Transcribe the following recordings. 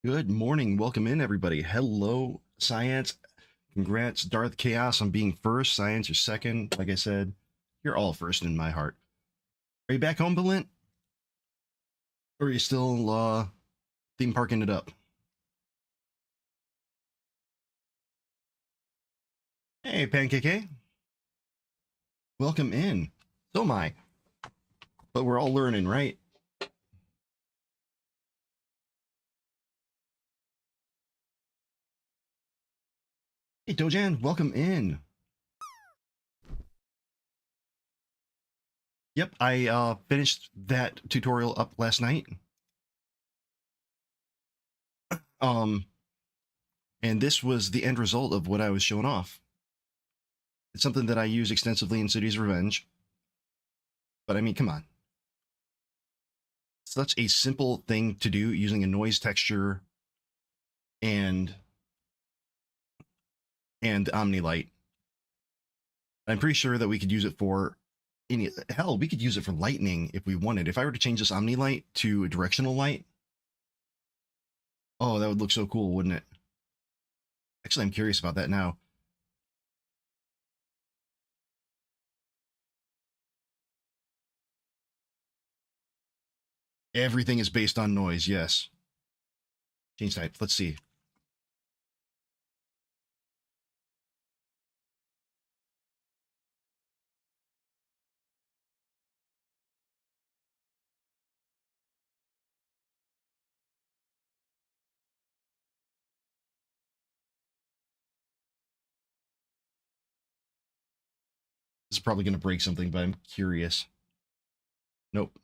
Good morning. Welcome in, everybody. Hello, Science. Congrats, Darth Chaos, on being first. Science, you're second. Like I said, you're all first in my heart. Are you back home, Belint? Or are you still theme parking it up? Hey, Pancake. Welcome in. So am I. But we're all learning, right? Hey, Dojan, welcome in. Yep, I finished that tutorial up last night. Um, and this was the end result of what I was showing off. It's something that I use extensively in Cities Revenge. But I mean, come on. Such a simple thing to do using a noise texture and OmniLight. I'm pretty sure that we could use it for any hell, we could use it for lightning if we wanted. If I were to change this OmniLight to a directional light, oh, that would look so cool, wouldn't it? Actually, I'm curious about that now. Everything is based on noise, yes. Change type. Let's see. This is probably going to break something, but I'm curious. Nope.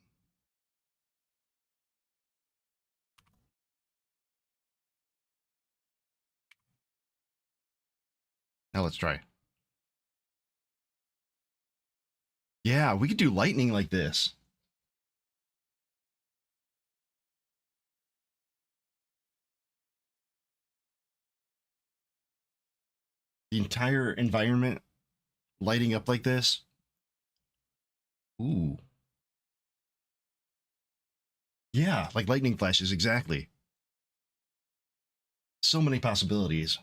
Now let's try. Yeah, we could do lightning like this. The entire environment lighting up like this. Ooh. Yeah, like lightning flashes, exactly. So many possibilities.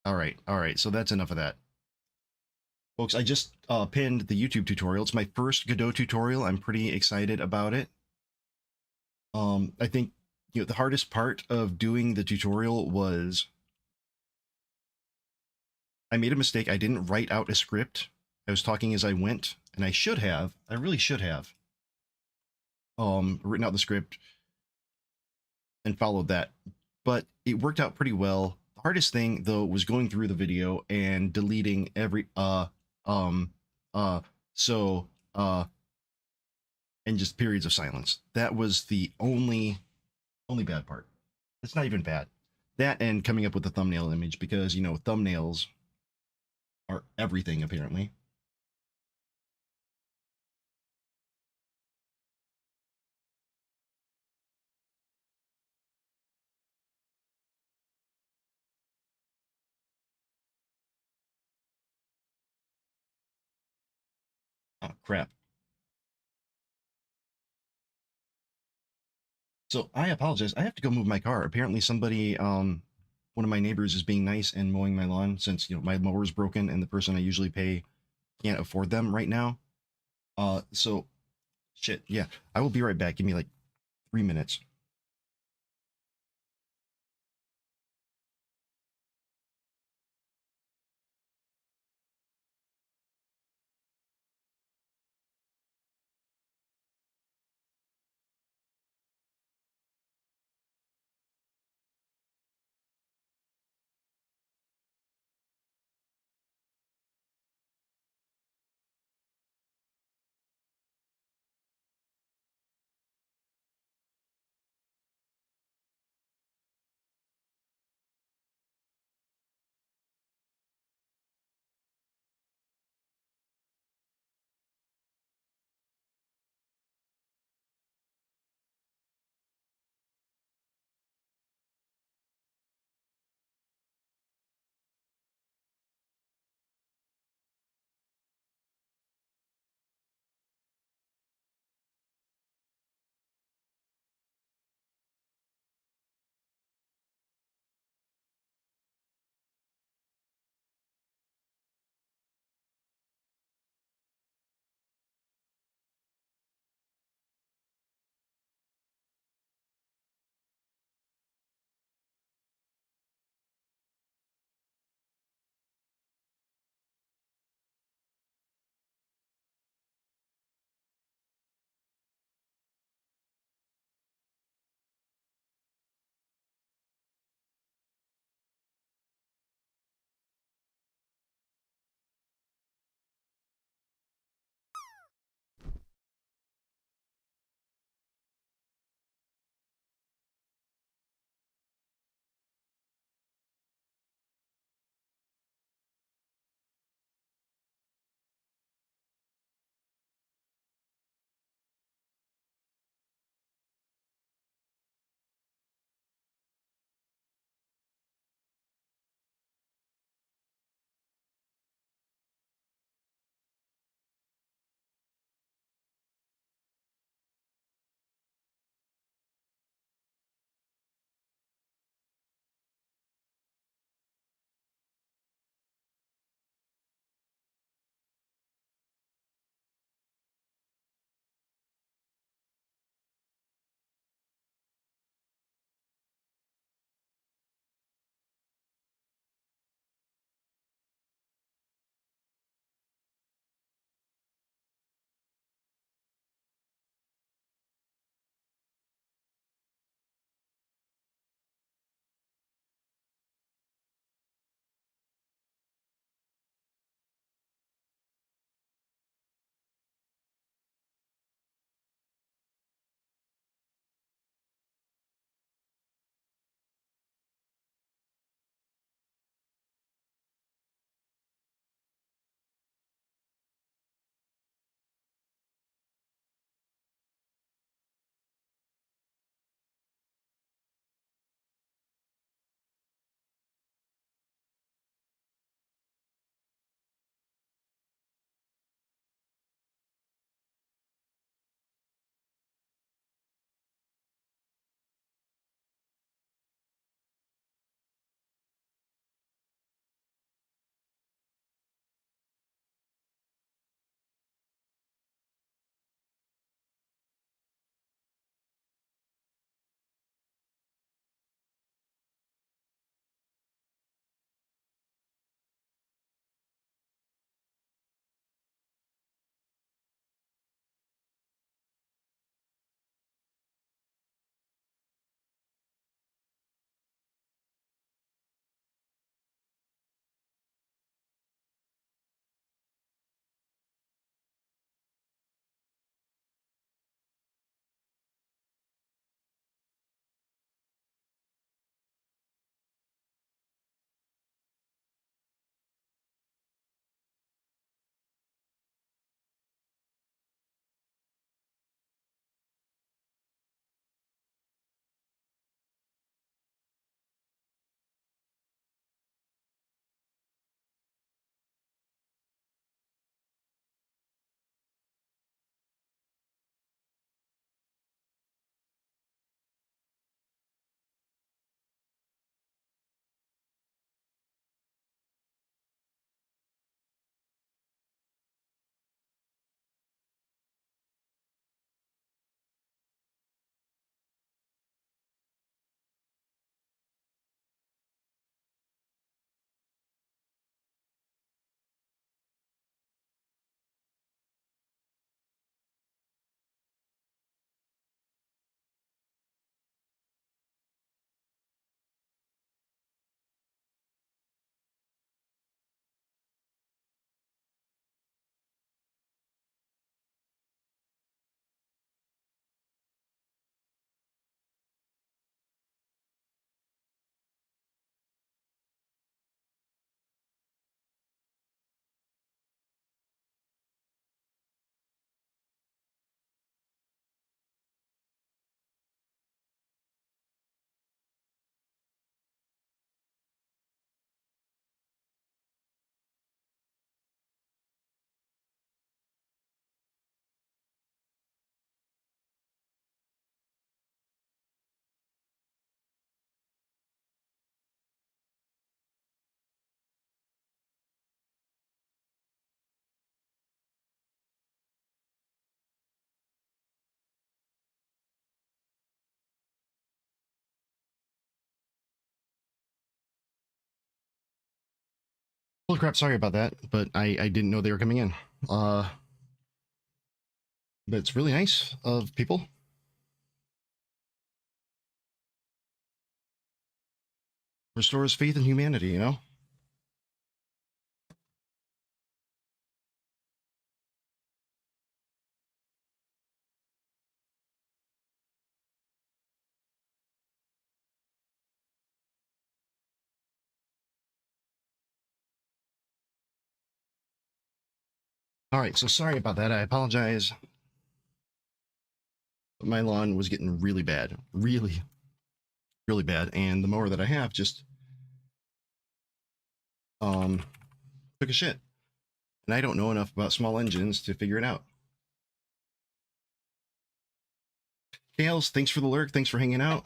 All right, so that's enough of that. Folks, I just pinned the YouTube tutorial. It's my first Godot tutorial. I'm pretty excited about it. I think the hardest part of doing the tutorial was I made a mistake. I didn't write out a script. I was talking as I went, and I should have. I really should have written out the script and followed that. But it worked out pretty well. The hardest thing though was going through the video and deleting every um uh so and just periods of silence. That was the only bad part. It's not even bad. That and coming up with the thumbnail image because thumbnails are everything apparently. Oh crap. So I apologize. I have to go move my car. Apparently somebody one of my neighbors is being nice and mowing my lawn since my mower's broken and the person I usually pay can't afford them right now. So shit, yeah. I will be right back. Give me like 3 minutes. Holy crap, sorry about that, but I didn't know they were coming in. But it's really nice of people. Restores faith in humanity, you know? All right, so sorry about that. I apologize. But my lawn was getting really bad. Really, really bad. And the mower that I have just um took a shit. And I don't know enough about small engines to figure it out. Tails, thanks for the lurk. Thanks for hanging out.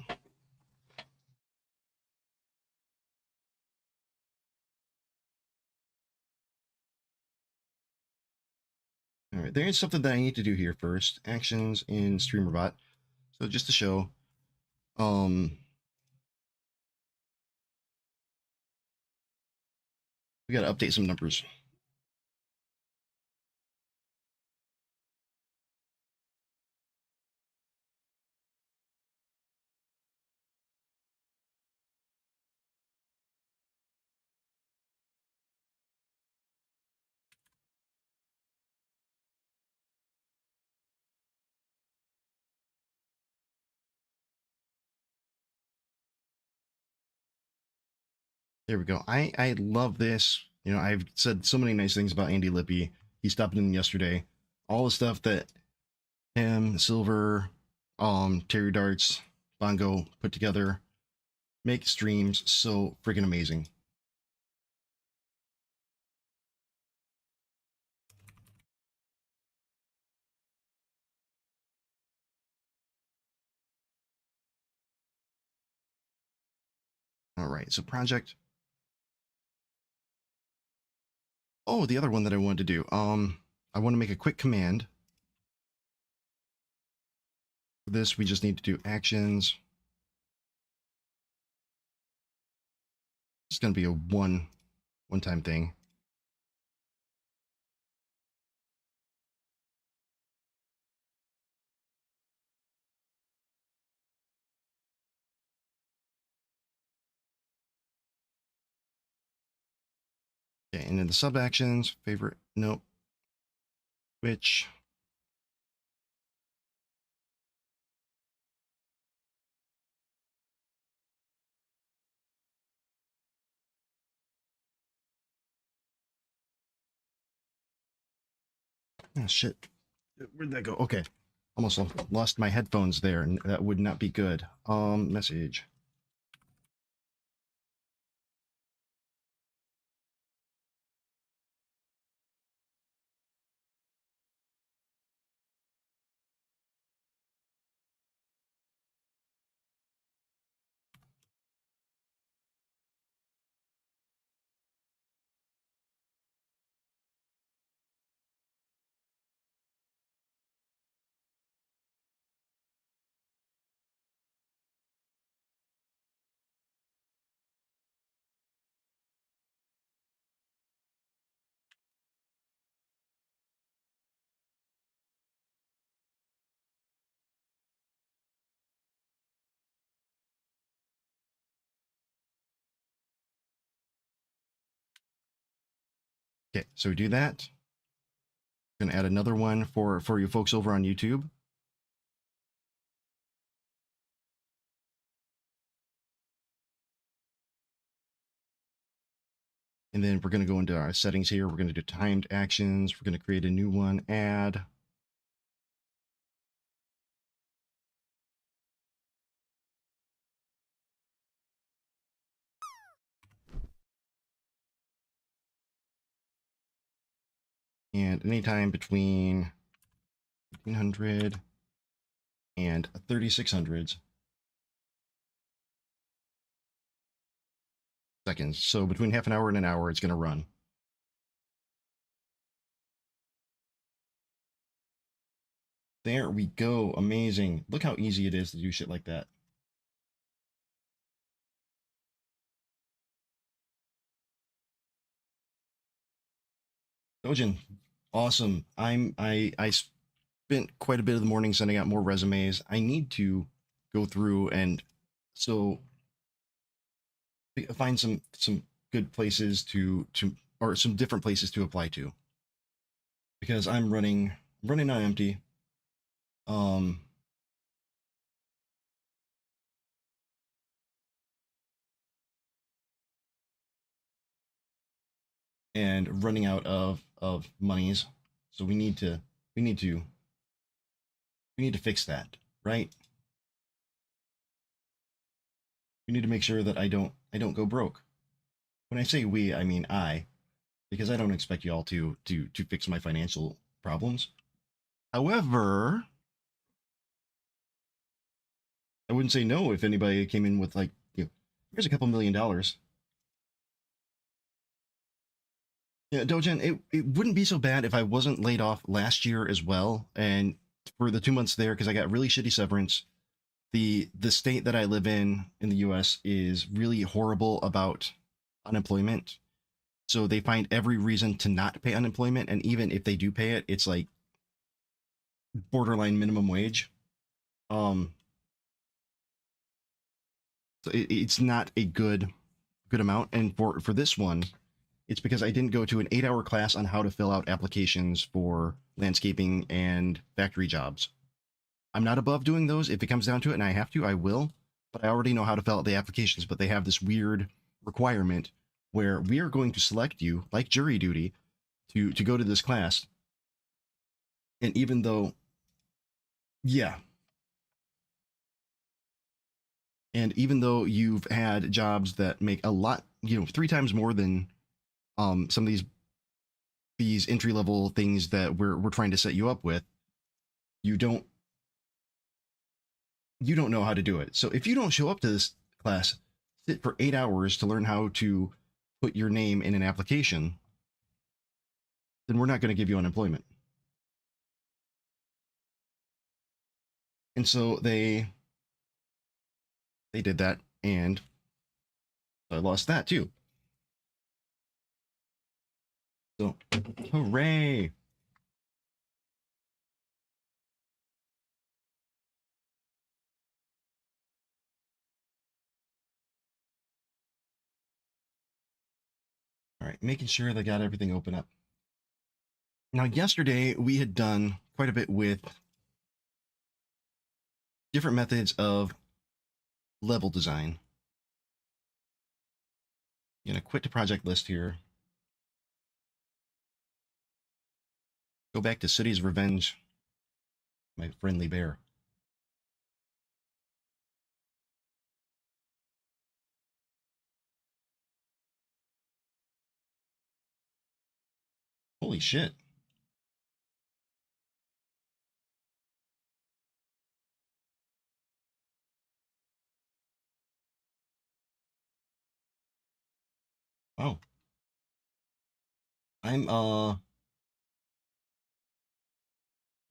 All right, there is something that I need to do here first. Actions in StreamerBot. So just to show, we got to update some numbers. There we go. I love this. You know, I've said so many nice things about Andy Lippy. He stopped in yesterday. All the stuff that him, Silver, Terry Darts, Bongo put together make streams so freaking amazing. All right, so project. Oh, the other one that I wanted to do. I want to make a quick command. For this, we just need to do actions. It's going to be a one-time thing. Okay, and then the sub actions, favorite, nope. Which, oh shit, where'd that go? Okay, almost lost my headphones there, and that would not be good. Message. Okay, so we do that. Gonna add another one for you folks over on YouTube. And then we're going to go into our settings here. We're going to do timed actions. We're going to create a new one, add. And anytime between 1500 and 3600 seconds. So between half an hour and an hour, it's going to run. There we go. Amazing. Look how easy it is to do shit like that. Dojin, awesome. I spent quite a bit of the morning sending out more resumes. I need to go through and so find some good places to or some different places to apply to because I'm running on empty. Um, and running out of monies. So we need to we need to fix that, right? We need to make sure that I don't go broke. When I say we, I mean I, because I don't expect y'all to fix my financial problems. However, I wouldn't say no if anybody came in with like, here's a couple $1 million. Yeah, Dogen, it wouldn't be so bad if I wasn't laid off last year as well. And for the 2 months there, because I got really shitty severance. The state that I live in the US is really horrible about unemployment. So they find every reason to not pay unemployment. And even if they do pay it, it's like borderline minimum wage. Um, so it's not a good amount. And for this one, it's because I didn't go to an 8 hour class on how to fill out applications for landscaping and factory jobs. I'm not above doing those. If it comes down to it and I have to, I will. But I already know how to fill out the applications. But they have this weird requirement where we are going to select you, like jury duty, to go to this class. And even though, yeah, and even though you've had jobs that make a lot, 3 times more than some of these entry level things that we're trying to set you up with, you don't you don't know how to do it. So if you don't show up to this class, sit for 8 hours to learn how to put your name in an application, then we're not going to give you unemployment. And so they did that, and I lost that too. So, hooray! All right, making sure they got everything open up. Now, yesterday we had done quite a bit with different methods of level design. I'm gonna quit the project list here. Go back to City's Revenge, my friendly bear. Holy shit. Wow. I'm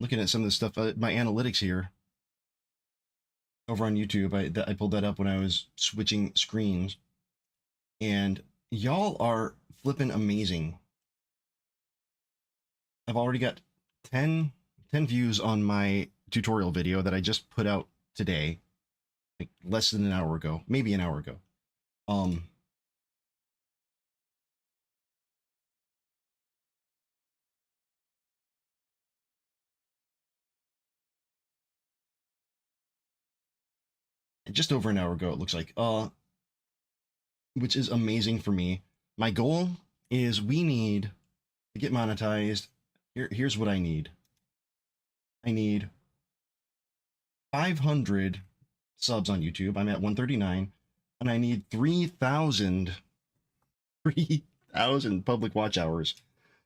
looking at some of the stuff, my analytics here over on YouTube. I pulled that up when I was switching screens, and y'all are flipping amazing. I've already got 10 views on my tutorial video that I just put out today, like less than an hour ago, maybe an hour ago. Um, just over an hour ago, it looks like. Which is amazing for me. My goal is we need to get monetized. Here's what I need. I need 500 subs on YouTube. I'm at 139, and I need 3,000 public watch hours.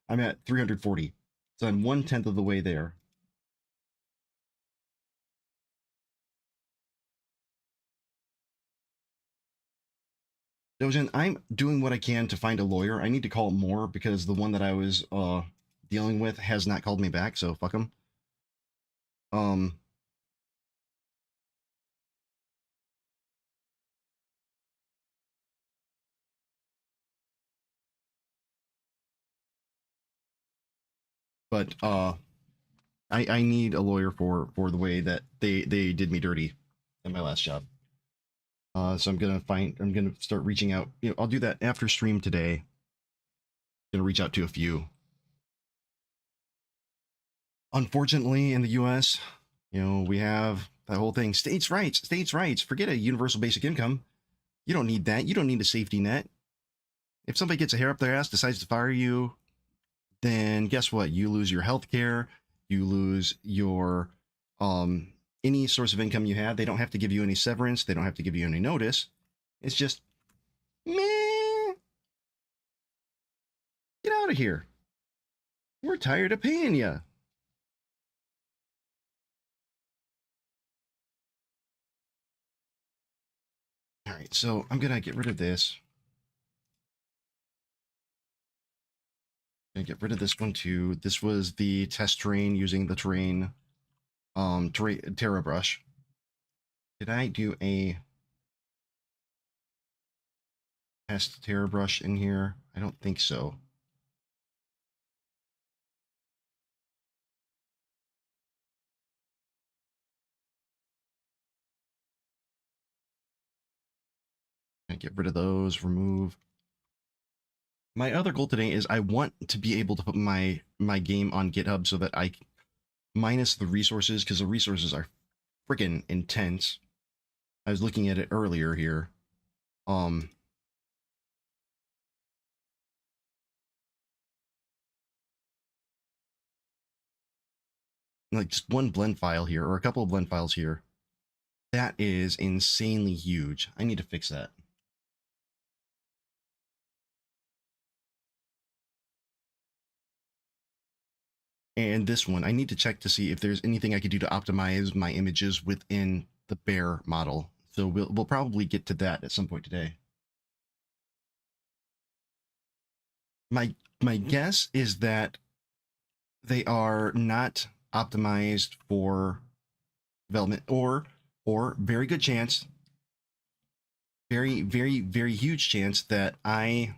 I'm at 340. So I'm 1/10 of the way there. Dojin, I'm doing what I can to find a lawyer. I need to call more because the one that I was dealing with has not called me back, so fuck him. Um but I need a lawyer for the way that they did me dirty at my last job. So I'm gonna start reaching out. You know, I'll do that after stream today. Gonna reach out to a few. Unfortunately, in the U.S., you know, we have that whole thing: states' rights, states' rights. Forget a universal basic income. You don't need that. You don't need a safety net. If somebody gets a hair up their ass, decides to fire you, then guess what? You lose your health care. You lose your any source of income you have. They don't have to give you any severance. They don't have to give you any notice. It's just, meh, get out of here. We're tired of paying you. All right, so I'm gonna get rid of this. Gonna get rid of this one too. This was the test terrain using the terrain Terra brush. Did I do a test Terra brush in here? I don't think so. Get rid of those, remove. My other goal today is I want to be able to put my game on GitHub so that I, minus the resources, because the resources are freaking intense. I was looking at it earlier here. Like just one blend file here, or a couple of blend files here. That is insanely huge. I need to fix that. And this one, I need to check to see if there's anything I could do to optimize my images within the bear model. So we'll probably get to that at some point today. My guess is that they are not optimized for development, or very good chance, very huge chance that I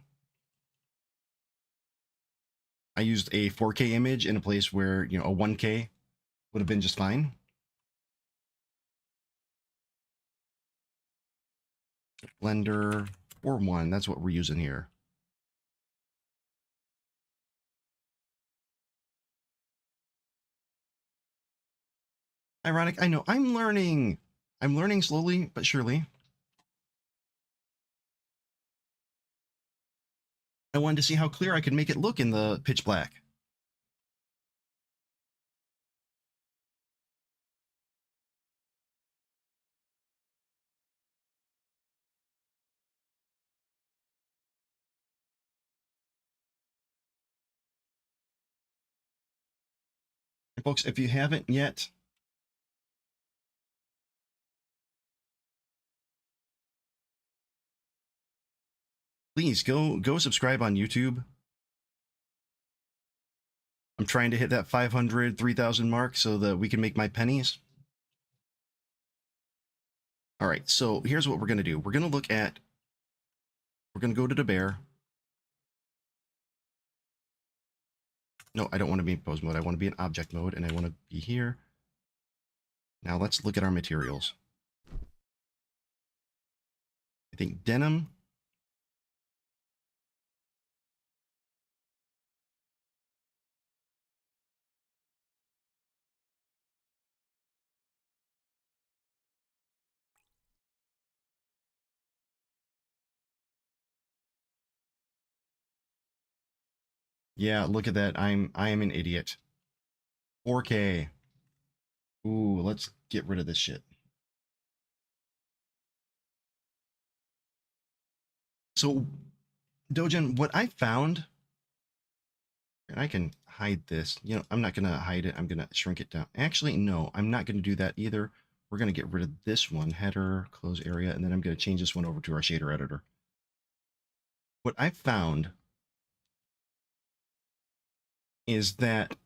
used a 4K image in a place where, you know, a 1K would have been just fine. Blender 4.1, that's what we're using here. Ironic, I know, I'm learning slowly but surely. I wanted to see how clear I could make it look in the pitch black. And folks, if you haven't yet, please go subscribe on YouTube. I'm trying to hit that 500, 3,000 mark so that we can make my pennies. All right, so here's what we're going to do. We're going to go to the bear. No, I don't want to be in pose mode. I want to be in object mode, and I want to be here. Now let's look at our materials. I think denim. Yeah, look at that. I am an idiot. 4K. Ooh, let's get rid of this shit. So, Dojin, what I found, and I can hide this. You know, I'm not going to hide it. I'm going to shrink it down. Actually, no, I'm not going to do that either. We're going to get rid of this one, header, close area, and then I'm going to change this one over to our shader editor. What I found is that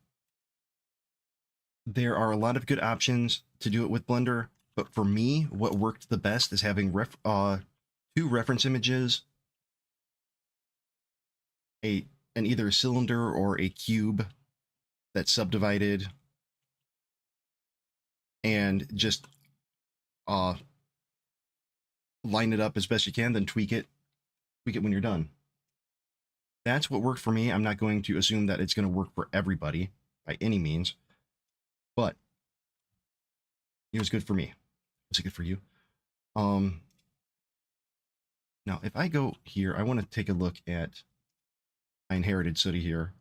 there are a lot of good options to do it with Blender, but for me, what worked the best is having two reference images, an either a cylinder or a cube, that's subdivided, and just uh, line it up as best you can, then tweak it when you're done. That's what worked for me. I'm not going to assume that it's going to work for everybody by any means, but it was good for me. Was it good for you? Now, if I go here, I want to take a look at my inherited city here.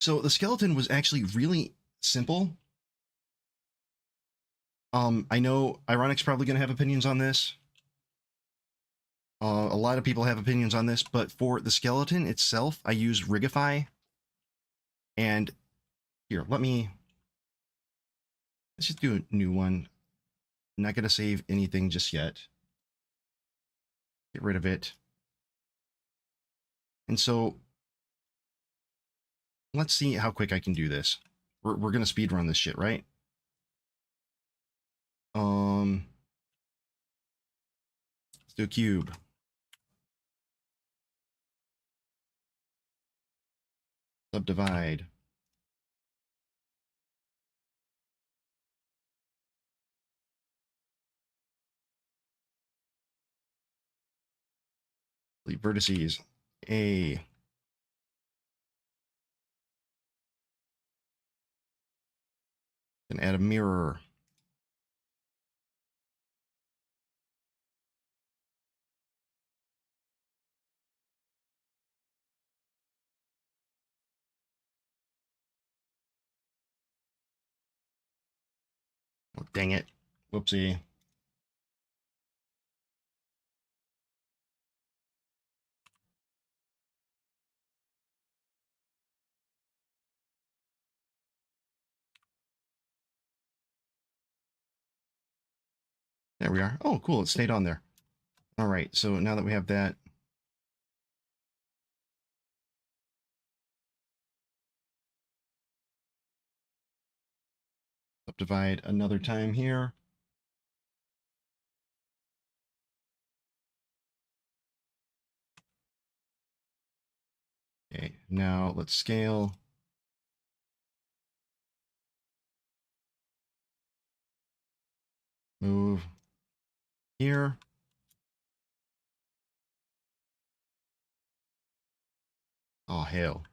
So the skeleton was actually really simple. I know Ironic's probably going to have opinions on this. A lot of people have opinions on this, but for the skeleton itself, I use Rigify. And here, let's just do a new one. I'm not going to save anything just yet. Get rid of it. And so let's see how quick I can do this. We're going to speed run this shit, right? Let's do a cube. Subdivide. Delete vertices. A. And add a mirror. Oh, dang it. Whoopsie. There we are. Oh, cool. It stayed on there. All right. So now that we have that, subdivide another time here. Okay. Now let's scale. Move here. Oh, hell.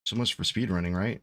So much for speed running, right?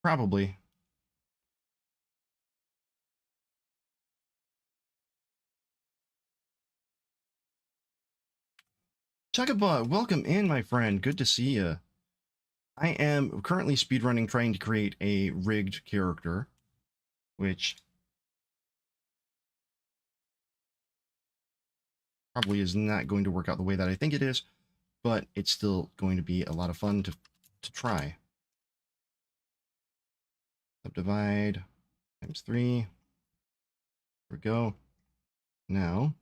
Probably. Chuckabot, welcome in, my friend. Good to see you. I am currently speedrunning trying to create a rigged character, which probably is not going to work out the way that I think it is, but it's still going to be a lot of fun to try. Subdivide times 3. There we go. Now,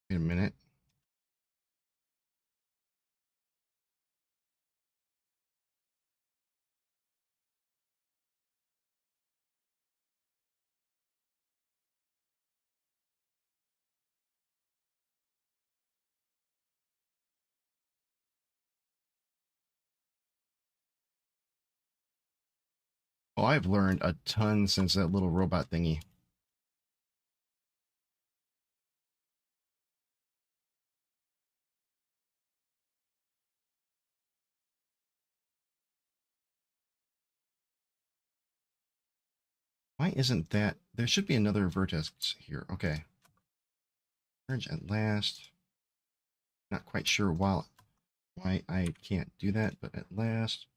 wait a minute. Oh, I've learned a ton since that little robot thingy. Why isn't that? There should be another vertex here. Okay. Merge at last. Not quite sure why I can't do that, but at last.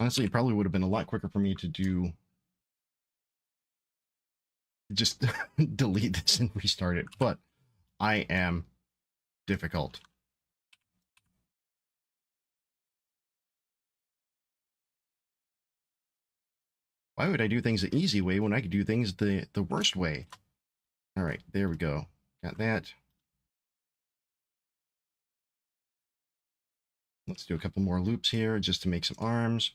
Honestly, it probably would have been a lot quicker for me to do just delete this and restart it, but I am difficult. Why would I do things the easy way when I could do things the worst way? All right, there we go. Got that. Let's do a couple more loops here just to make some arms.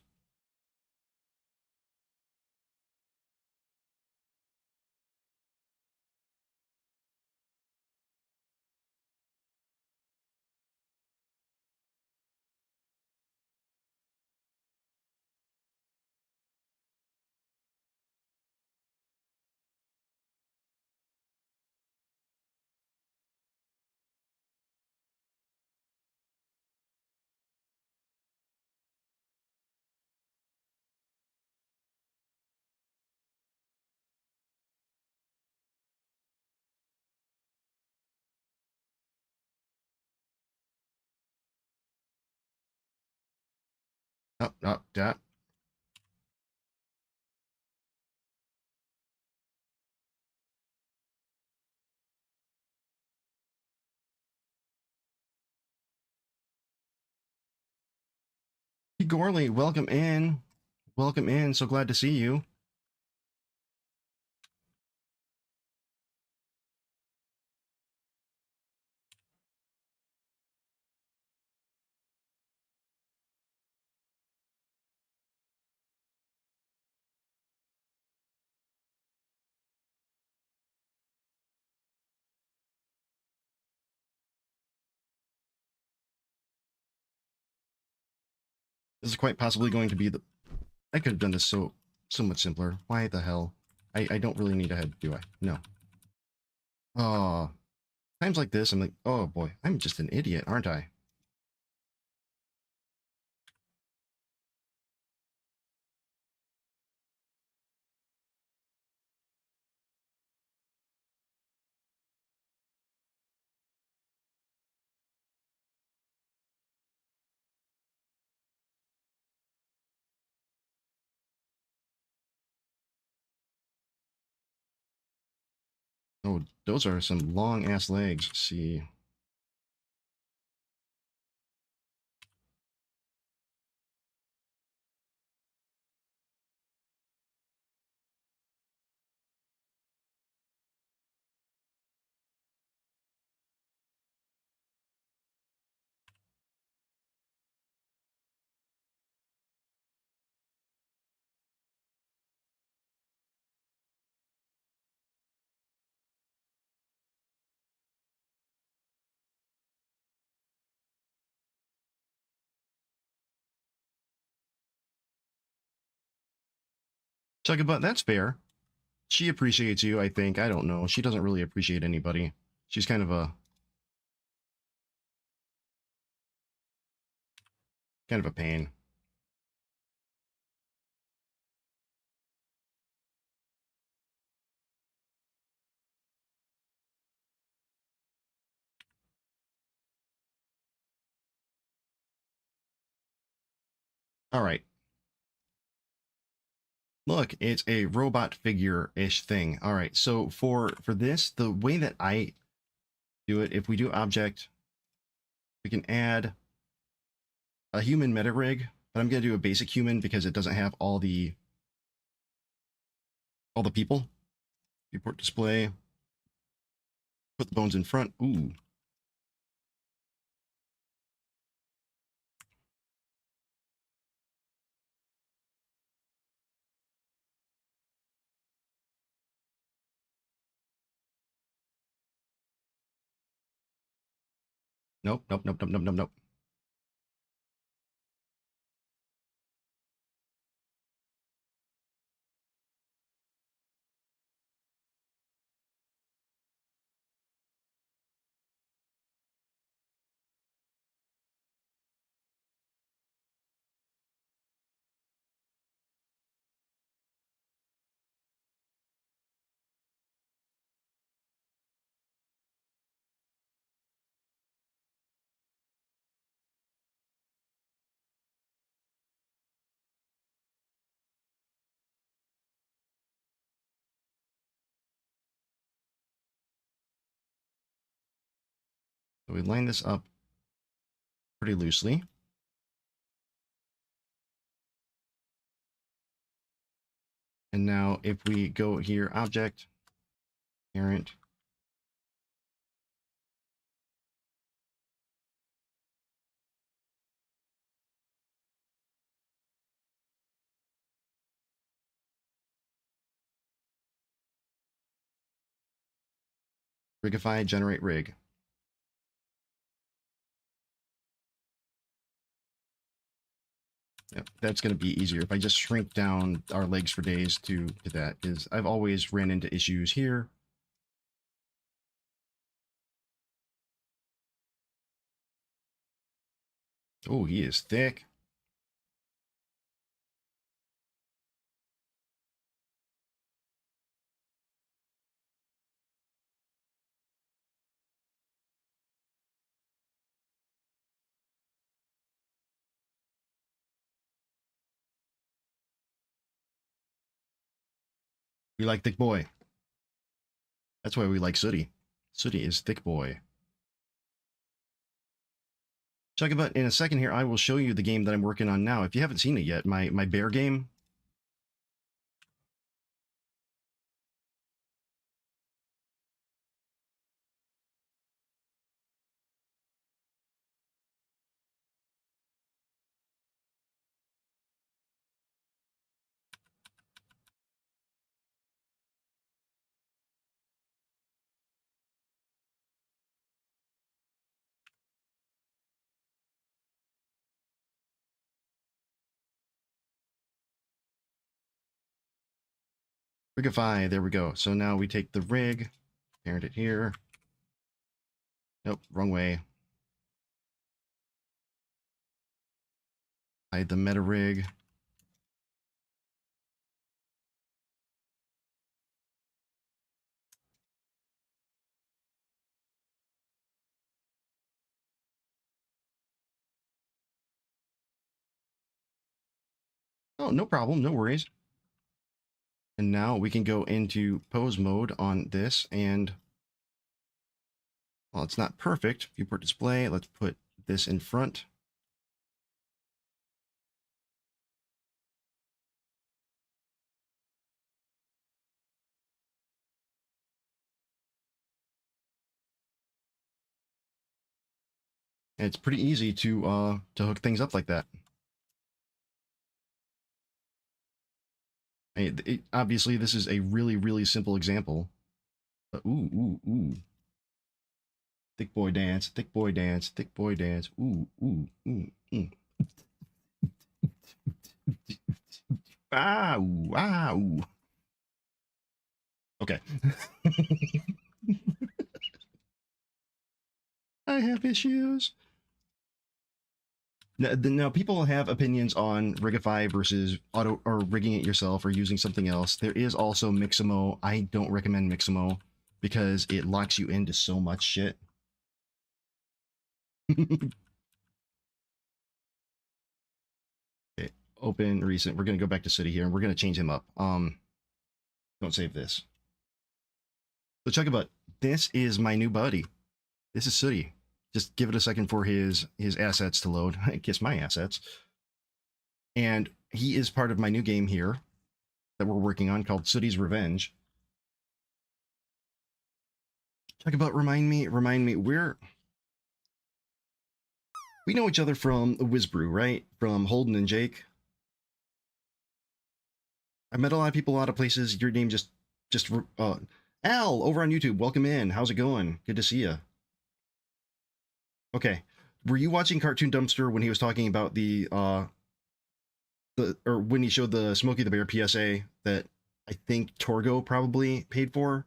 Up, up, that. Hey, Gorley, welcome in. Welcome in. So glad to see you. This is quite possibly going to be the... I could have done this so much simpler. Why the hell? I don't really need a head, do I? No. Oh, times like this, I'm like, oh boy, I'm just an idiot, aren't I? Oh, those are some long ass legs. See. Chuck a butt, that's fair. She appreciates you, I think. I don't know. She doesn't really appreciate anybody. She's kind of a pain. All right. Look, it's a robot figure-ish thing. All right, so for this, the way that I do it, if we do object, we can add a human meta rig, but I'm gonna do a basic human because it doesn't have all the people. Viewport display, put the bones in front. Ooh. Nope, nope, nope, nope, nope, nope, nope. So we line this up pretty loosely. And now if we go here, object, parent, rigify, generate rig. Yep, that's going to be easier if I just shrink down our legs for days to that, because I've always ran into issues here. Oh, he is thick. We like thick boy. That's why we like Sooty. Sooty is thick boy. Check it out in a second here. I will show you the game that I'm working on now. If you haven't seen it yet, my bear game. Rigify, there we go. So now we take the rig, parent it here. Nope, wrong way. Hide the meta rig. Oh, no problem, no worries. And now we can go into pose mode on this, and well, it's not perfect. Viewport display, let's put this in front. And it's pretty easy to hook things up like that. Obviously, this is a really, really simple example. But ooh, ooh, ooh. Thick boy dance, thick boy dance, thick boy dance. Ooh, ooh, ooh, ooh. Ah, ooh, ah, ooh. Okay. I have issues. Now, people have opinions on Rigify versus auto or rigging it yourself or using something else. There is also Mixamo. I don't recommend Mixamo because it locks you into so much shit. Okay. open recent. We're going to go back to city here, and we're going to change him up. Don't save this. So check about this is my new buddy. This is Sooty. Just give it a second for his assets to load. I guess my assets. And he is part of my new game here that we're working on called Sooty's Revenge. Talk about remind me, we know each other from Whizbrew, right? From Holden and Jake. I met a lot of people, a lot of places. Your name just Al over on YouTube. Welcome in. How's it going? Good to see you. Okay. Were you watching Cartoon Dumpster when he was talking about or when he showed the Smokey the Bear PSA that I think Torgo probably paid for?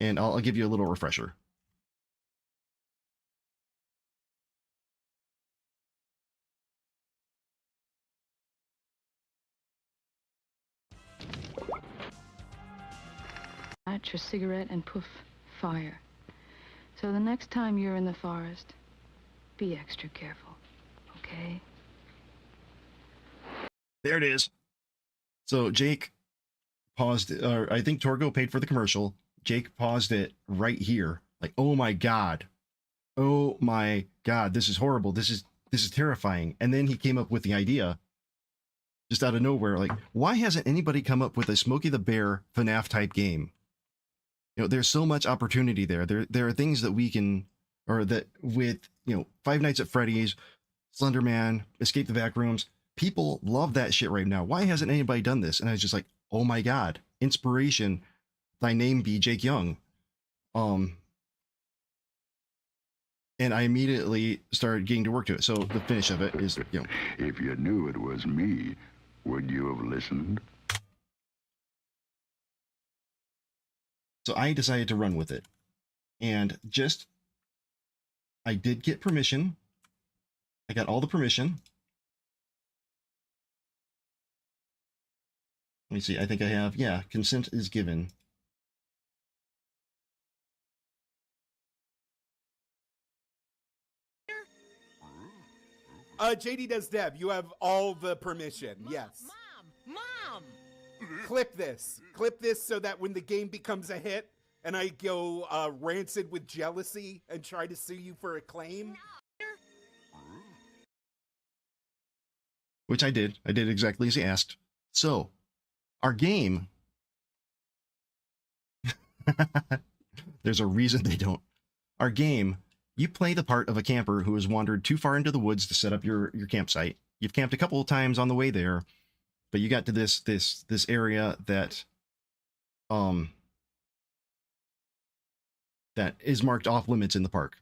And I'll give you a little refresher. Match your cigarette and poof, fire. So the next time you're in the forest, be extra careful, okay? There it is. So Jake paused, or I think Torgo paid for the commercial. Jake paused it right here. Like, oh my God. Oh my God, this is horrible. This is terrifying. And then he came up with the idea just out of nowhere. Like, why hasn't anybody come up with a Smokey the Bear FNAF type game? You know, there's so much opportunity there. There are things that we can, or that with, you know, Five Nights at Freddy's, Slender Man, Escape the Backrooms, people love that shit right now. Why hasn't anybody done this? And I was just like, oh my God, inspiration, thy name be Jake Young. And I immediately started getting to work to it. So the finish of it is, you know. If you knew it was me, would you have listened? So I decided to run with it. And I did get permission. I got all the permission. Let me see. I think I have, yeah, consent is given. JD does Dev. You have all the permission. Yes. Mom! Clip this so that when the game becomes a hit and I go rancid with jealousy and try to sue you for a claim. Which I did. I did exactly as he asked. So, our game. There's a reason they don't. Our game, you play the part of a camper who has wandered too far into the woods to set up your campsite. You've camped a couple of times on the way there, but you got to this area that that is marked off limits in the park.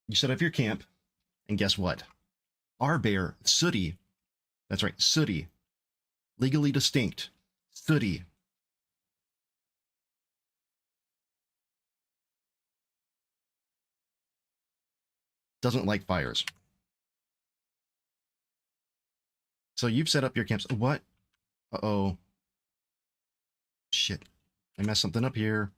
You set up your camp, and guess what? Our bear, Sooty, that's right, Sooty, legally distinct, Sooty, doesn't like fires. So you've set up your camps. What? Uh-oh. Shit. I messed something up here.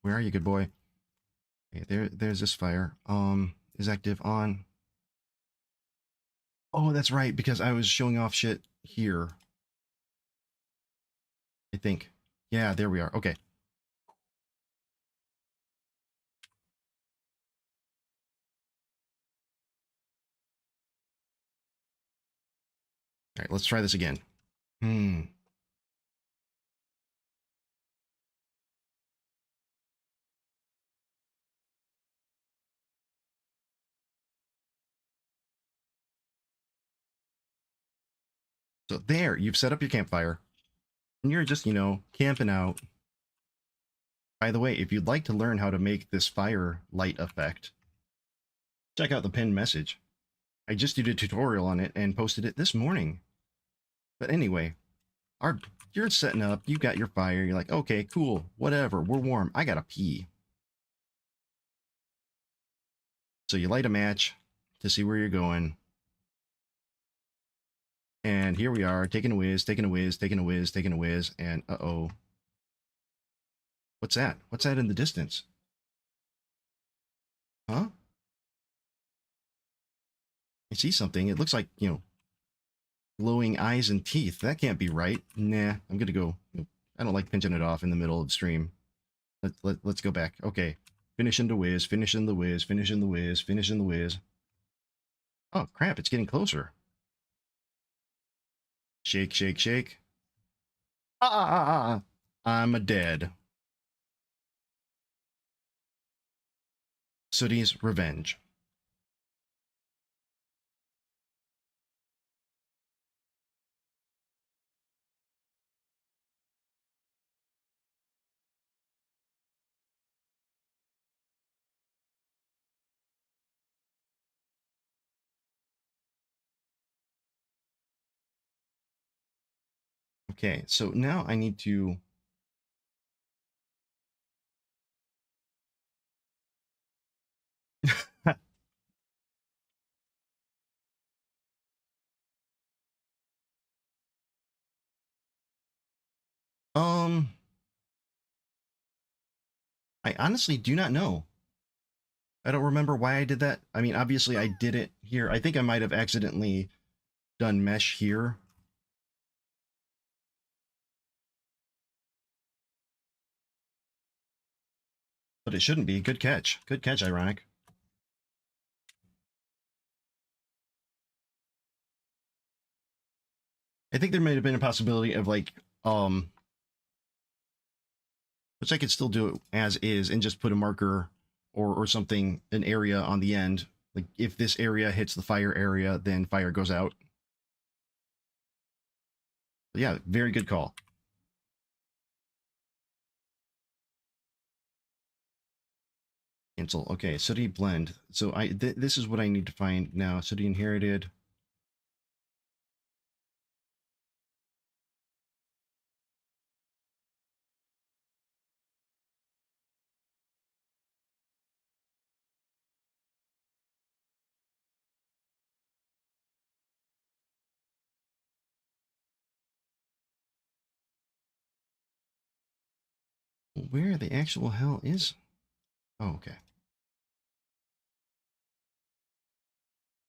Where are you, good boy? Okay, there's this fire. Is active on. Oh, that's right, because I was showing off shit here. I think. Yeah, there we are. Okay. All right, let's try this again. So there, you've set up your campfire. And you're just, you know, camping out. By the way, if you'd like to learn how to make this fire light effect, check out the pinned message. I just did a tutorial on it and posted it this morning. But anyway, you're setting up, you got your fire, you're like, okay, cool, whatever, we're warm, I gotta pee. So you light a match to see where you're going. And here we are, taking a whiz, taking a whiz, taking a whiz, taking a whiz, and uh-oh. What's that? What's that in the distance? Huh? I see something. It looks like, you know, glowing eyes and teeth. That can't be right. Nah, I'm gonna go. I don't like pinching it off in the middle of the stream. Let's go back. Okay. Finishing the whiz, finishing the whiz, finishing the whiz, finishing the whiz. Oh, crap, it's getting closer. Shake, shake, shake. Ah! I'm a dead. Sooty's Revenge. Okay, so now I need to... um... I honestly do not know. I don't remember why I did that. I mean, obviously I did it here. I think I might have accidentally done mesh here. But it shouldn't be. Good catch. Good catch, Ironic. I think there might have been a possibility of like, which I could still do it as is and just put a marker or something, an area on the end. Like if this area hits the fire area, then fire goes out. But yeah, very good call. Cancel. Okay, Sooty blend. So this is what I need to find now. Sooty inherited. Where the actual hell is? Oh, okay.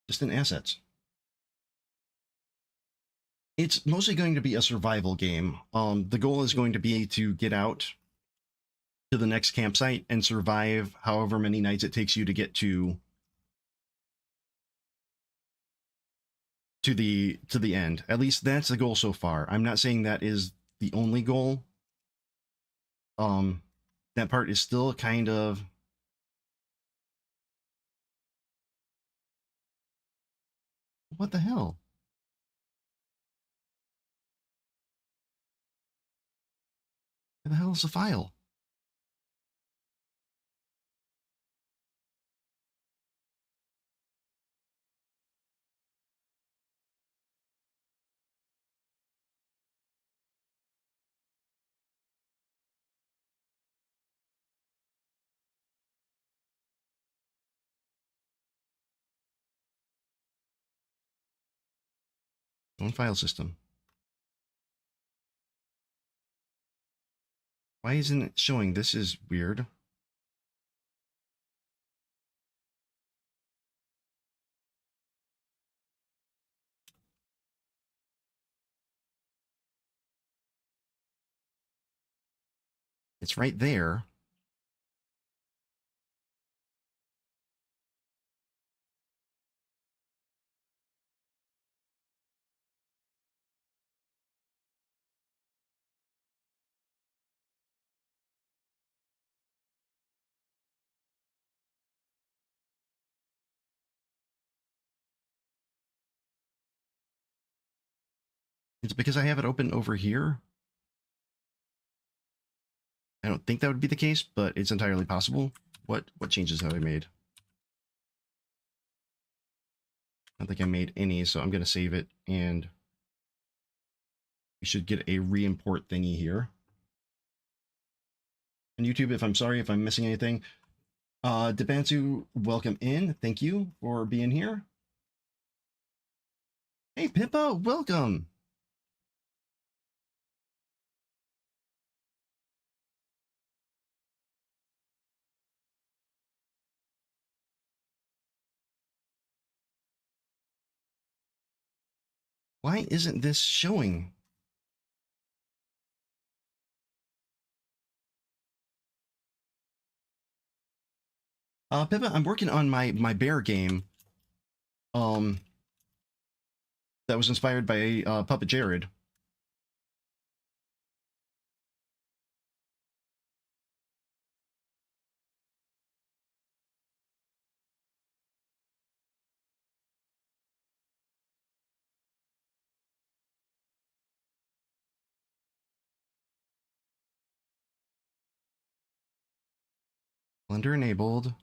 Just in assets. It's mostly going to be a survival game. The goal is going to be to get out to the next campsite and survive however many nights it takes you to get to the end. At least that's the goal so far. I'm not saying that is the only goal. That part is still kind of... What the hell? Where the hell is the file? Own file system. Why isn't it showing? This is weird. It's right there. It's because I have it open over here. I don't think that would be the case, but it's entirely possible. What changes have I made? I don't think I made any, so I'm going to save it, and we should get a re-import thingy here. And YouTube, if I'm sorry if I'm missing anything. Debansu, welcome in. Thank you for being here. Hey, Pippa, welcome. Why isn't this showing? Pippa, I'm working on my bear game. Um, that was inspired by Puppet Jared. Blender enabled.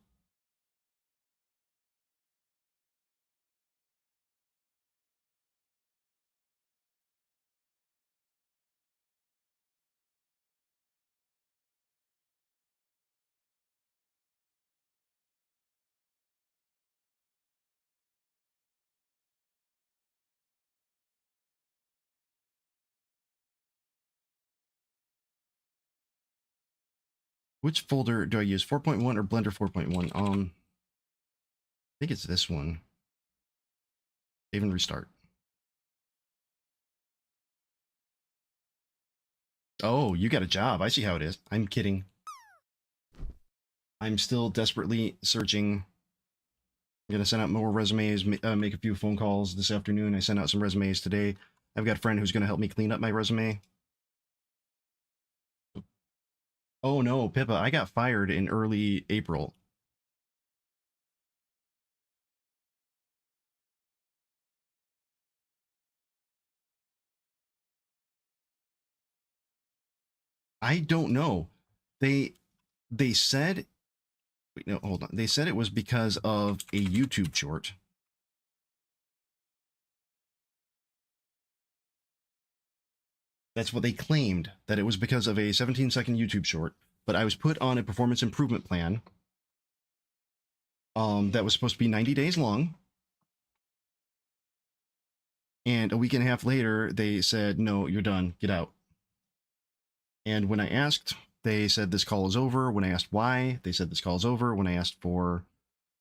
Which folder do I use? 4.1 or Blender 4.1? I think it's this one. Save and restart. Oh, you got a job. I see how it is. I'm kidding. I'm still desperately searching. I'm gonna send out more resumes, make a few phone calls this afternoon. I sent out some resumes today. I've got a friend who's gonna help me clean up my resume. Oh no, Pippa, I got fired in early April. I don't know. They said, wait, no, hold on. They said it was because of a YouTube short. That's what they claimed, that it was because of a 17-second YouTube short. But I was put on a performance improvement plan that was supposed to be 90 days long. And a week and a half later, they said, no, you're done. Get out. And when I asked, they said this call is over. When I asked why, they said this call is over. When I asked for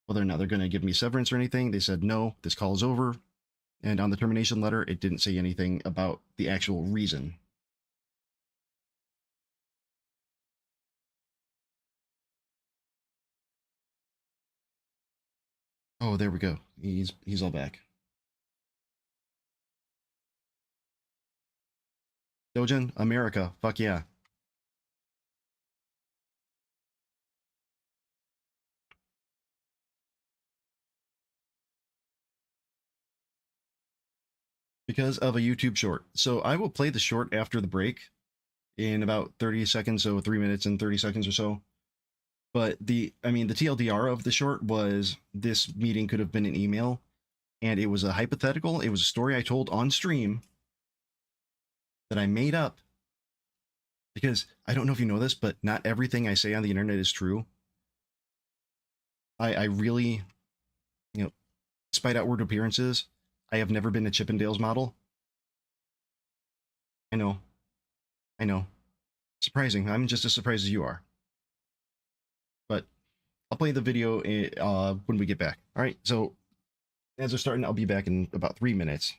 whether or not they're going to give me severance or anything, they said no, this call is over. And on the termination letter, it didn't say anything about the actual reason. Oh, there we go. He's all back. Dojin, America, fuck yeah. Because of a YouTube short. So I will play the short after the break in about 30 seconds, so 3 minutes and 30 seconds or so. But the TLDR of the short was this meeting could have been an email, and it was a hypothetical. It was a story I told on stream that I made up. Because I don't know if you know this, but not everything I say on the internet is true. I really, despite outward appearances, I have never been a Chippendales model. I know. I know. Surprising. I'm just as surprised as you are. But I'll play the video when we get back. All right. So as we're starting, I'll be back in about 3 minutes.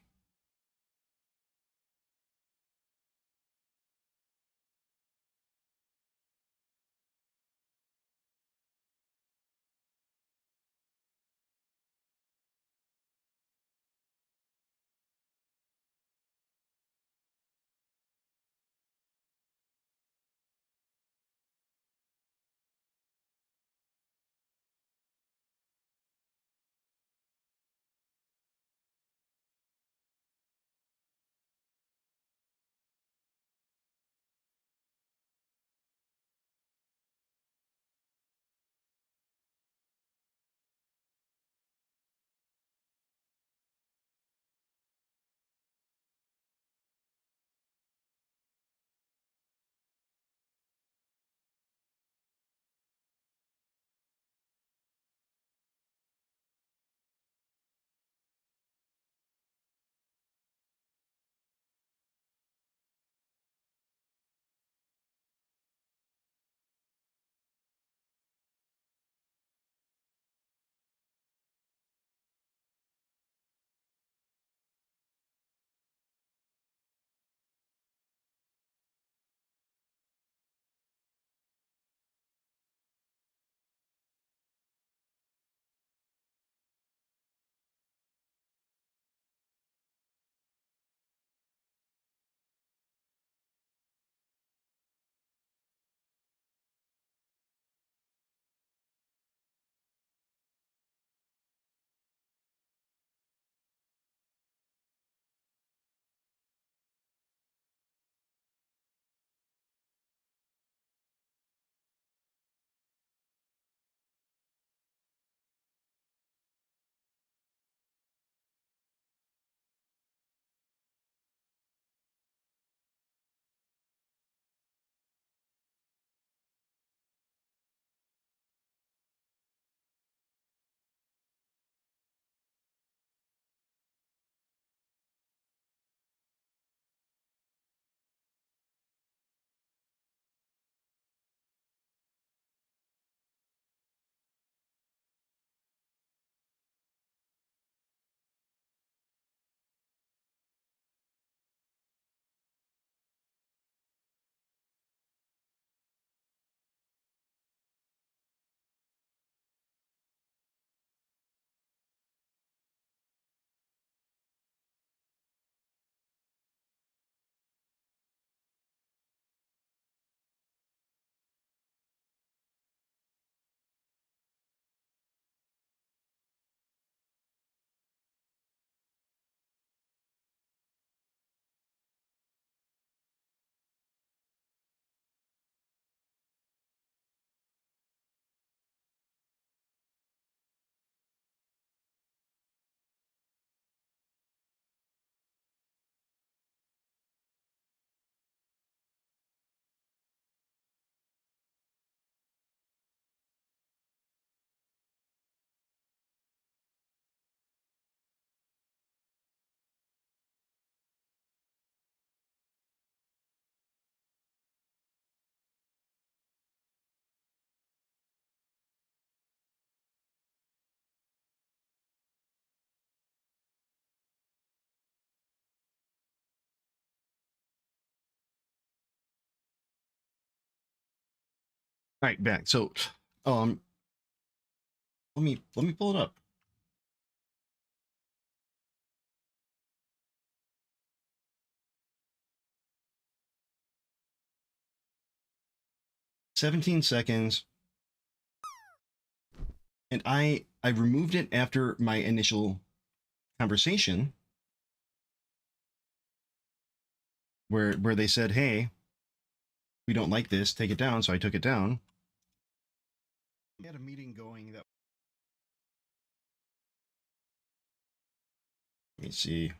right, back. So, um, let me pull it up. $17 seconds, and I removed it after my initial conversation, where they said, "Hey, we don't like this. Take it down." So I took it down. We had a meeting going that. Let me see.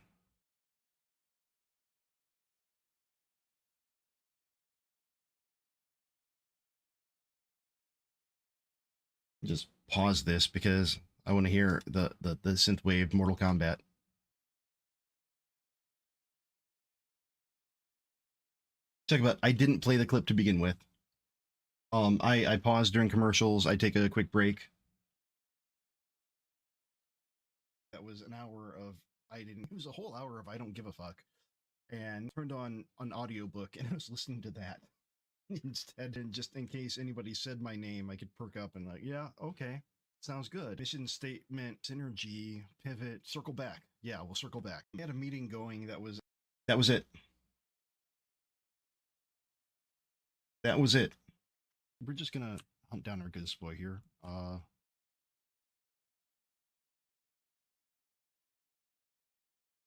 Just pause this because I want to hear the synthwave Mortal Kombat. Talk about. I didn't play the clip to begin with. I paused during commercials. I take a quick break. That was an hour of I didn't. It was a whole hour of I don't give a fuck, and turned on an audiobook and I was listening to that instead. And just in case anybody said my name, I could perk up and like, yeah, okay, sounds good. Mission statement, synergy, pivot, circle back. Yeah, we'll circle back. We had a meeting going. That was it. That was it. We're just gonna hunt down our good boy here.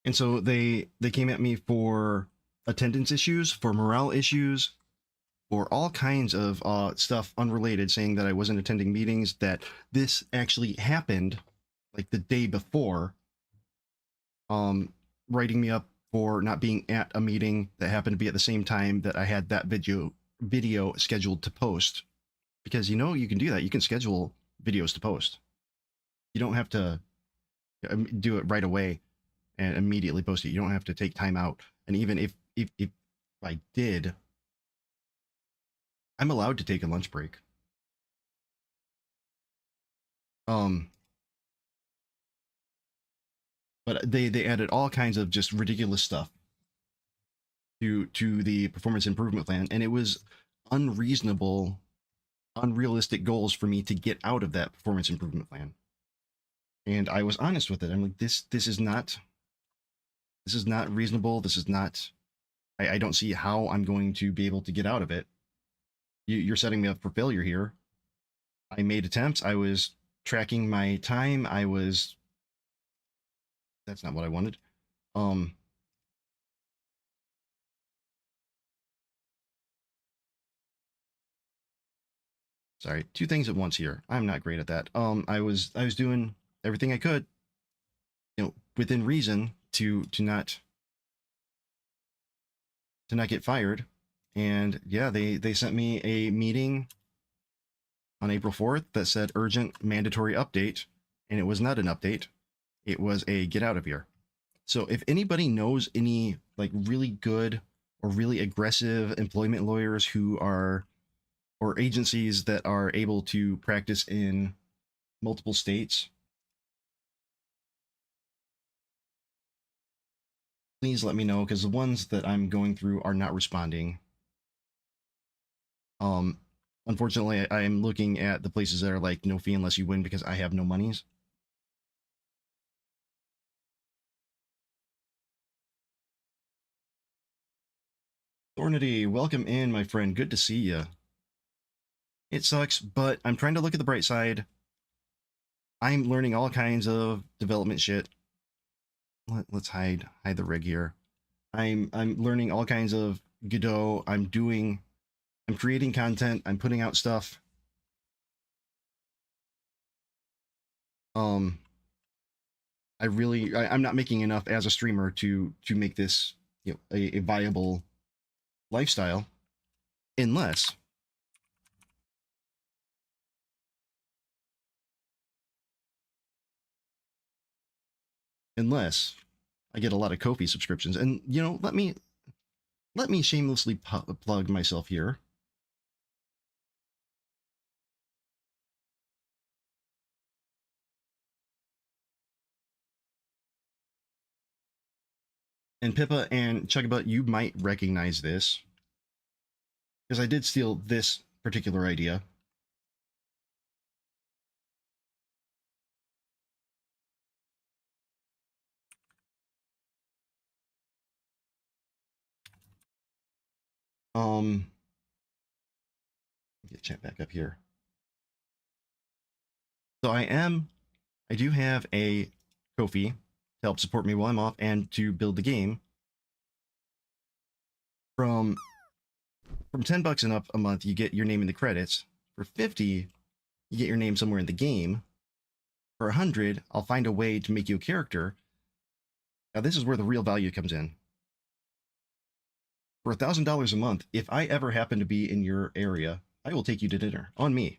And so they came at me for attendance issues, for morale issues, for all kinds of stuff unrelated, saying that I wasn't attending meetings, that this actually happened like the day before, writing me up for not being at a meeting that happened to be at the same time that I had that video scheduled to post. Because you know you can do that. You can schedule videos to post. You don't have to do it right away and immediately post it. You don't have to take time out. And even if I did, I'm allowed to take a lunch break. But they added all kinds of just ridiculous stuff to the performance improvement plan, and it was unreasonable, unrealistic goals for me to get out of that performance improvement plan. And I was honest with it. I'm like, this is not reasonable. This is not. I don't see how I'm going to be able to get out of it. You're setting me up for failure here. I made attempts. I was tracking my time. That's not what I wanted. Sorry, two things at once here. I'm not great at that. I was doing everything I could, within reason to not get fired. And yeah, they sent me a meeting on April 4th that said urgent mandatory update, and it was not an update. It was a get out of here. So if anybody knows any like really good or really aggressive employment lawyers who are, or agencies that are able to practice in multiple states, please let me know, because the ones that I'm going through are not responding. Unfortunately, I am looking at the places that are like no fee unless you win because I have no monies. Thornity, welcome in, my friend. Good to see you. It sucks, but I'm trying to look at the bright side. I'm learning all kinds of development shit. Let's hide the rig here. I'm learning all kinds of Godot. I'm creating content. I'm putting out stuff. I'm not making enough as a streamer to make this a viable lifestyle, unless I get a lot of Kofi subscriptions. And let me shamelessly plug myself here. And Pippa and Chugabutt, you might recognize this, because I did steal this particular idea. Um, get chat back up here. So I do have a kofi to help support me while I'm off and to build the game. From $10 and up a month, you get your name in the credits. For 50, you get your name somewhere in the game. For 100, I'll find a way to make you a character. Now this is where the real value comes in. For $1,000 a month, if I ever happen to be in your area, I will take you to dinner on me.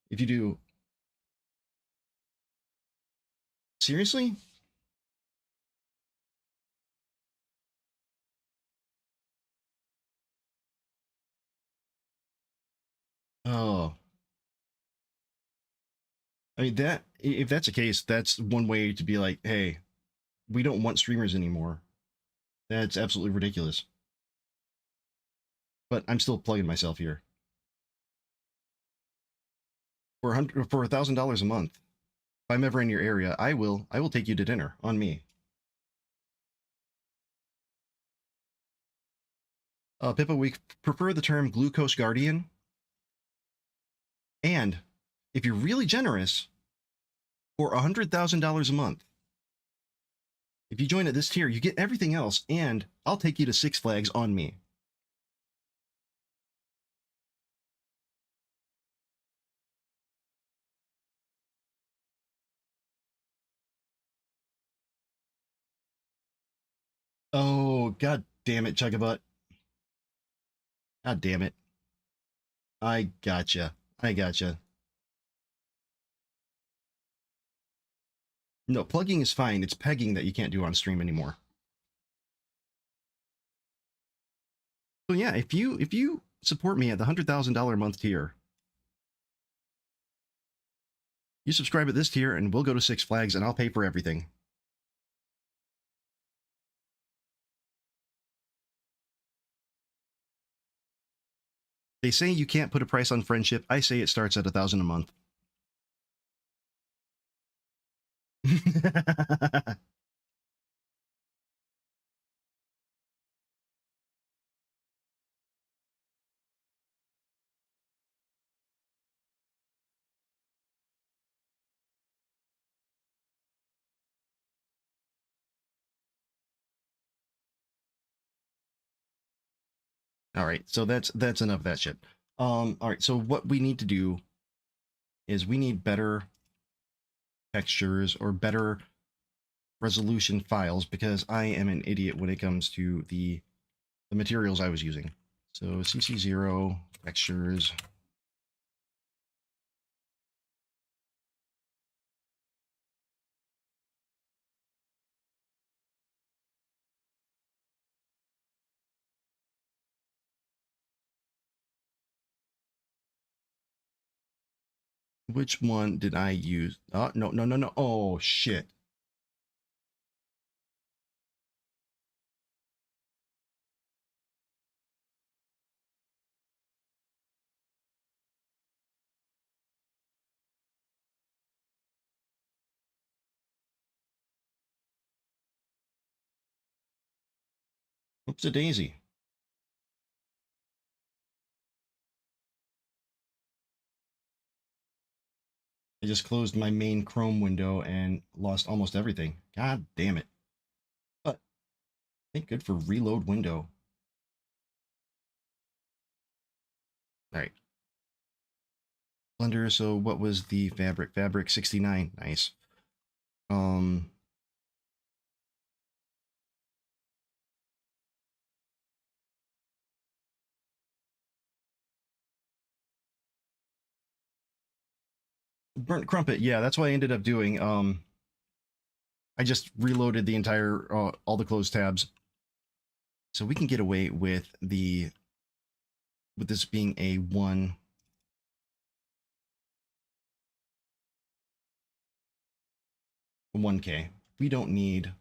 If you do, seriously? Oh, I mean that. If that's the case, that's one way to be like, hey, we don't want streamers anymore. That's absolutely ridiculous. But I'm still plugging myself here. For $1,000 a month, if I'm ever in your area, I will take you to dinner on me. Pippa, we prefer the term glucose guardian. And if you're really generous, for $100,000 a month, if you join at this tier, you get everything else, and I'll take you to Six Flags on me. Oh, god damn it, Chugabutt. God damn it. I gotcha. I gotcha. No, plugging is fine. It's pegging that you can't do on stream anymore. So yeah, if you support me at the $100,000 a month tier, you subscribe at this tier and we'll go to Six Flags and I'll pay for everything. They say you can't put a price on friendship. I say it starts at $1,000 a month. All right, so that's enough of that shit. All right, so what we need to do is we need better textures or better resolution files because I am an idiot when it comes to the materials I was using. So CC0 textures. Which one did I use? Oh, no, no, no, no. Oh, shit. Oops a daisy. I just closed my main Chrome window and lost almost everything. God damn it. But thank good for reload window. All right. Blender, so what was the fabric? Fabric 69. Nice. Burnt crumpet. Yeah, that's what I ended up doing. I just reloaded the entire all the closed tabs. So we can get away with this being a 1K. We don't need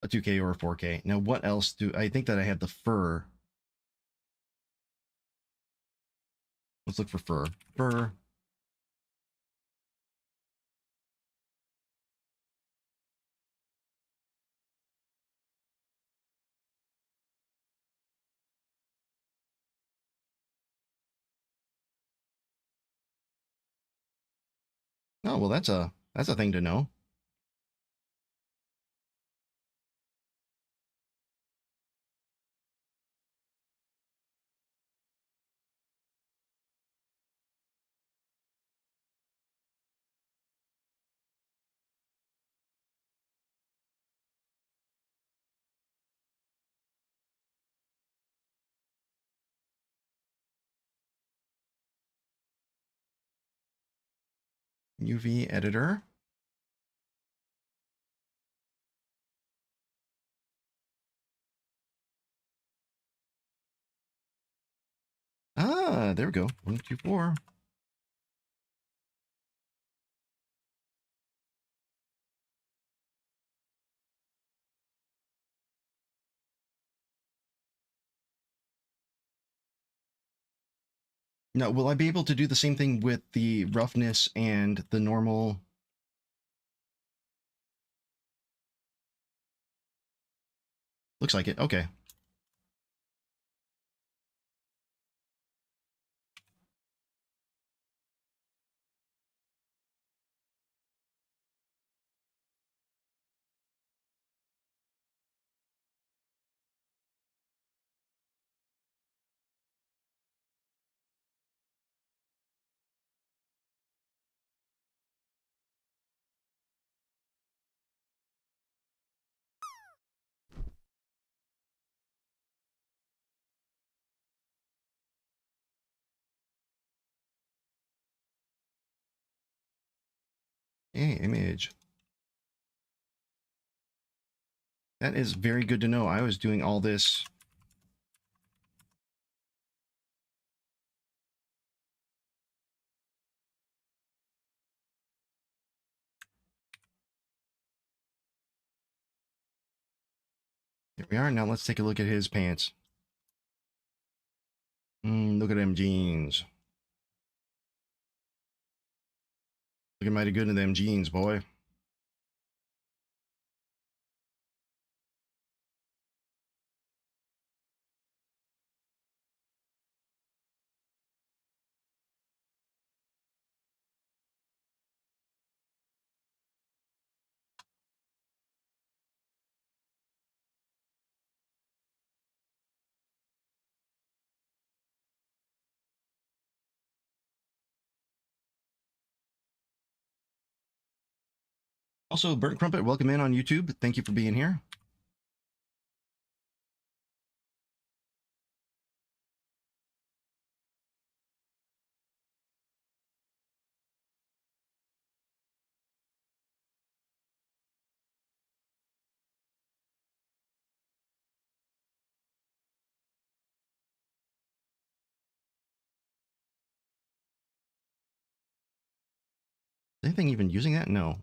a 2K or a 4K. Now, what else do I think that I have the fur? Let's look for fur. Fur. Oh, well, that's a thing to know. UV editor. Ah, there we go. 1, 2, 4. Now, will I be able to do the same thing with the roughness and the normal? Looks like it. Okay. Hey, image. That is very good to know. I was doing all this. Here we are. Now let's take a look at his pants. Look at them jeans. Looking mighty good in them jeans, boy. Also, Burnt Crumpet, welcome in on YouTube. Thank you for being here. Is anything even using that? No.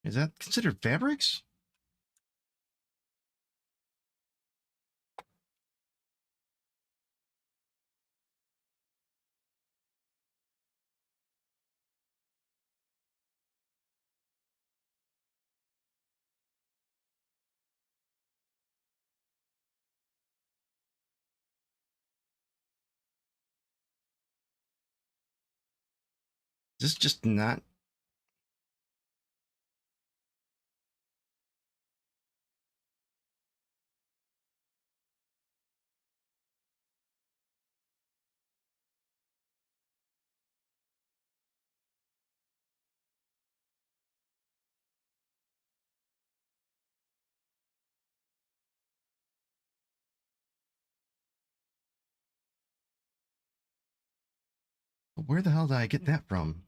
Is that considered fabrics? Is this just not? Where the hell did I get that from?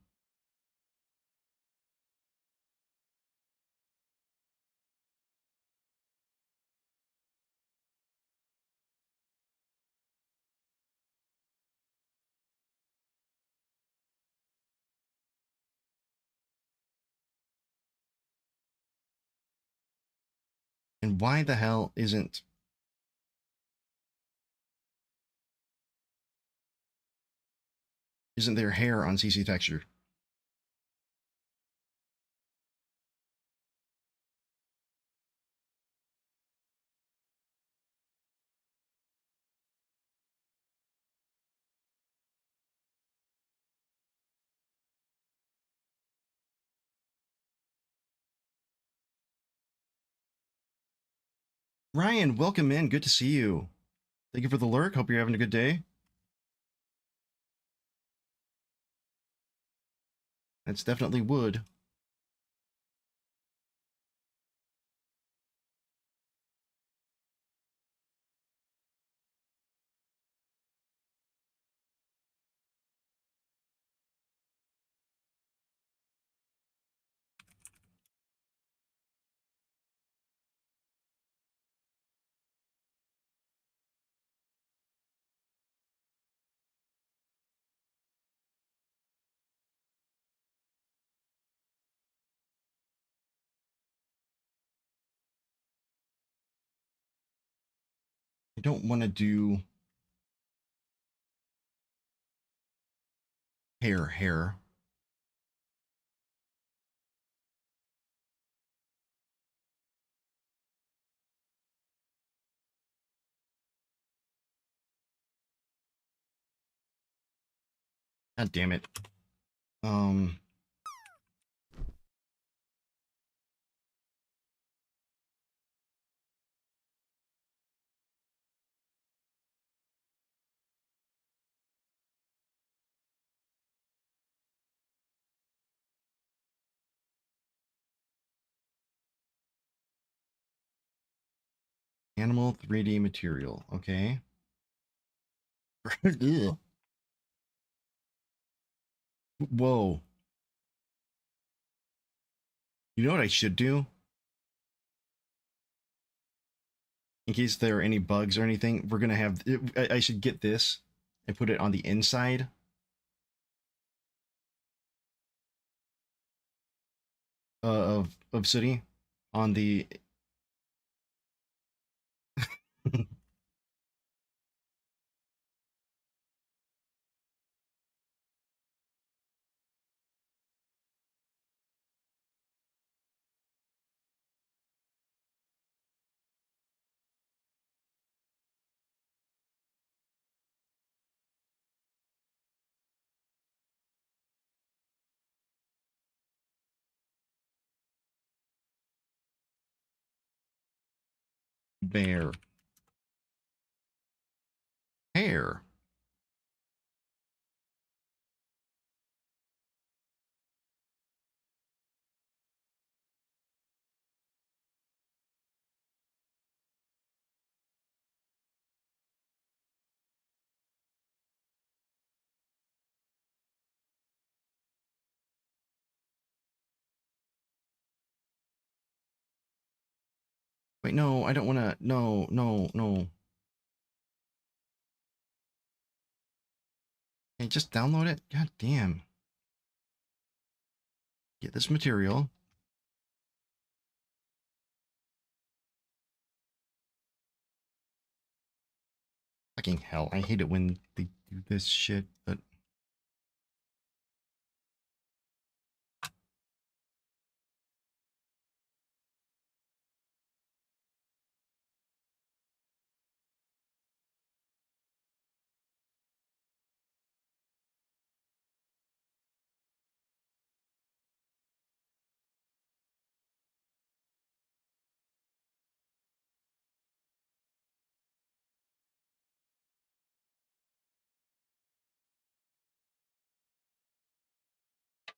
And why the hell isn't there hair on CC texture? Ryan, welcome in. Good to see you. Thank you for the lurk. Hope you're having a good day. That's definitely wood. I don't want to do hair. God damn it. Animal 3D material. Okay. Ugh. Whoa. You know what I should do? In case there are any bugs or anything, we're gonna have. I should get this and put it on the inside of city, on the. Bear. Hair. Wait, no, I don't want to. No, no, no. Hey, just download it. God damn. Get this material. Fucking hell, I hate it when they do this shit, but.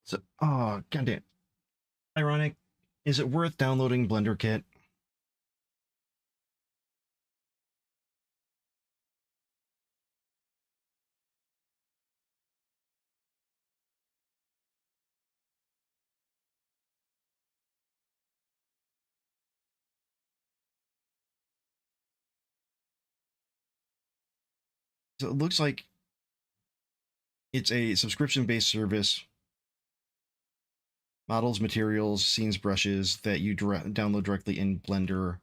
So, oh, goddamn. Ironic. Is it worth downloading Blender Kit? So it looks like it's a subscription-based service. Models, materials, scenes, brushes that you download directly in Blender.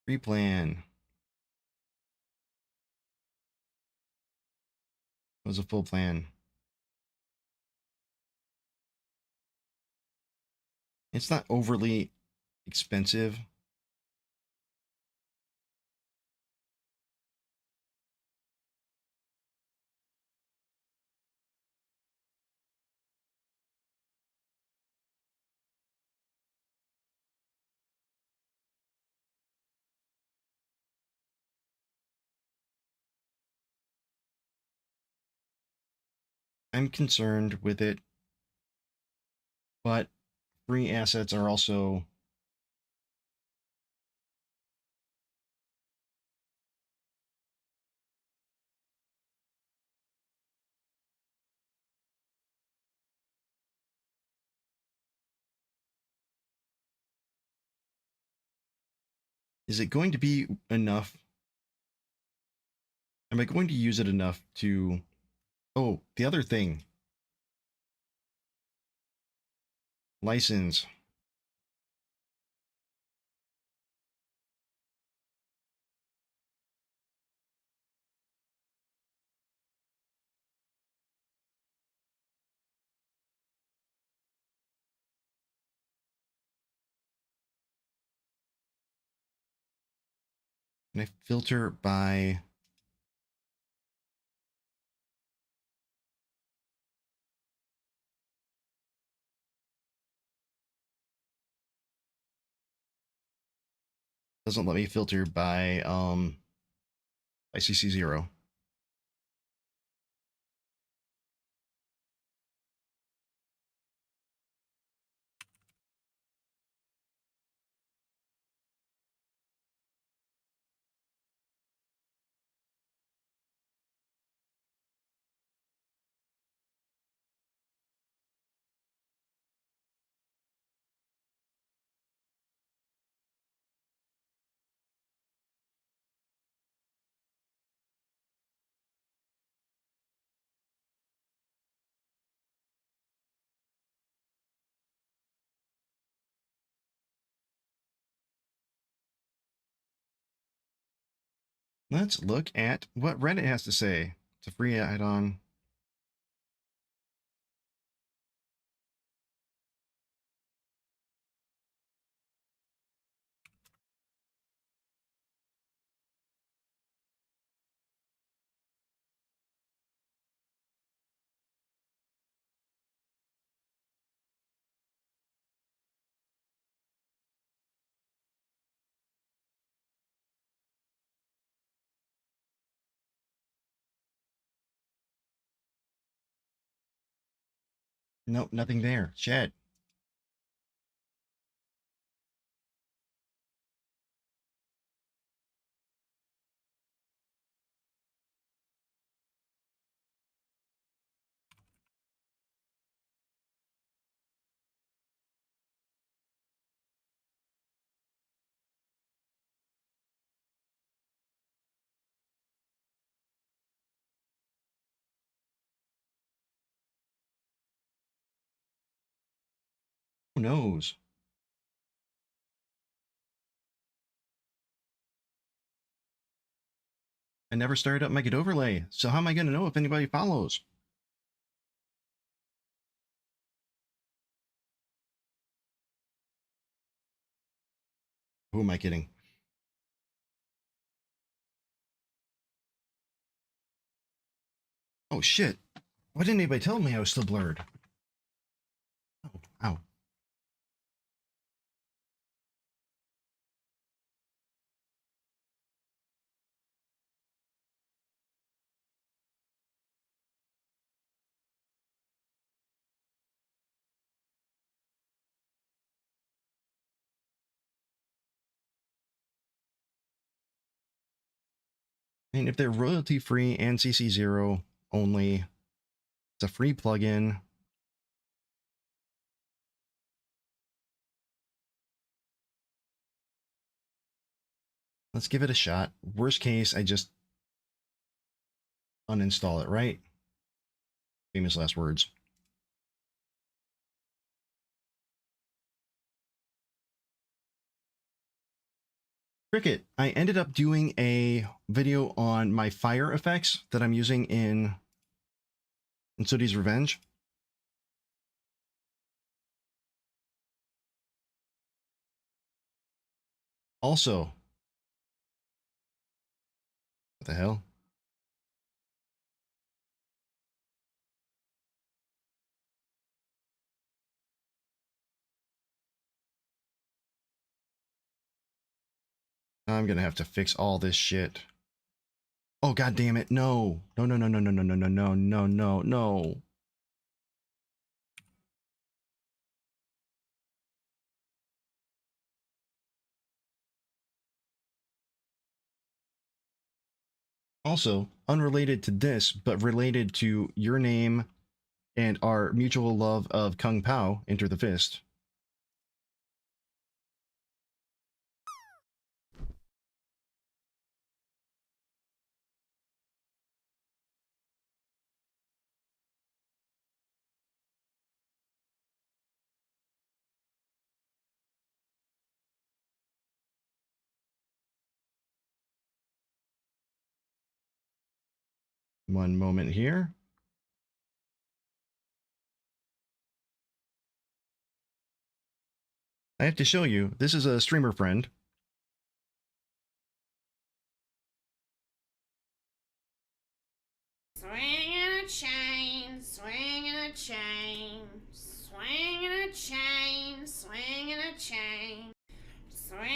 Free plan. What was a full plan? It's not overly expensive. I'm concerned with it, but free assets are also is it going to be enough? Am I going to use it enough to... Oh, the other thing. License. Can I filter by... Doesn't let me filter by CC0. Let's look at what Reddit has to say. It's a free add-on. Nope, nothing there. Shit. Who knows? I never started up my Godot overlay, so how am I going to know if anybody follows? Who am I kidding? Oh shit. Why didn't anybody tell me I was still blurred? Oh, ow. I mean, if they're royalty free and CC0 only, it's a free plugin. Let's give it a shot. Worst case, I just uninstall it, right? Famous last words. Cricket, I ended up doing a video on my fire effects that I'm using in Sooty's Revenge. Also, what the hell? I'm gonna have to fix all this shit. Oh, god damn it. No. No, no, no, no, no, no, no, no, no, no, no, no. Also, unrelated to this, but related to your name and our mutual love of Kung Pao, Enter the Fist. One moment here. I have to show you. This is a streamer friend. Swinging a chain, swinging a chain, swinging a chain, swinging a chain.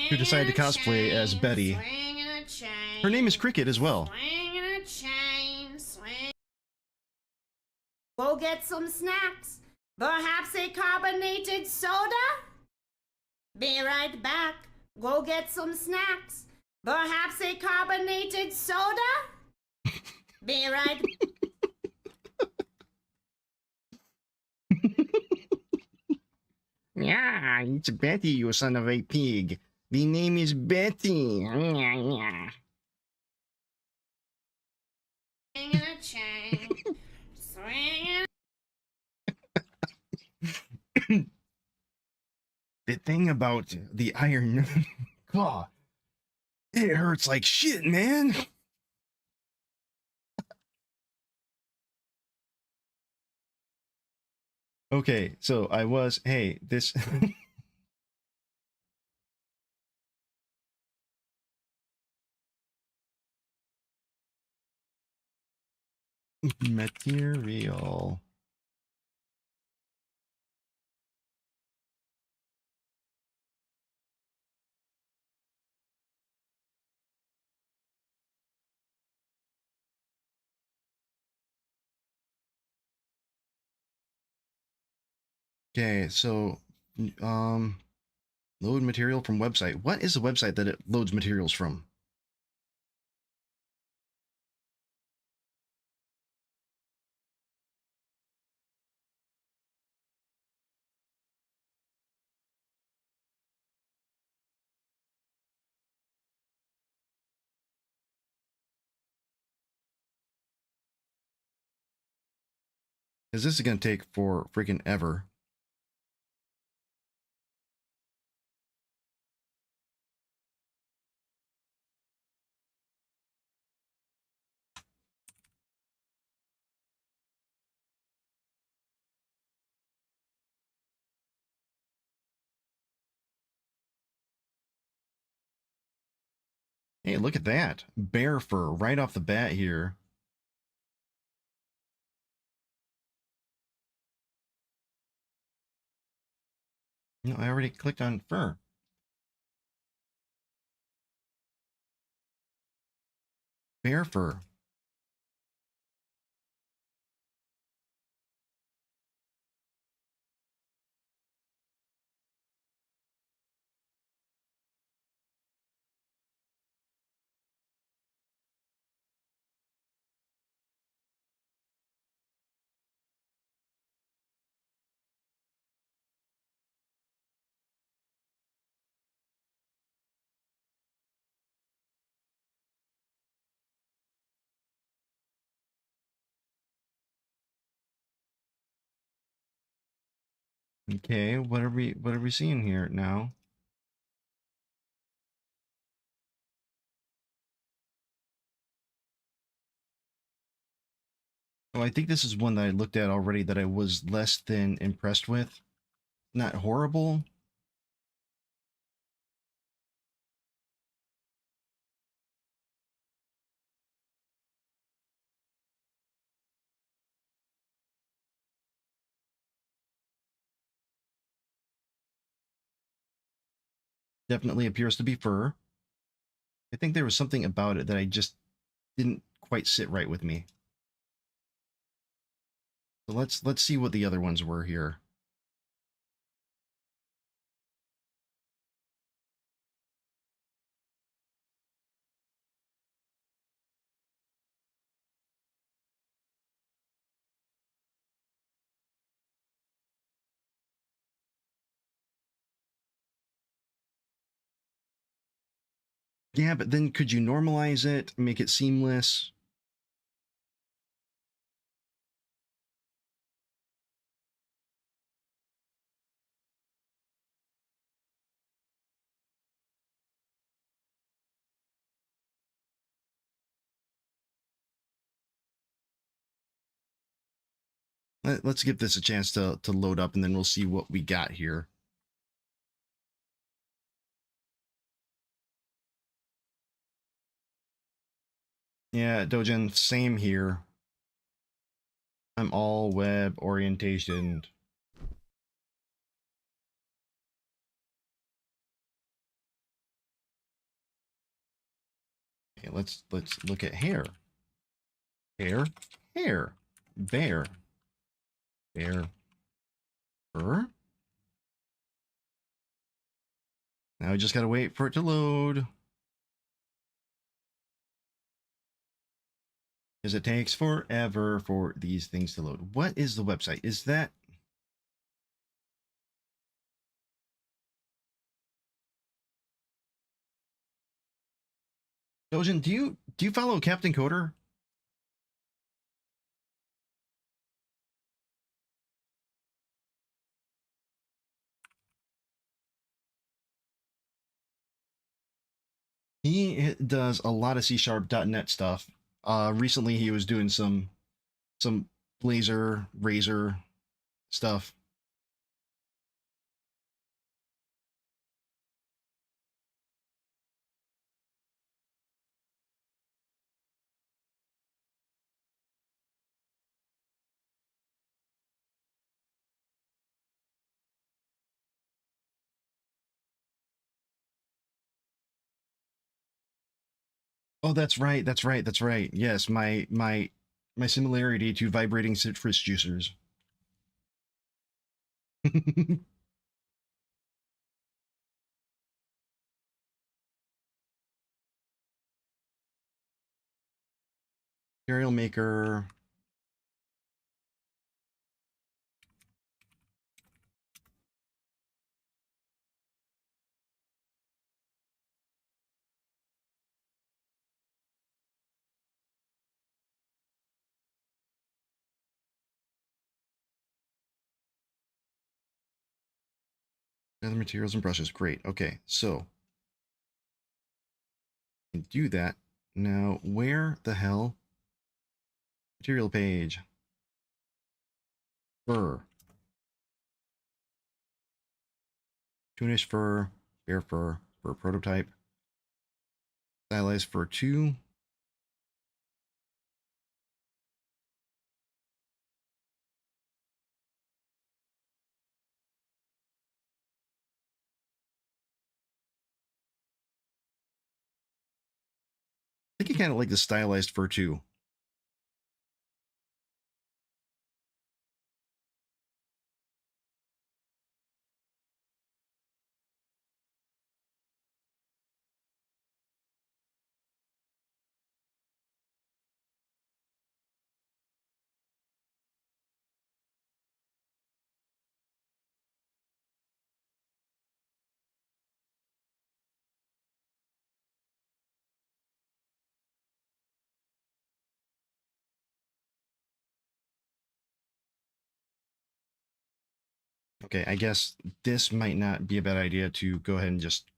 Who decided to cosplay as Betty. Her name is Cricket as well. Swinging a chain, swing. Go get some snacks. Perhaps a carbonated soda? Be right back. Go get some snacks. Perhaps a carbonated soda? Be right. Yeah, it's Betty, you son of a pig. The name is Betty. Swinging a chain, swinging. The thing about the iron claw, it hurts like shit, man. Okay, so I was, hey, this material. Okay, so load material from website. What is the website that it loads materials from? Because this is gonna take for freaking ever. Hey, look at that. Bear fur right off the bat here. You know, I already clicked on fur. Bear fur. Okay, what are we seeing here now? Oh, I think this is one that I looked at already that I was less than impressed with. Not horrible. Definitely appears to be fur. I think there was something about it that I just didn't quite sit right with me. So let's see what the other ones were here. Yeah, but then could you normalize it, make it seamless? Let's give this a chance to load up, and then we'll see what we got here. Yeah, Dojin, same here. I'm all web orientation. Okay, let's look at hair. Hair, hair, bear, bear, fur. Now we just gotta wait for it to load. Because it takes forever for these things to load. What is the website? Is that... Dojin, do you follow Captain Coder? He does a lot of C#.net stuff. Recently he was doing some Blazor, Razor stuff. Oh, that's right. That's right. That's right. Yes, my similarity to vibrating citrus juicers. Cereal maker. Other materials and brushes. Great. Okay, so do that. Now, where the hell? Material page. Fur. Tunish fur, bear fur, fur prototype. Stylized fur 2. I think you kind of like the stylized fur 2. Okay, I guess this might not be a bad idea to go ahead and just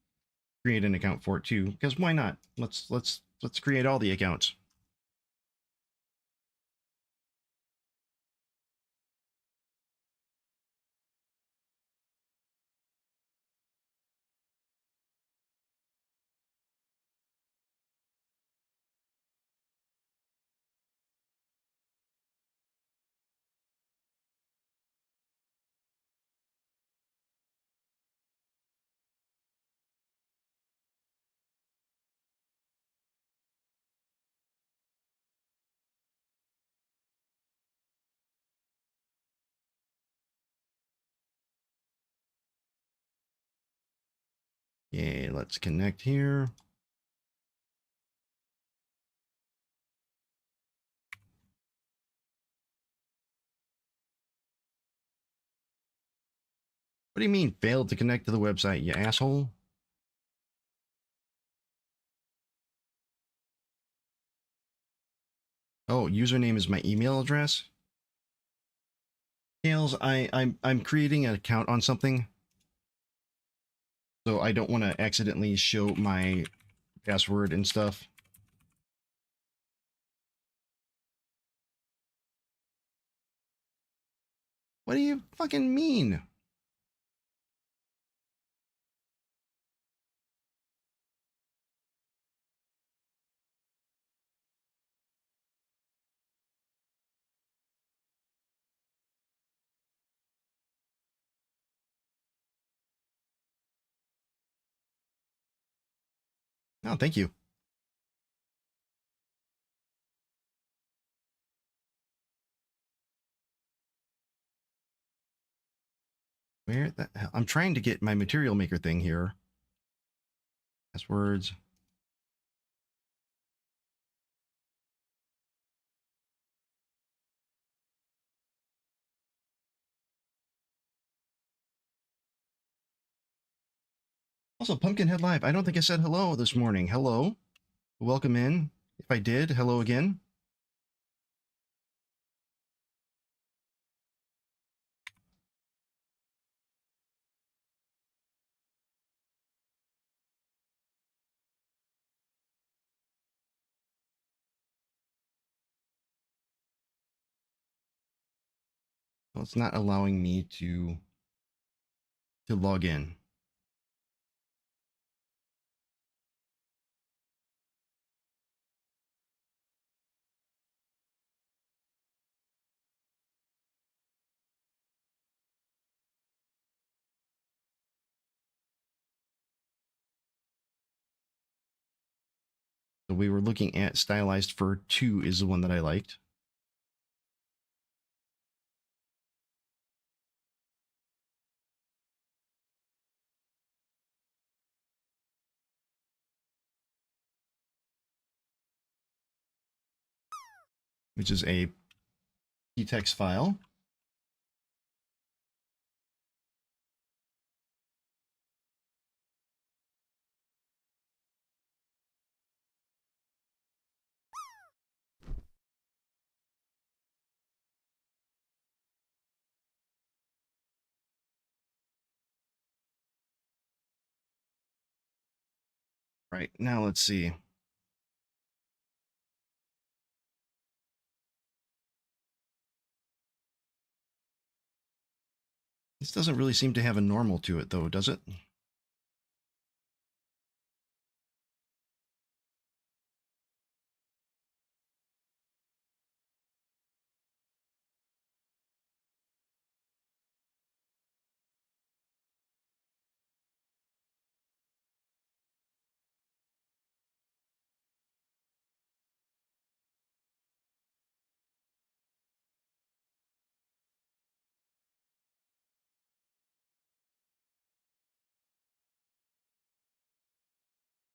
create an account for it too, because why not? Let's create all the accounts. Okay, let's connect here. What do you mean failed to connect to the website, you asshole? Oh, username is my email address. Tails, I'm creating an account on something, so I don't want to accidentally show my password and stuff. What do you fucking mean? No, thank you. Where the hell? I'm trying to get my material maker thing here. Passwords. Also, Pumpkinhead Live. I don't think I said hello this morning. Hello. Welcome in. If I did, hello again. Well, it's not allowing me to log in. So we were looking at Stylized Fur 2 is the one that I liked. Which is a text file. Right, now let's see. This doesn't really seem to have a normal to it, though, does it?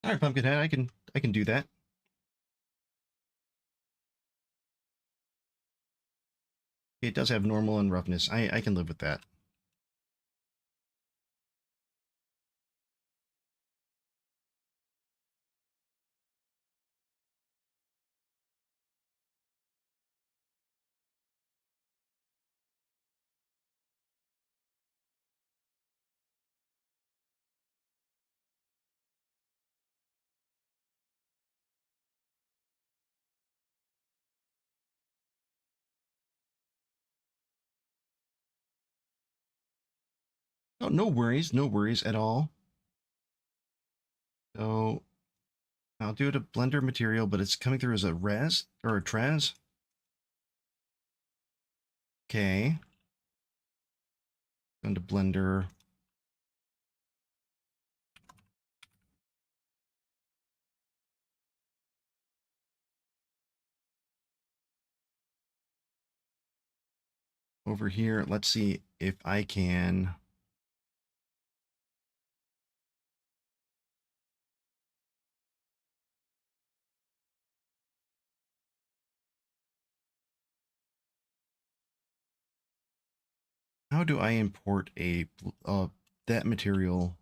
All right, Pumpkinhead, I can do that. It does have normal and roughness. I can live with that. Oh, no worries at all. So I'll do it a Blender material, but it's coming through as a res or a trez. Okay. Go into Blender. Over here, let's see if I can How do I import that material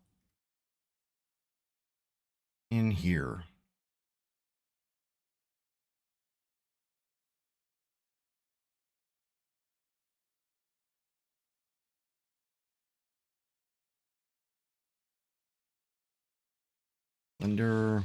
in here? Under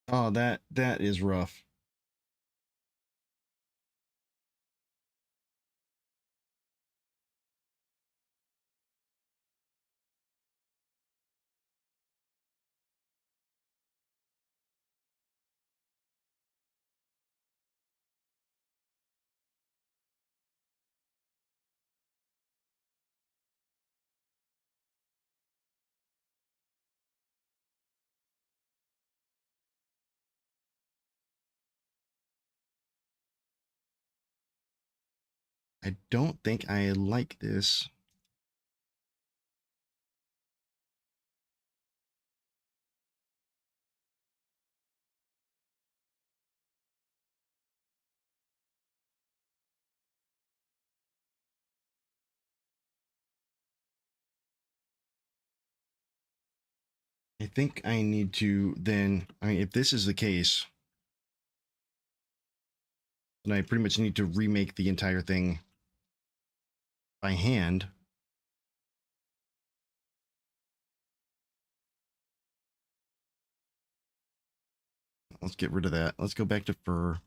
oh, that is rough. I don't think I like this. I think I need to then, I mean, if this is the case, then I pretty much need to remake the entire thing by hand. Let's get rid of that. Let's go back to fur.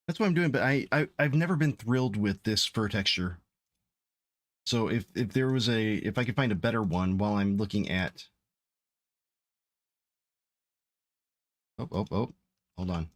That's what I'm doing, but I've never been thrilled with this fur texture. So if there was if I could find a better one while I'm looking at oh, hold on.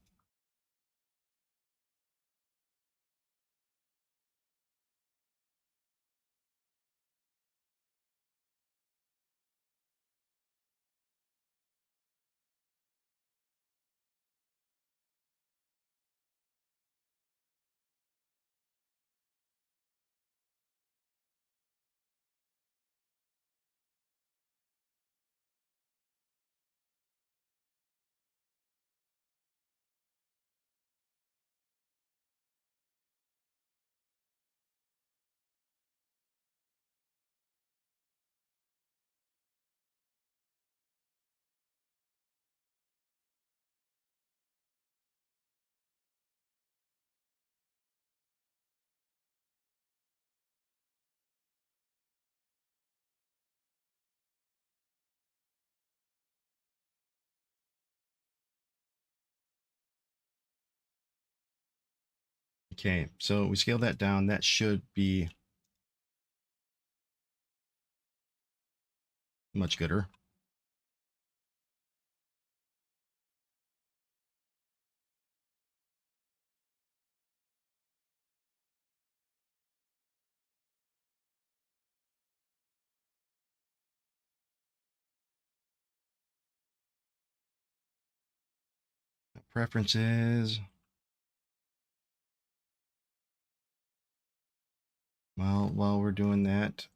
Okay, so we scale that down. That should be much gooder. Preferences. Well, while we're doing that,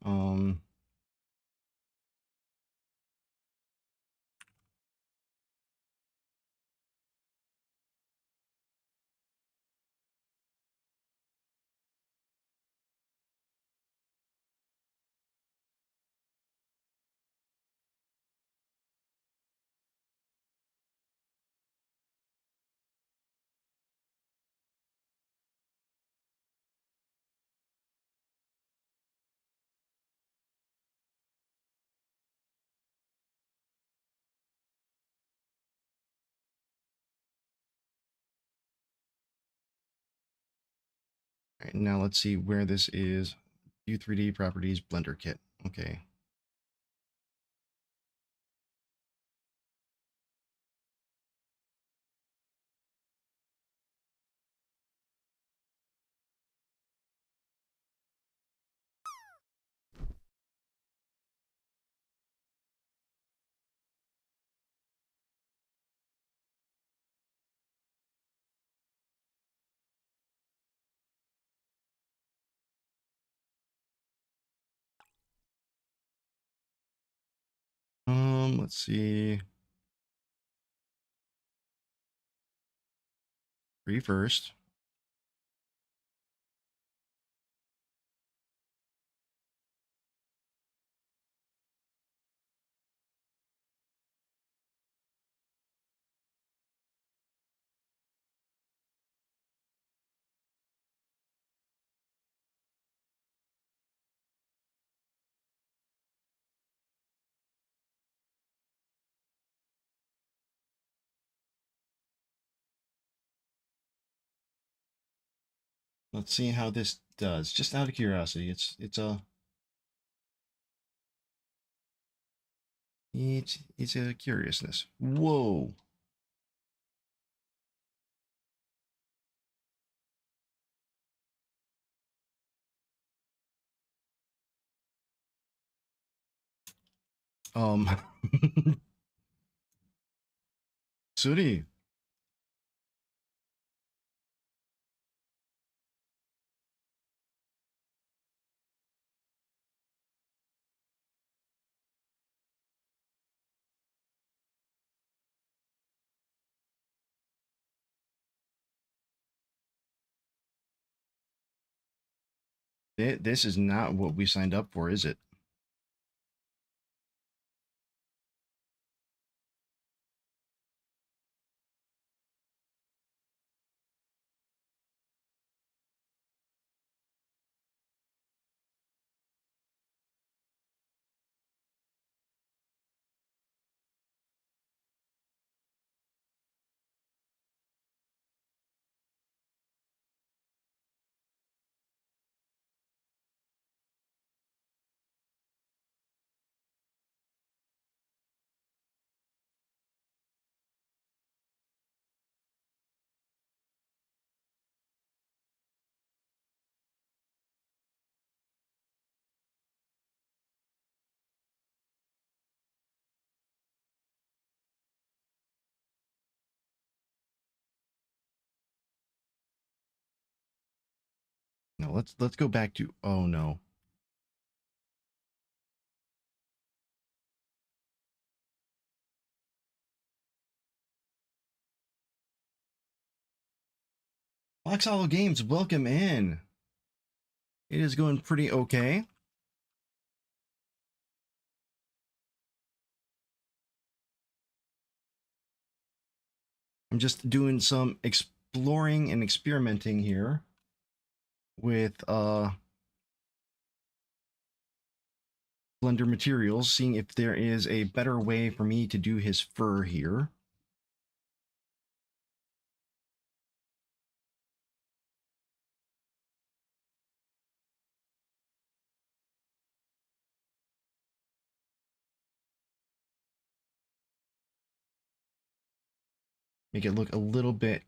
right, now let's see where this is. View 3D properties, Blender kit. Okay. Let's see. Free first. Let's see how this does. Just out of curiosity, it's a curiousness. Whoa. Um Suri. This is not what we signed up for, is it? No, let's go back to, oh no. Fox Hollow Games, welcome in. It is going pretty okay. I'm just doing some exploring and experimenting here with Blender materials, seeing if there is a better way for me to do his fur here. Make it look a little bit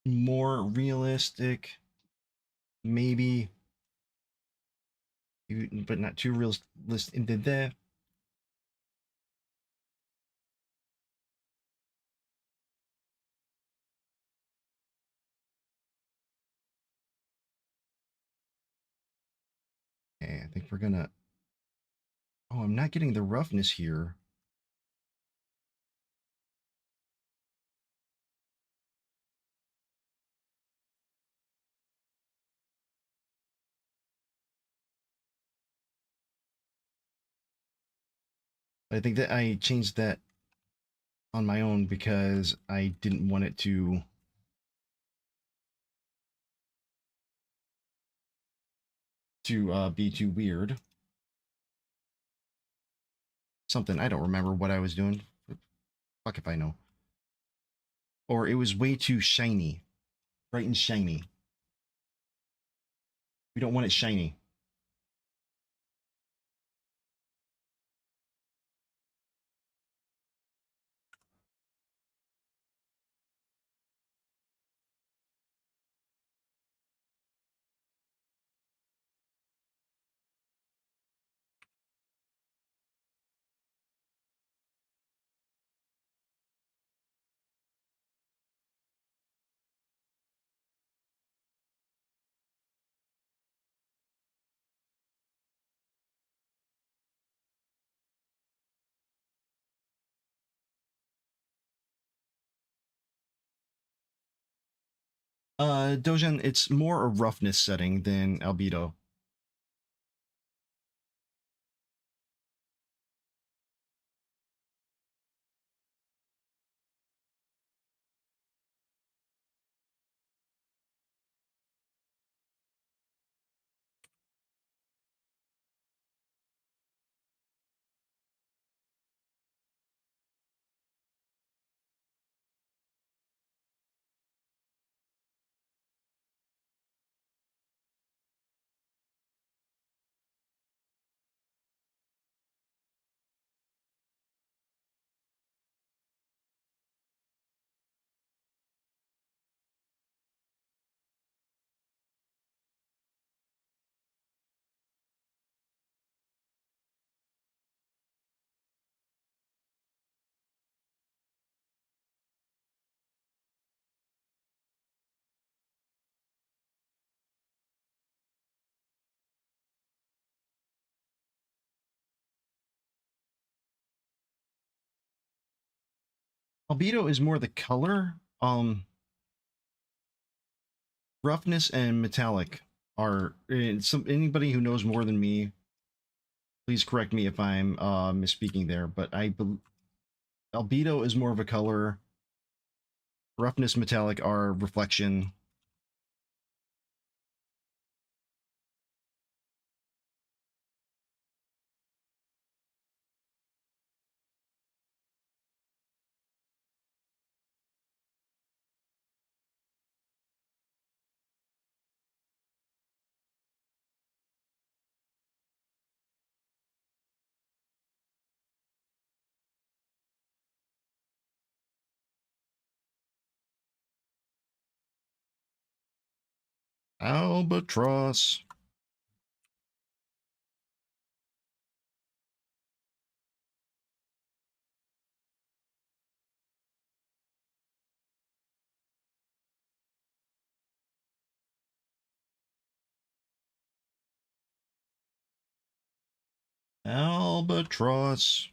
more realistic, maybe, but not too realistic into there. Okay, I think we're gonna, oh, I'm not getting the roughness here. I think that I changed that on my own because I didn't want it to be too weird. Something, I don't remember what I was doing. Fuck if I know. Or it was way too shiny. Bright and shiny. We don't want it shiny. Dojan, it's more a roughness setting than albedo. Albedo is more the color. Roughness and metallic are anybody who knows more than me, please correct me if I'm misspeaking there, but albedo is more of a color. Roughness, metallic are reflection. Albatross. Albatross.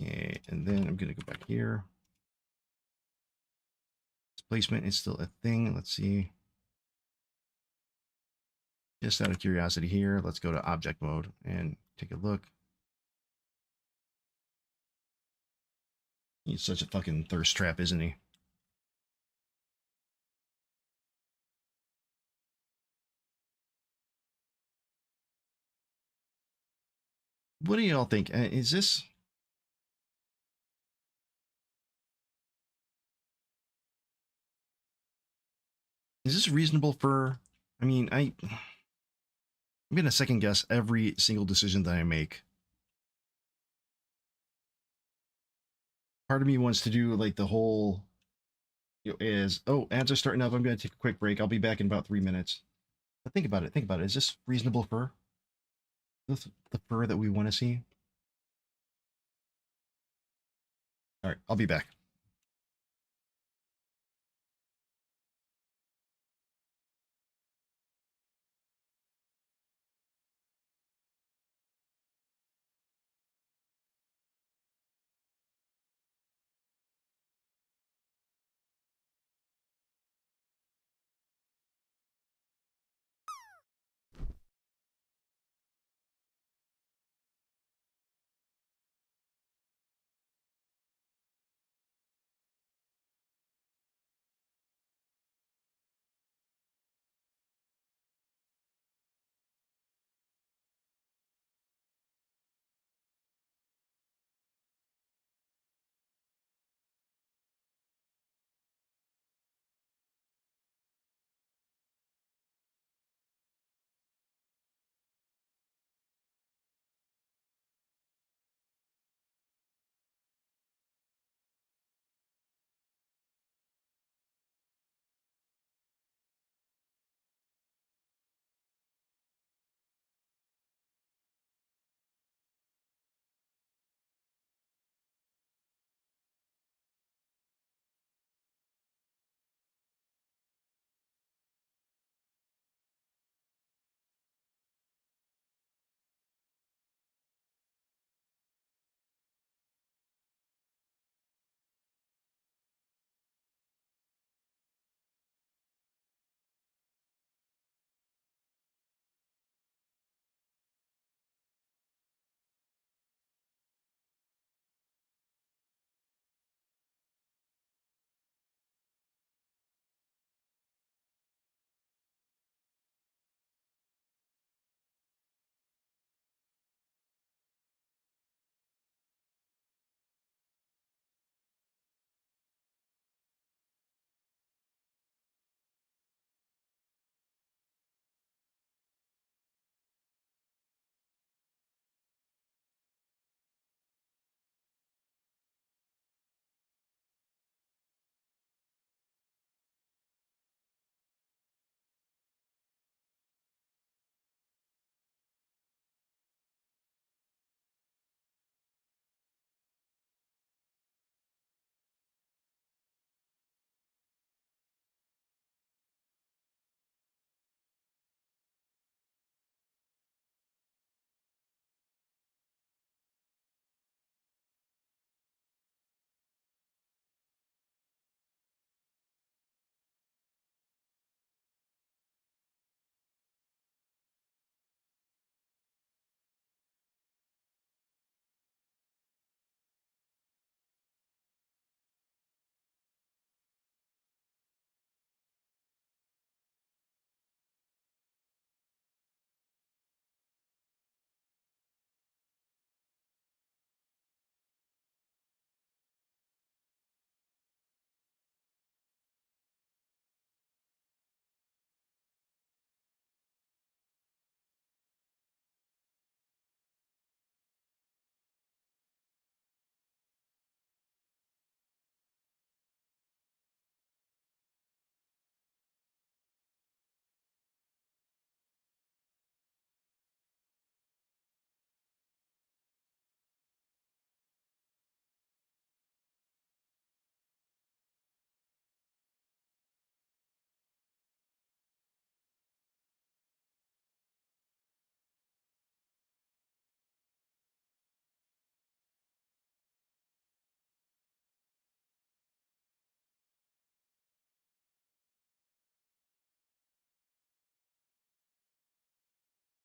Okay, and then I'm gonna go back here. Displacement is still a thing. Let's see. Just out of curiosity here, let's go to object mode and take a look. He's such a fucking thirst trap, isn't he? What do y'all think? Is this reasonable for? I mean, I'm gonna second guess every single decision that I make. Part of me wants to do like the whole ads are starting up. I'm gonna take a quick break. I'll be back in about 3 minutes. But think about it. Think about it. Is this reasonable fur? Is this the fur that we want to see? All right, I'll be back.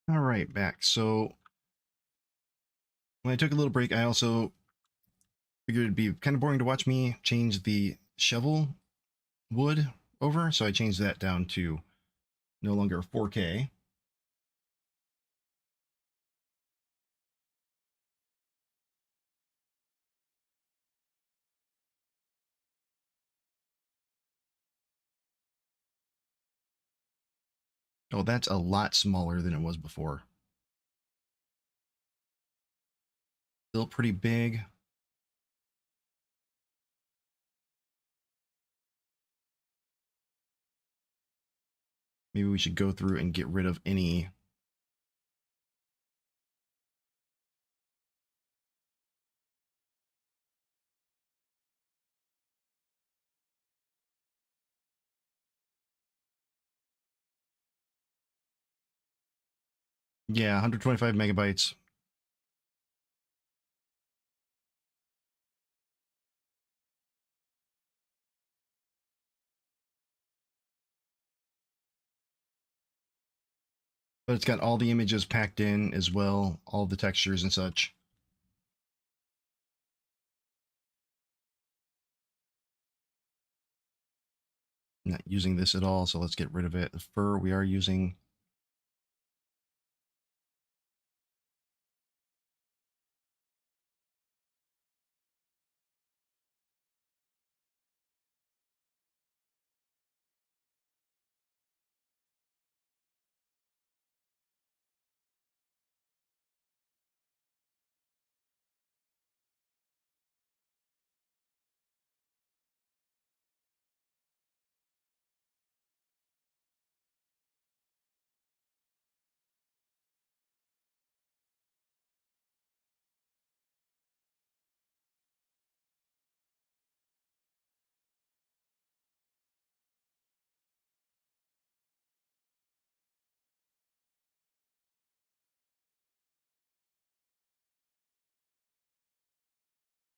All right, back. So when I took a little break, I also figured it'd be kind of boring to watch me change the shovel wood over, so I changed that down to no longer 4K. Oh, that's a lot smaller than it was before. Still pretty big. Maybe we should go through and get rid of any. Yeah, 125 megabytes. But it's got all the images packed in as well, all the textures and such. Not using this at all, so let's get rid of it. The fur we are using.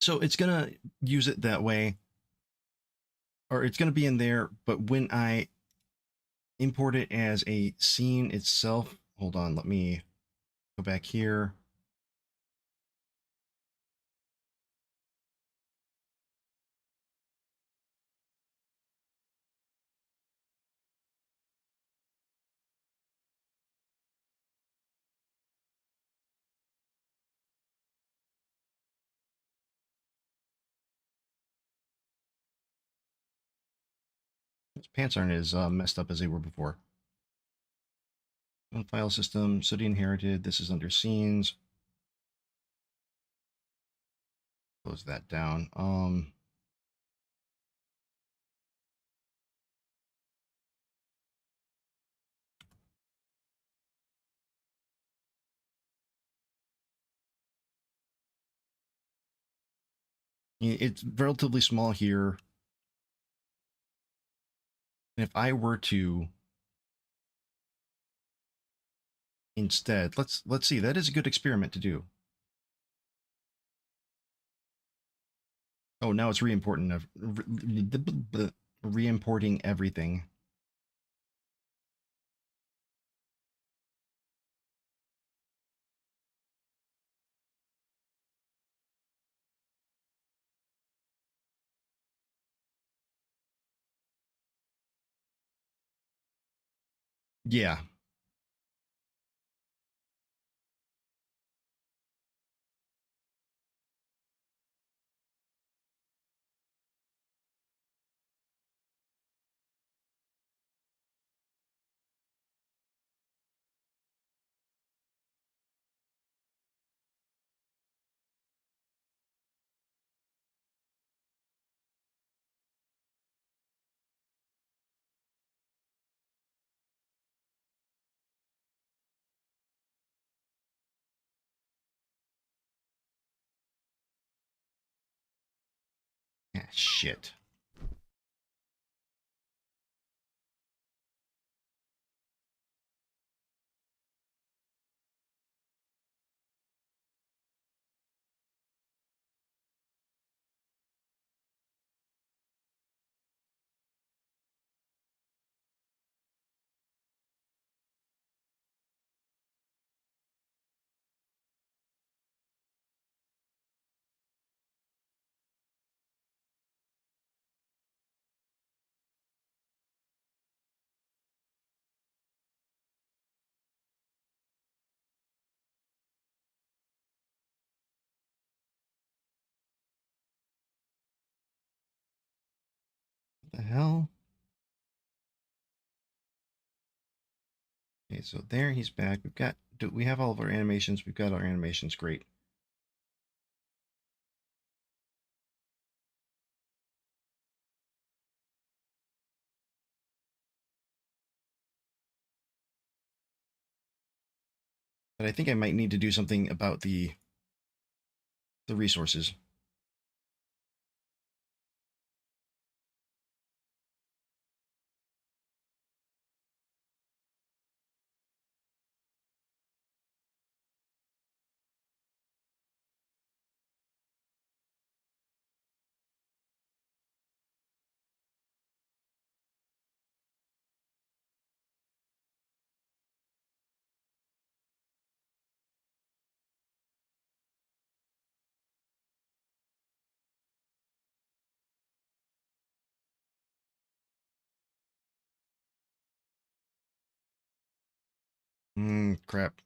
So it's gonna use it that way, or it's gonna be in there, but when I import it as a scene itself, hold on, let me go back here. Those pants aren't as messed up as they were before. File system, City inherited. This is under scenes. Close that down. It's relatively small here. And if I were to instead, let's see. That is a good experiment to do. Oh, now it's re-importing everything. Yeah. Ah, shit. hell? Okay, so there he's back. We have all of our animations. We've got our animations. Great. But I think I might need to do something about the resources. Crap.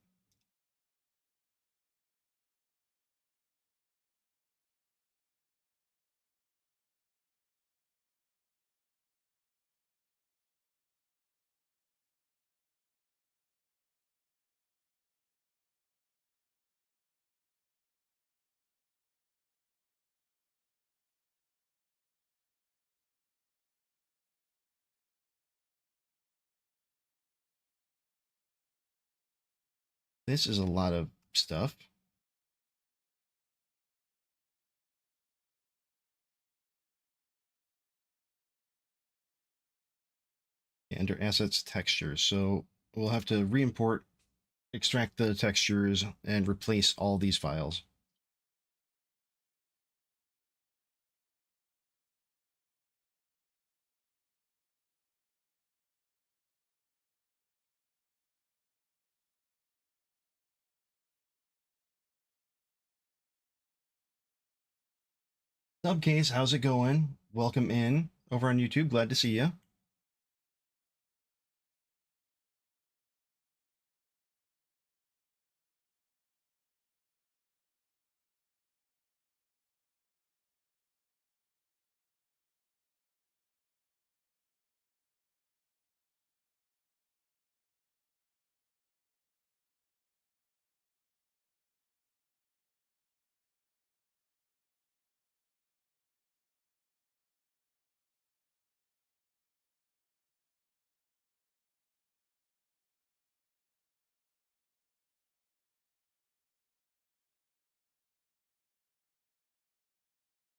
This is a lot of stuff. Under assets, textures. So we'll have to re-import, extract the textures, and replace all these files. Subcase, how's it going? Welcome in over on YouTube. Glad to see you.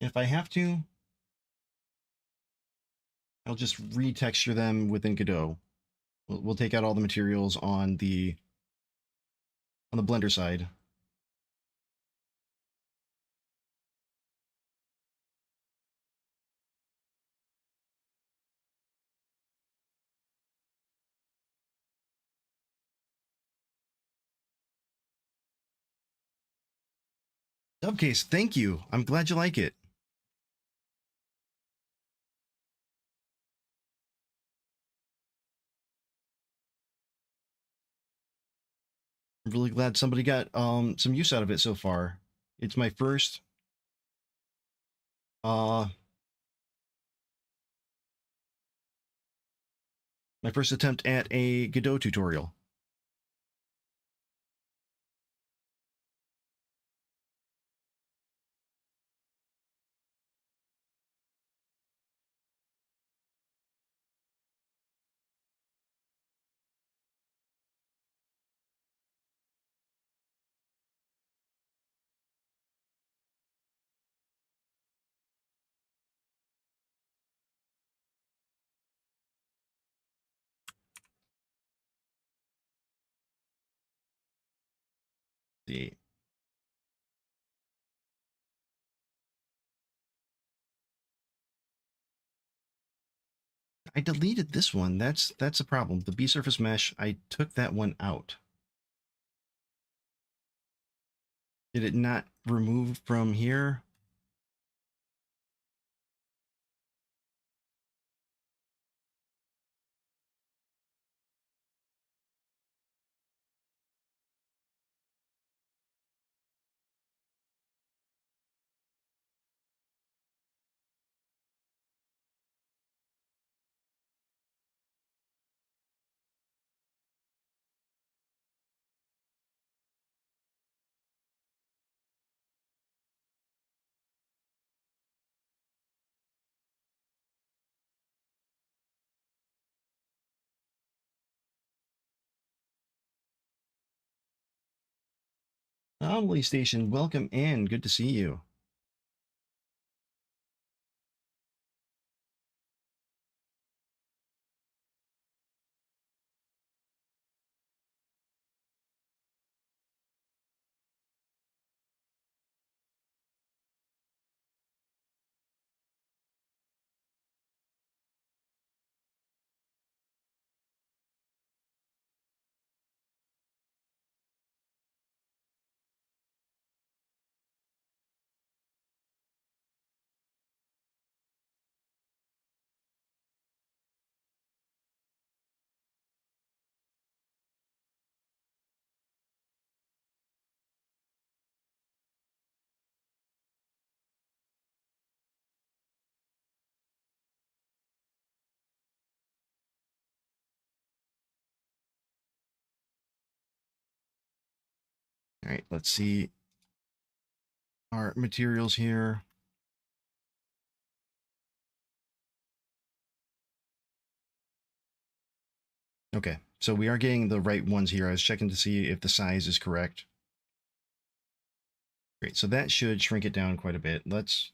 If I have to, I'll just retexture them within Godot. We'll take out all the materials on the Blender side. Subcase, thank you. I'm glad you like it. I'm really glad somebody got some use out of it so far. It's my first uh attempt at a Godot tutorial. See. I deleted this one. That's a problem. The B surface mesh, I took that one out. Did it not remove from here? Anomaly Station, welcome in. Good to see you. All right, let's see our materials here. Okay, so we are getting the right ones here. I was checking to see if the size is correct. Great, so that should shrink it down quite a bit. Let's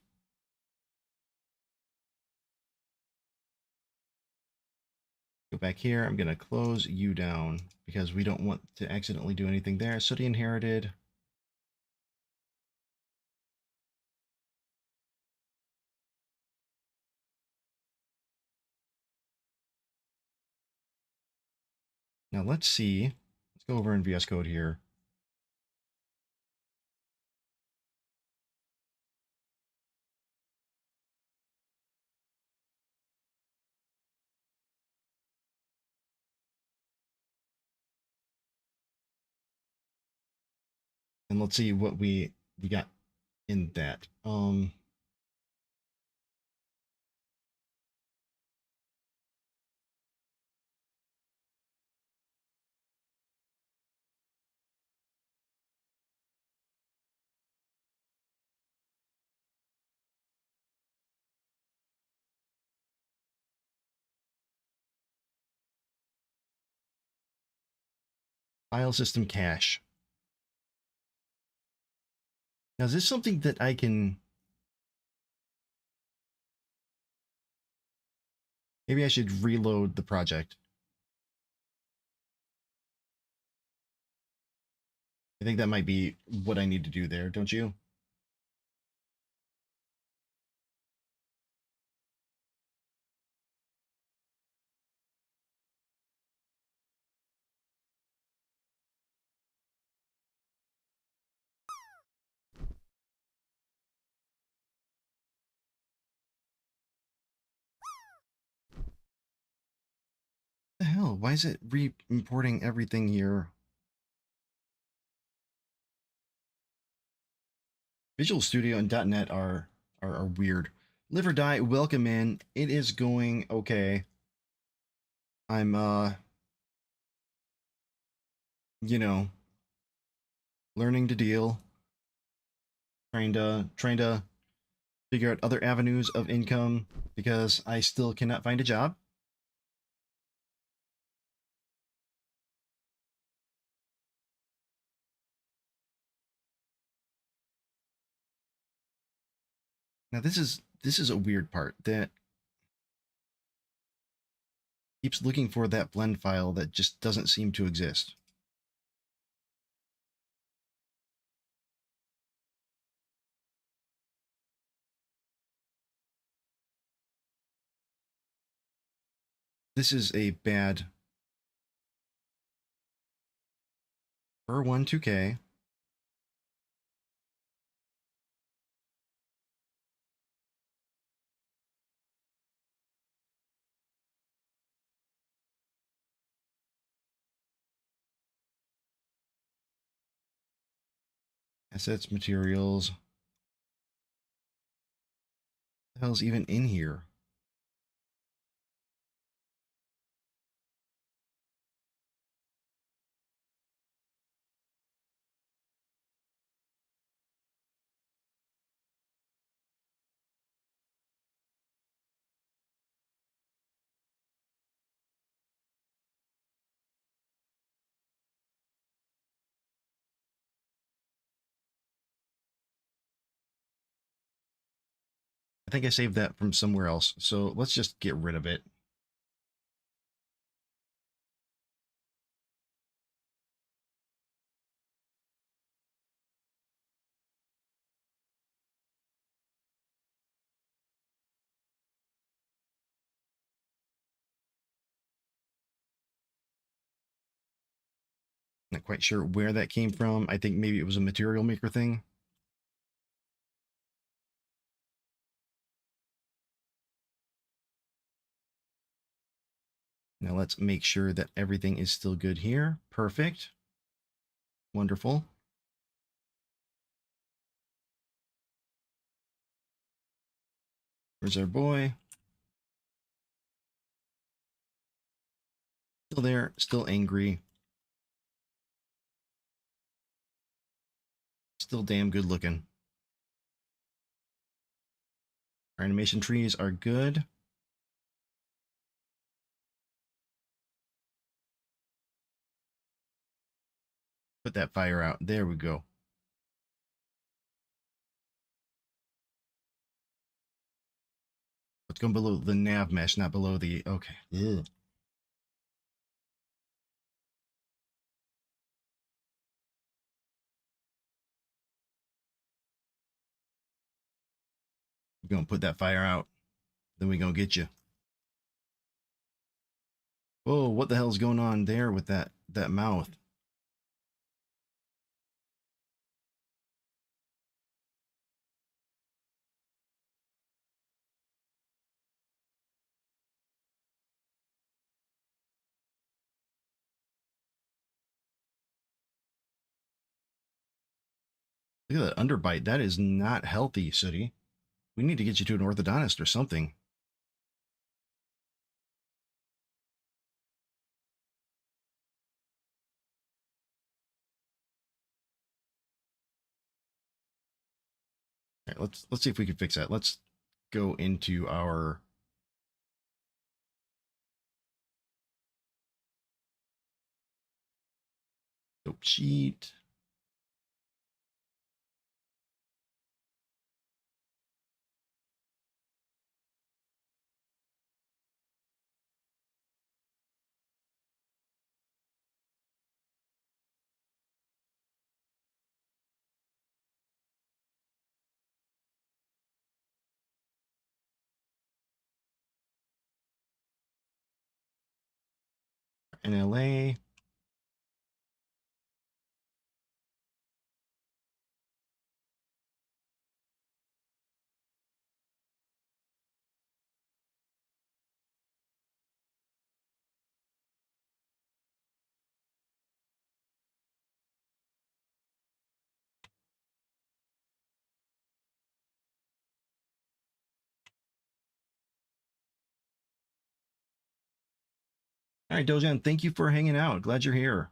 go back here. I'm going to close you down because we don't want to accidentally do anything there. Sooty inherited. Now let's see. Let's go over in VS Code here. And let's see what we got in that. File system cache. Now, is this something that I can... Maybe I should reload the project. I think that might be what I need to do there, don't you? What the hell? Why is it re-importing everything here? Visual Studio and .NET are weird. Live or Die, welcome in. It is going okay. I'm you know, learning to deal, trying to figure out other avenues of income because I still cannot find a job. Now this is a weird part that keeps looking for that blend file that just doesn't seem to exist. This is a bad R12K. Assets, materials. What the hell's even in here? I think I saved that from somewhere else, so let's just get rid of it. Not quite sure where that came from. I think maybe it was a material maker thing. Now let's make sure that everything is still good here. Perfect. Wonderful. Where's our boy? Still there, still angry. Still damn good looking. Our animation trees are good. Put that fire out. There we go. It's going below the nav mesh, not below the... Okay. Ugh. We're going to put that fire out. Then we're going to get you. Whoa, what the hell's going on there with that mouth? Look at that underbite. That is not healthy, Sooty. We need to get you to an orthodontist or something. All right, let's see if we can fix that. Let's go into our dope sheet. NLA. All right, Dojan, thank you for hanging out. Glad you're here.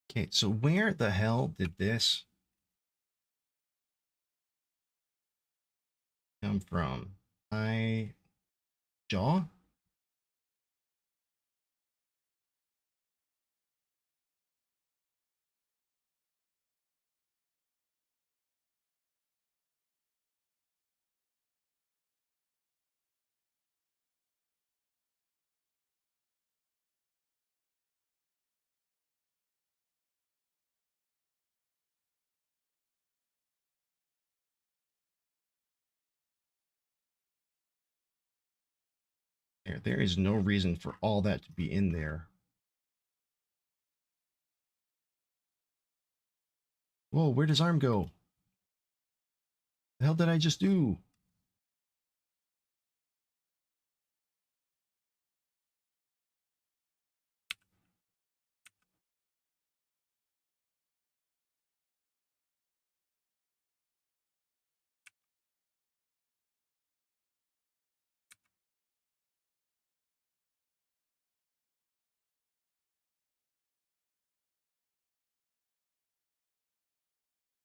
Okay, so where the hell did this come from? My jaw? There is no reason for all that to be in there. Whoa, where does arm go? The hell did I just do?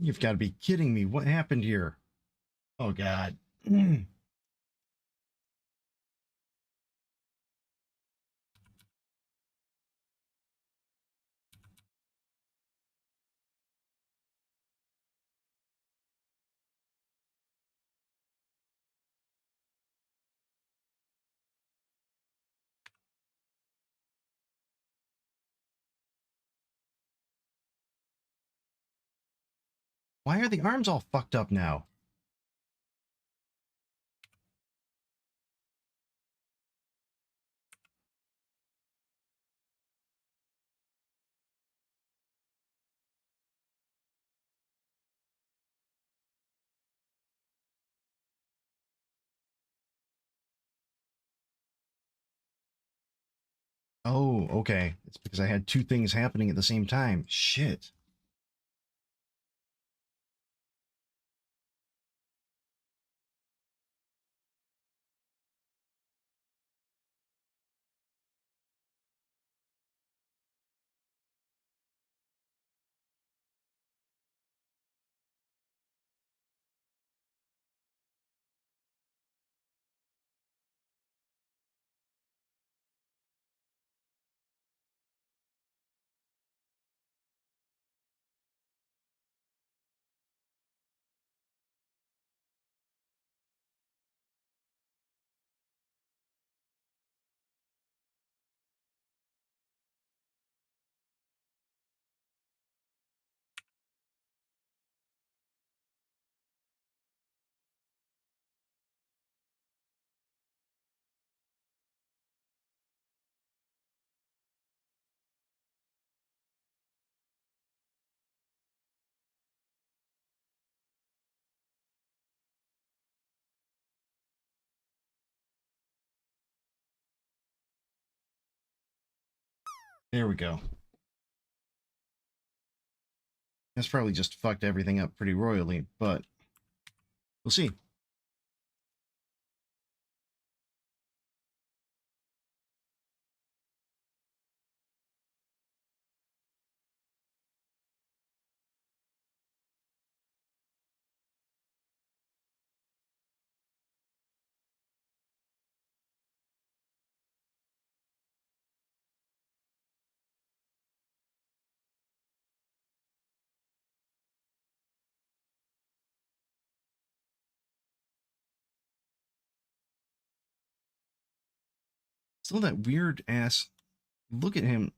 You've got to be kidding me. What happened here? Oh, God. Why are the arms all fucked up now? Oh, okay. It's because I had two things happening at the same time. Shit. There we go. That's probably just fucked everything up pretty royally, but we'll see. Still that weird ass. Look at him.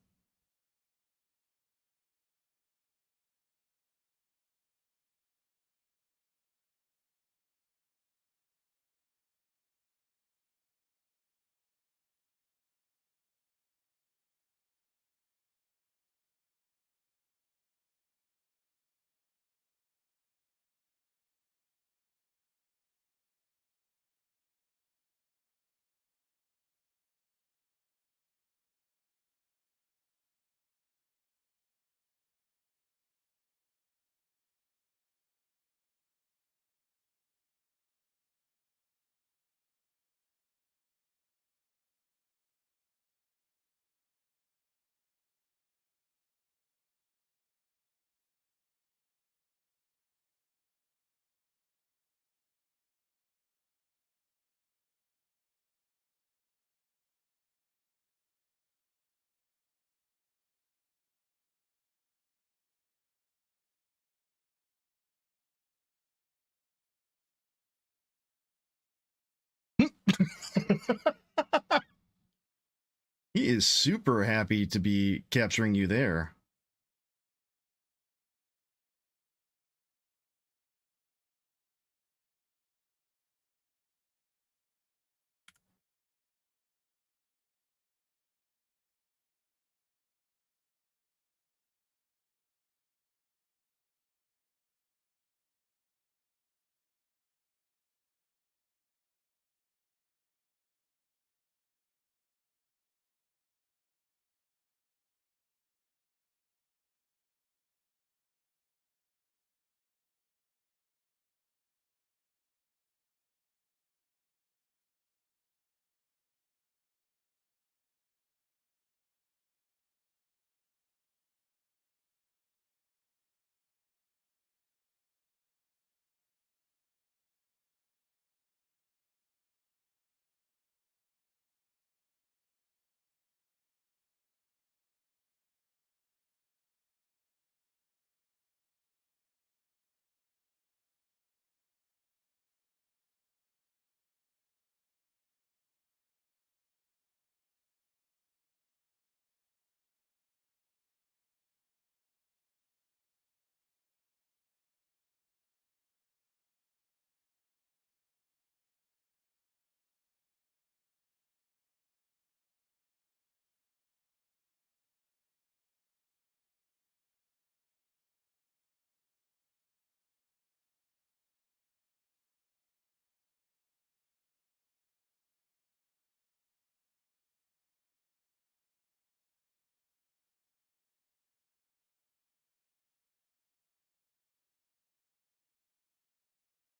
He is super happy to be capturing you there.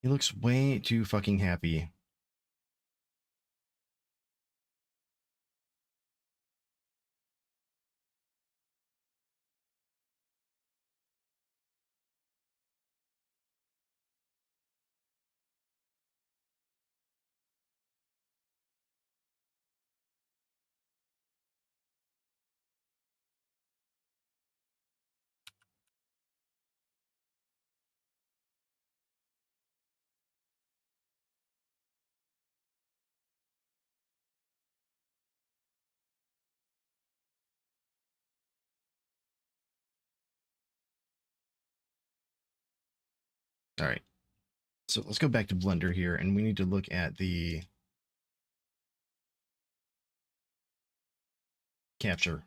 He looks way too fucking happy. All right. So let's go back to Blender here, and we need to look at the capture.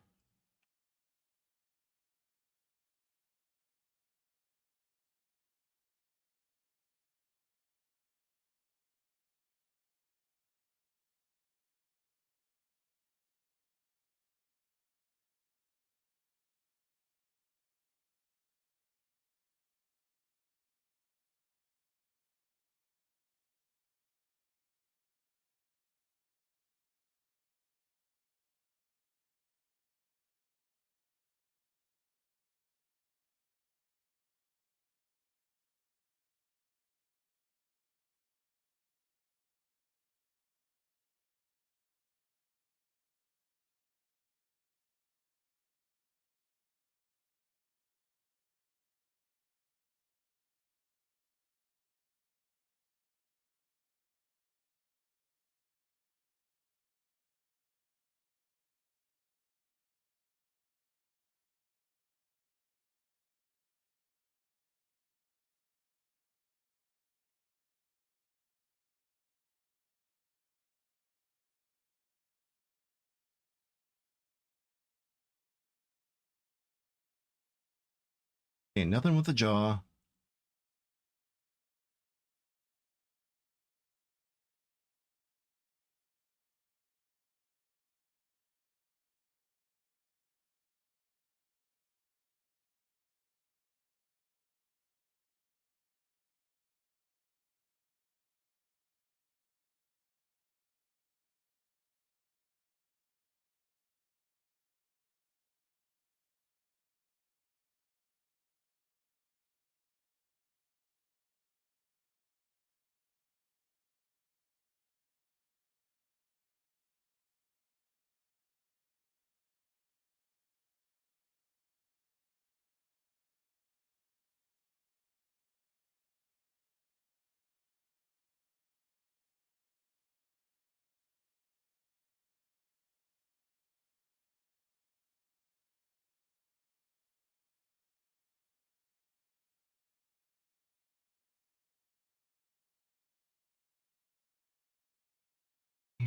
Okay, nothing with the jaw.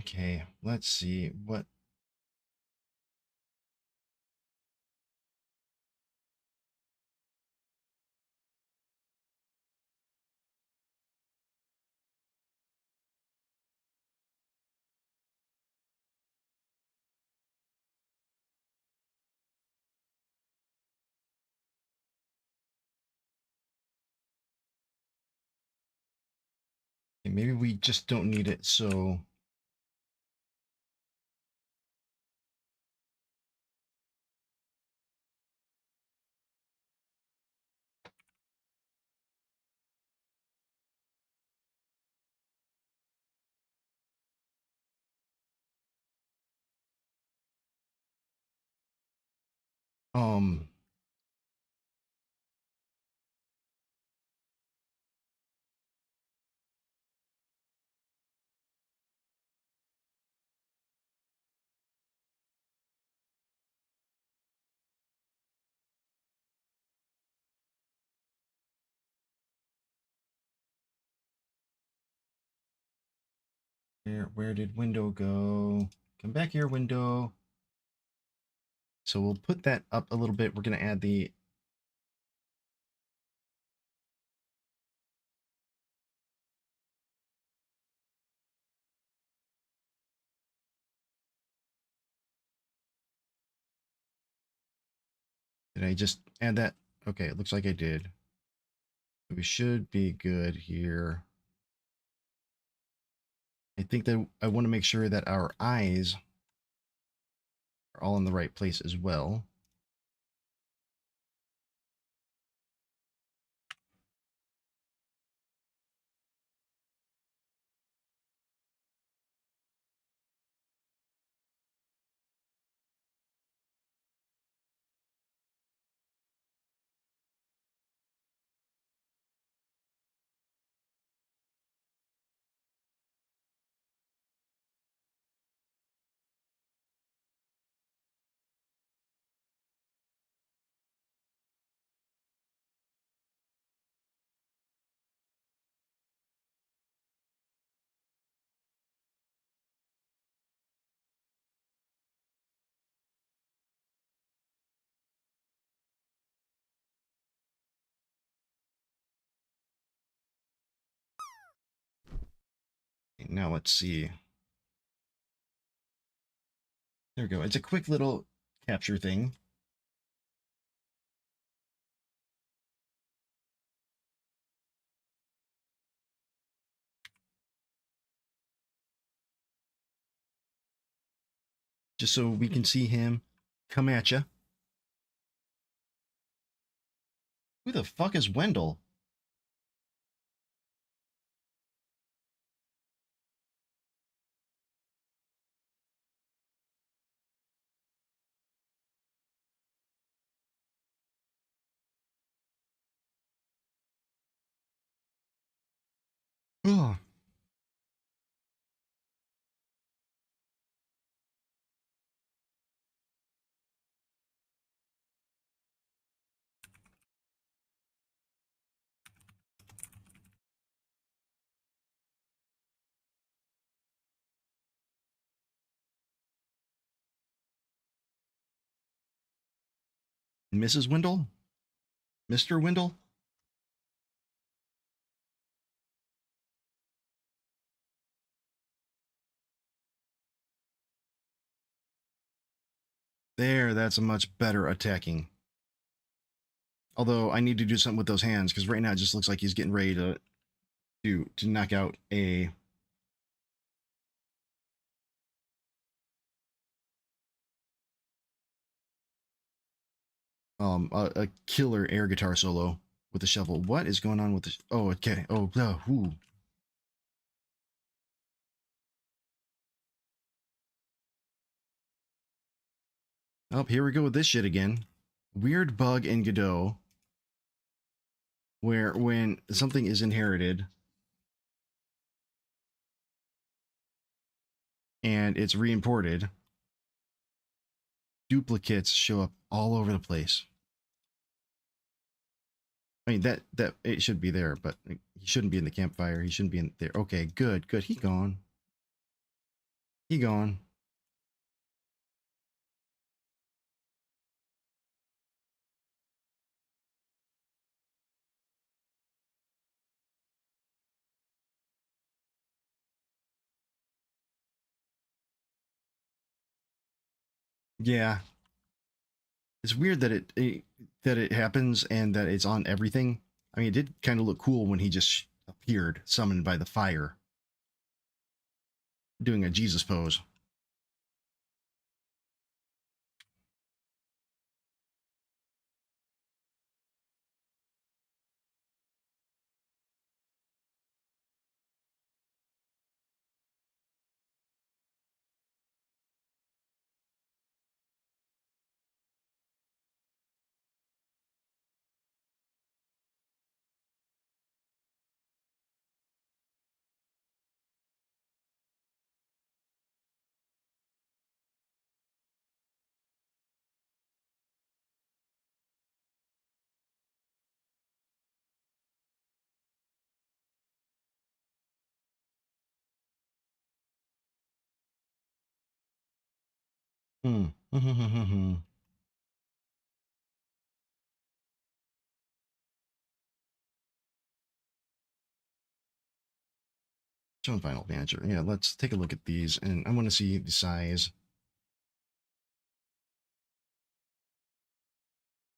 Okay, let's see what. Okay, maybe we just don't need it, so. Um, where did window go? Come back here, window. So we'll put that up a little bit. We're going to add the. Did I just add that? Okay, it looks like I did. We should be good here. I think that I want to make sure that our eyes are all in the right place as well. Now let's see. There we go. It's a quick little capture thing. Just so we can see him come at you. Who the fuck is Wendell? Oh. Mrs. Wendell? Mr. Wendell? There, that's a much better attacking. Although I need to do something with those hands, because right now it just looks like he's getting ready to knock out a killer air guitar solo with the shovel. What is going on with this? Oh, okay. Oh, ooh. Oh, here we go with this shit again. Weird bug in Godot where when something is inherited and it's re-imported, duplicates show up all over the place. I mean, that it should be there, but he shouldn't be in the campfire. He shouldn't be in there. Okay, good. He gone. He gone. Yeah. It's weird that it happens and that it's on everything. I mean, it did kind of look cool when he just appeared, summoned by the fire, doing a Jesus pose. Hmm. Show Final Manager. Yeah, let's take a look at these, and I want to see the size.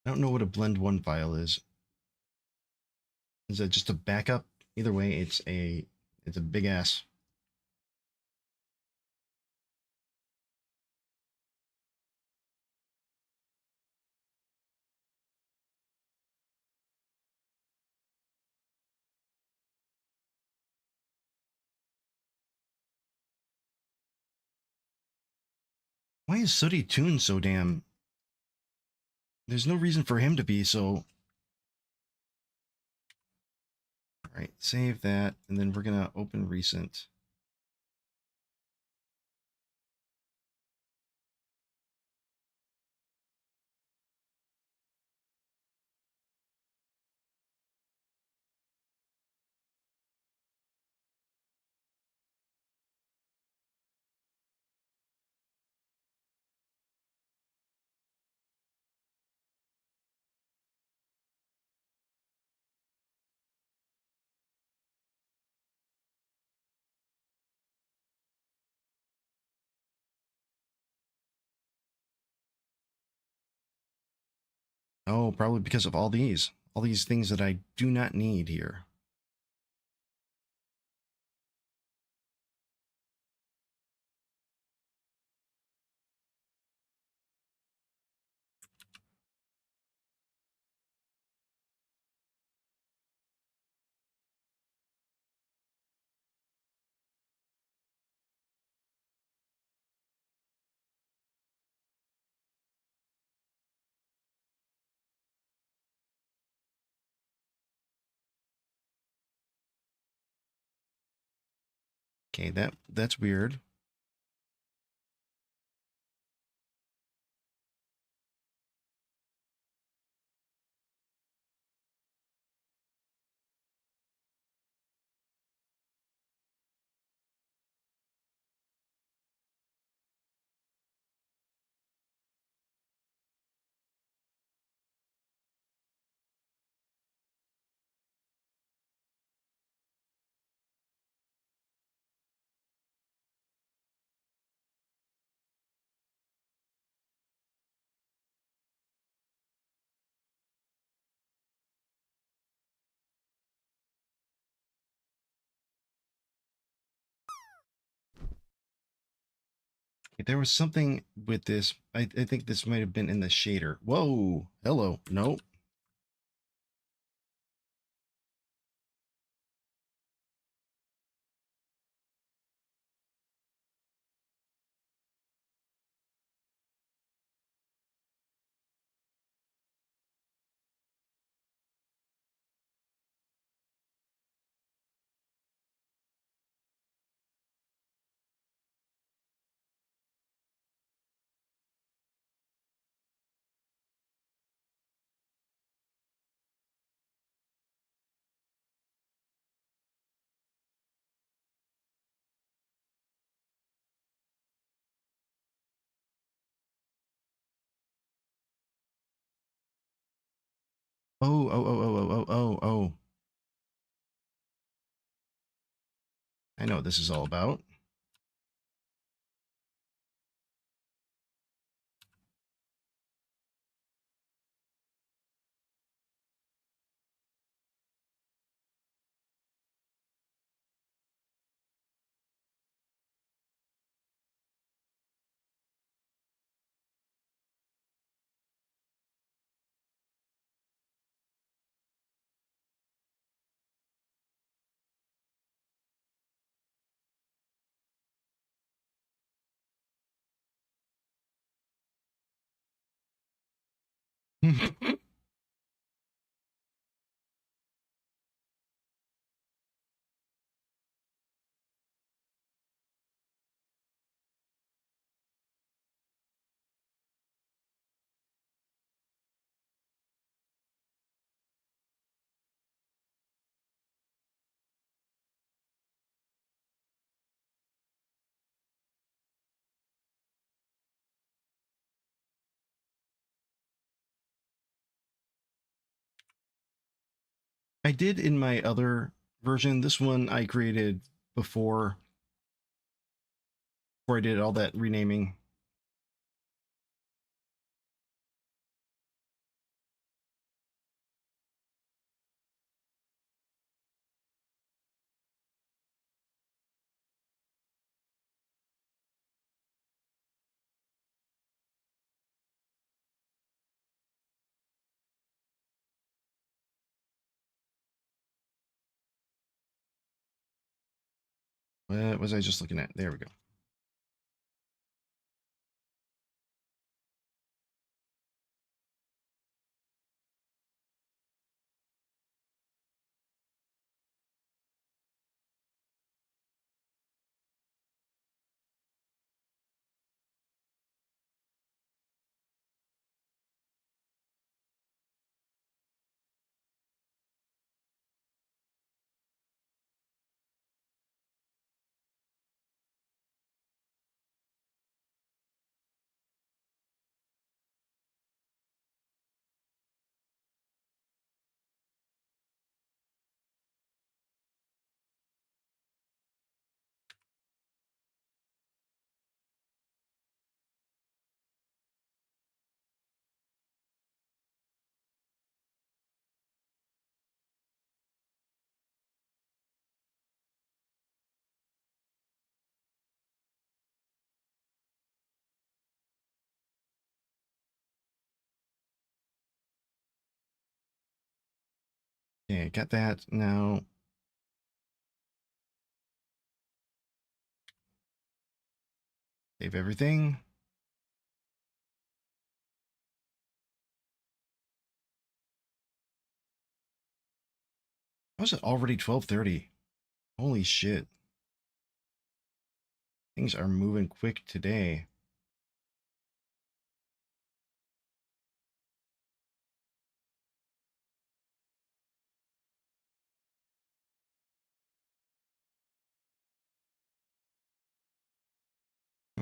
I don't know what a blend one file is. Is that just a backup? Either way, it's a big ass Why is Sooty Toon so damn... There's no reason for him to be so... Alright, save that, and then we're gonna open recent. Oh, probably because of all these things that I do not need here. Okay, that's weird. There was something with this. I think this might have been in the shader. Whoa. Hello. Nope. Oh. I know what this is all about. I did in my other version. This one I created before I did all that renaming. What was I just looking at? There we go. Okay, got that now. Save everything. How is it already 12:30? Holy shit. Things are moving quick today.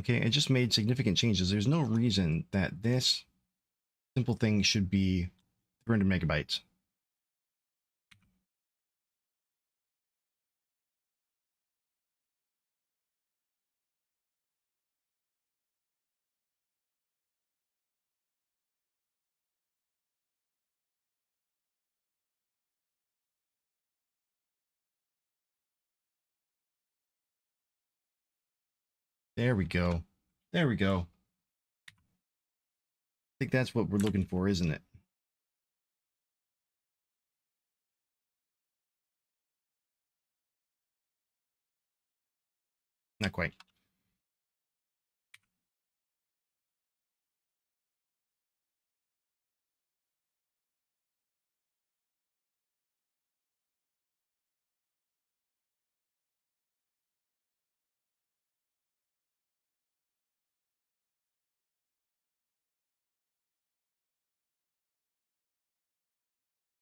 Okay, I just made significant changes. There's no reason that this simple thing should be 300 megabytes. There we go. There we go. I think that's what we're looking for, isn't it? Not quite.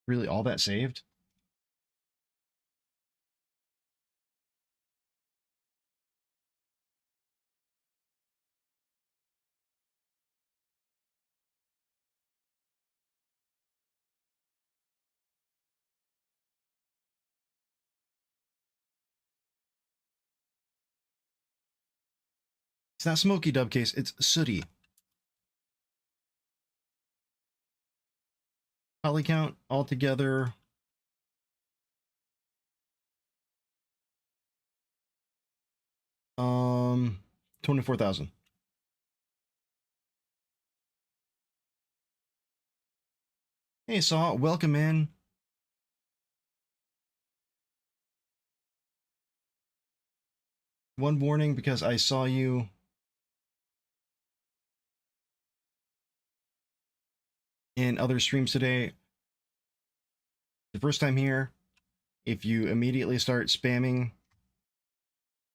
Really, all that saved? It's not smoky, Dubcase. It's sooty. Poly count altogether. Um, 24,000. Hey, Saw, welcome in. One warning because I saw you in other streams today. The first time here, if you immediately start spamming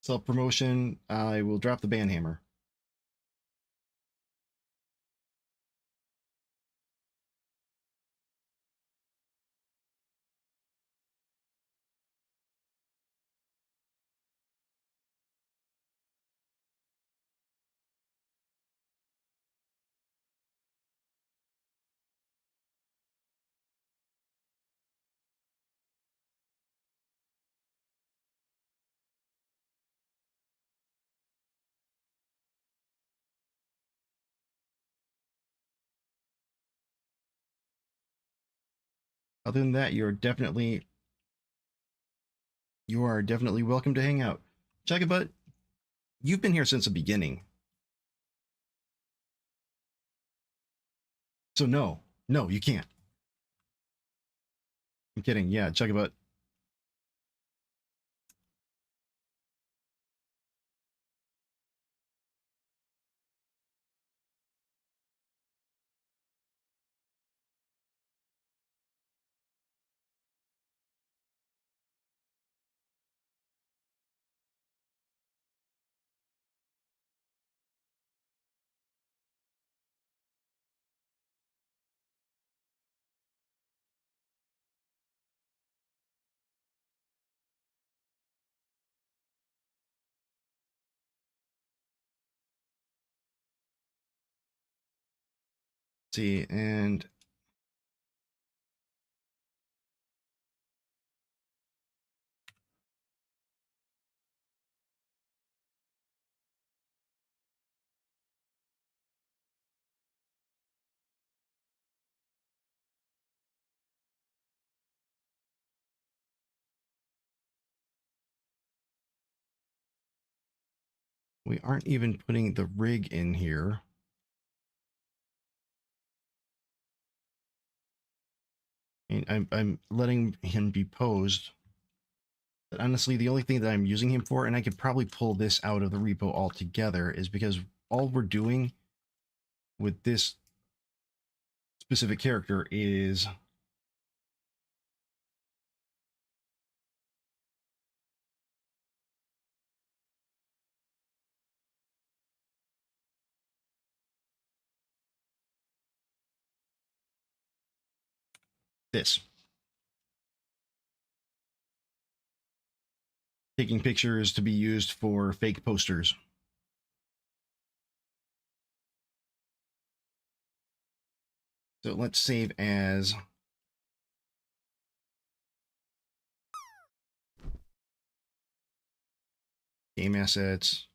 self-promotion, I will drop the ban hammer. Other than that, you are definitely welcome to hang out. Chuggabutt, you've been here since the beginning. So no, you can't. I'm kidding. Yeah, Chuggabutt. See, and we aren't even putting the rig in here. And I'm letting him be posed. But honestly, the only thing that I'm using him for, and I could probably pull this out of the repo altogether, is because all we're doing with this specific character is this. Taking pictures to be used for fake posters. So let's save as game assets.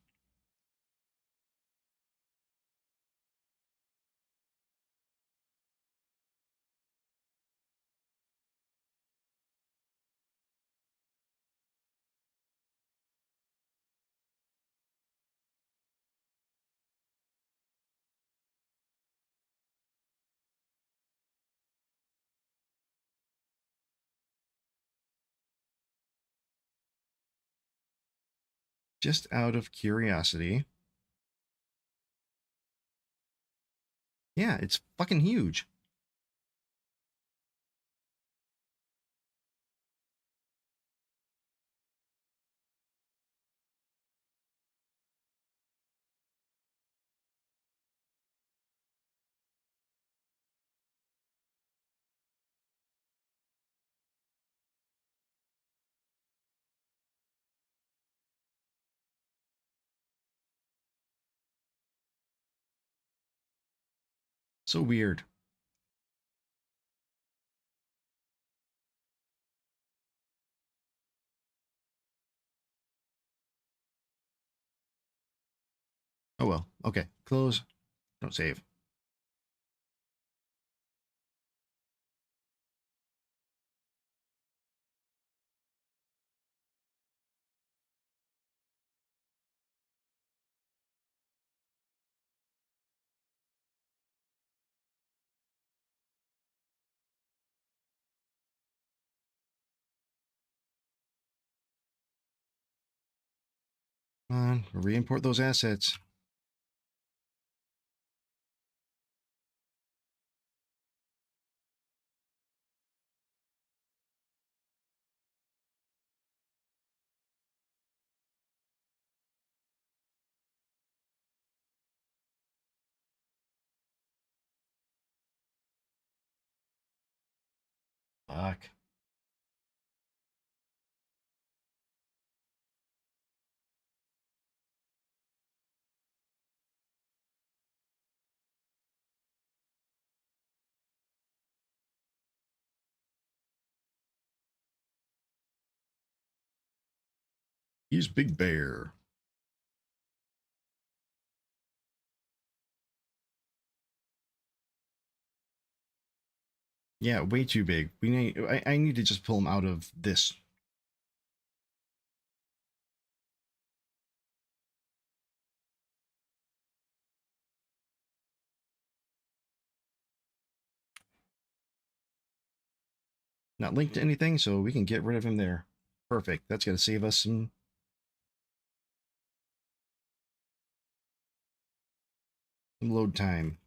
Just out of curiosity. Yeah, it's fucking huge. So weird. Oh well. Okay. Close. Don't save. Come on, re-import those assets. Fuck. Use Big Bear. Yeah, way too big. We need. I need to just pull him out of this. Not linked to anything, so we can get rid of him there. Perfect. That's going to save us some load time.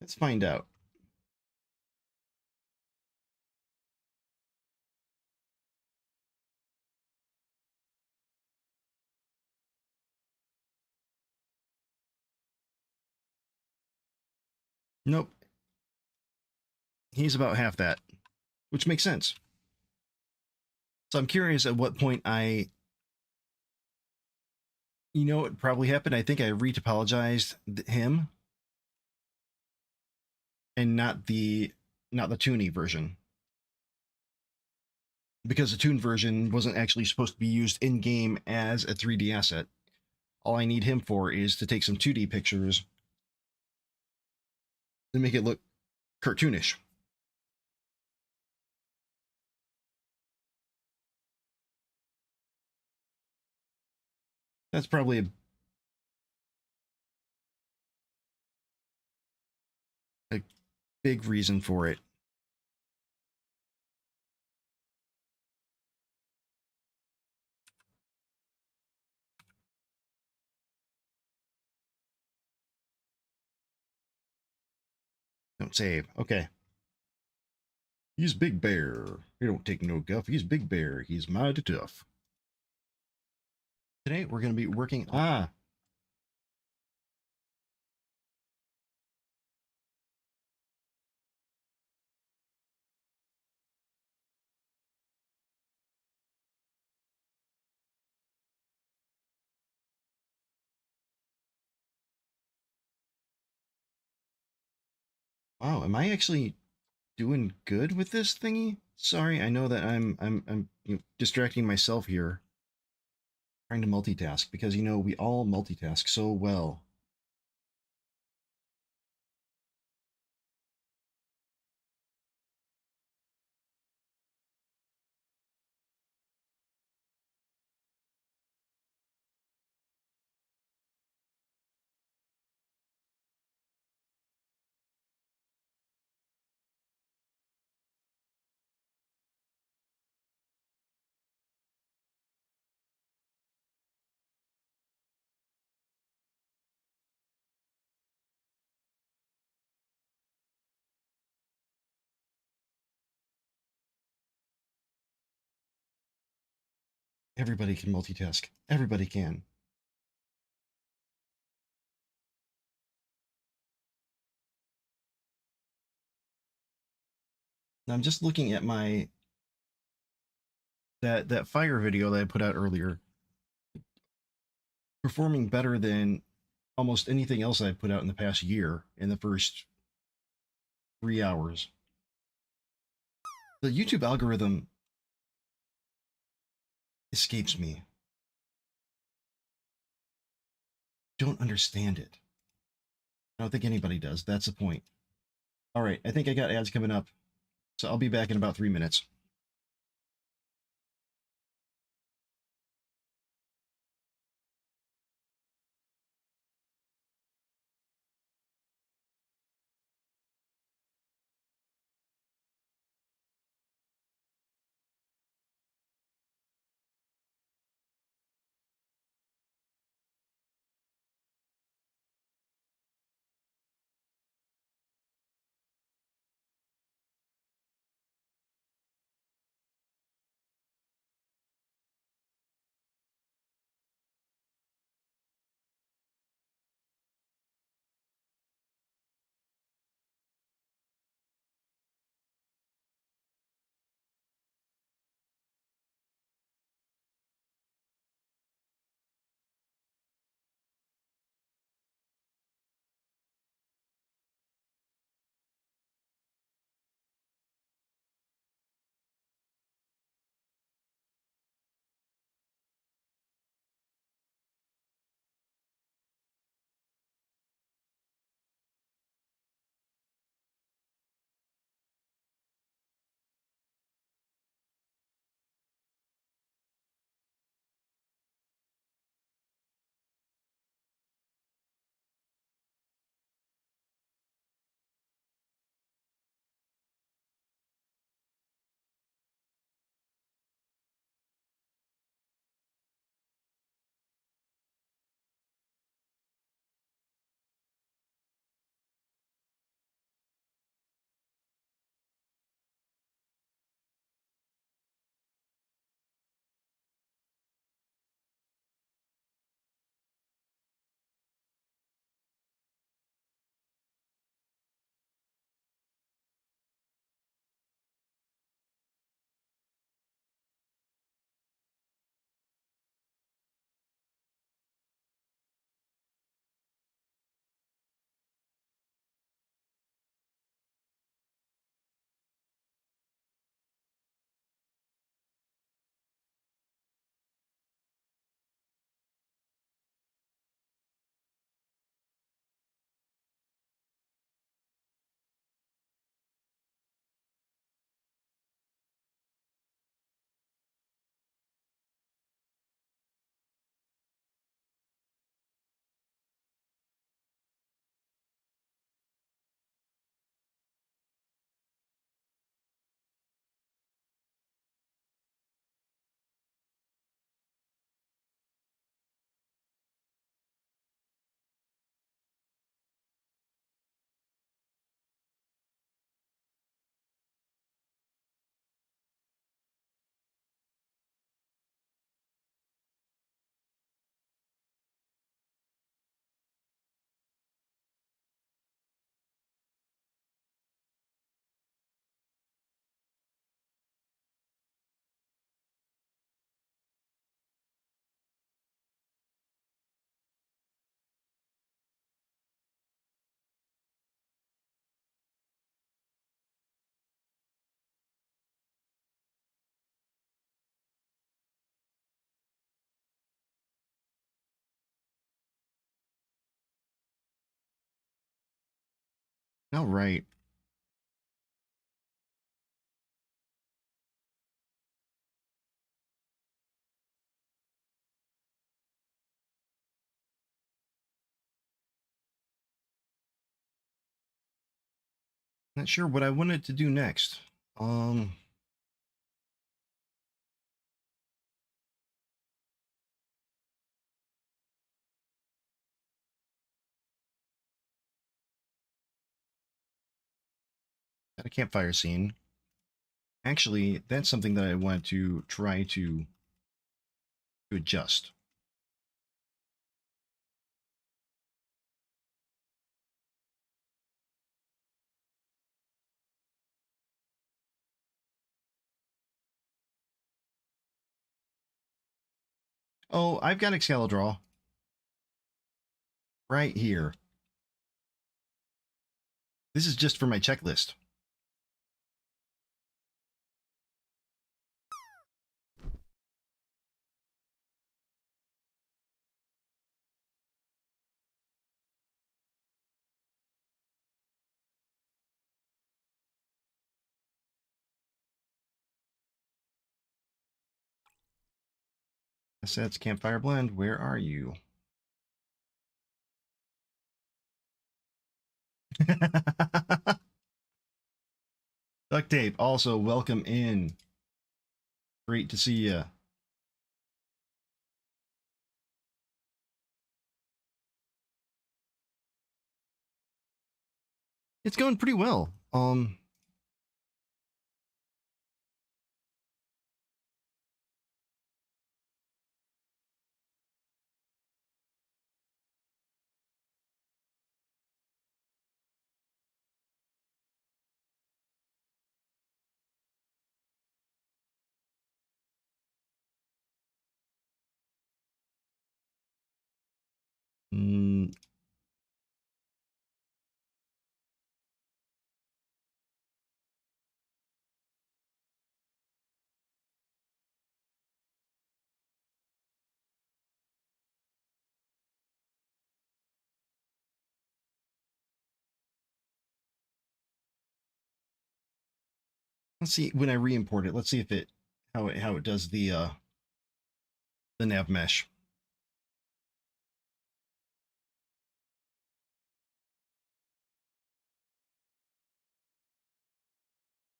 Let's find out. Nope. He's about half that, which makes sense. So I'm curious at what point you know what probably happened? I think I retopologized him and not the Toonie version. Because the Toon version wasn't actually supposed to be used in game as a 3D asset. All I need him for is to take some 2D pictures and make it look cartoonish. That's probably a big reason for it. Don't save. Okay. He's Big Bear. He don't take no guff. He's Big Bear. He's mighty tough. Today we're going to be working... Wow, am I actually doing good with this thingy? Sorry, I know that I'm distracting myself here, trying to multitask because we all multitask so well. Everybody can multitask. Everybody can. Now I'm just looking at my that fire video that I put out earlier, performing better than almost anything else I've put out in the past year in the first 3 hours. The YouTube algorithm escapes me. Don't understand it. I don't think anybody does. That's the point. All right, I think I got ads coming up, so I'll be back in about 3 minutes. All right. Not sure what I wanted to do next. Um, Got a campfire scene. Actually, that's something that I want to try to adjust. Oh, I've got Excalibur right here. This is just for my checklist. Assets, campfire blend, where are you? Duct tape, also welcome in. Great to see you. It's going pretty well. mm, let's see when I re-import it. Let's see if it how it does the nav mesh.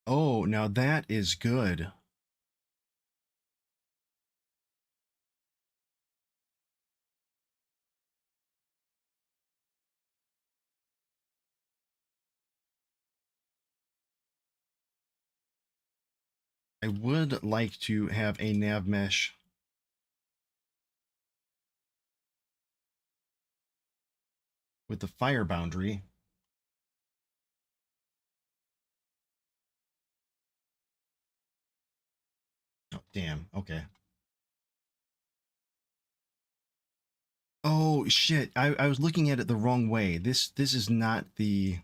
Oh, now that is good. I would like to have a nav mesh with the fire boundary. Oh, damn. Okay. Oh shit. I was looking at it the wrong way. This is not the.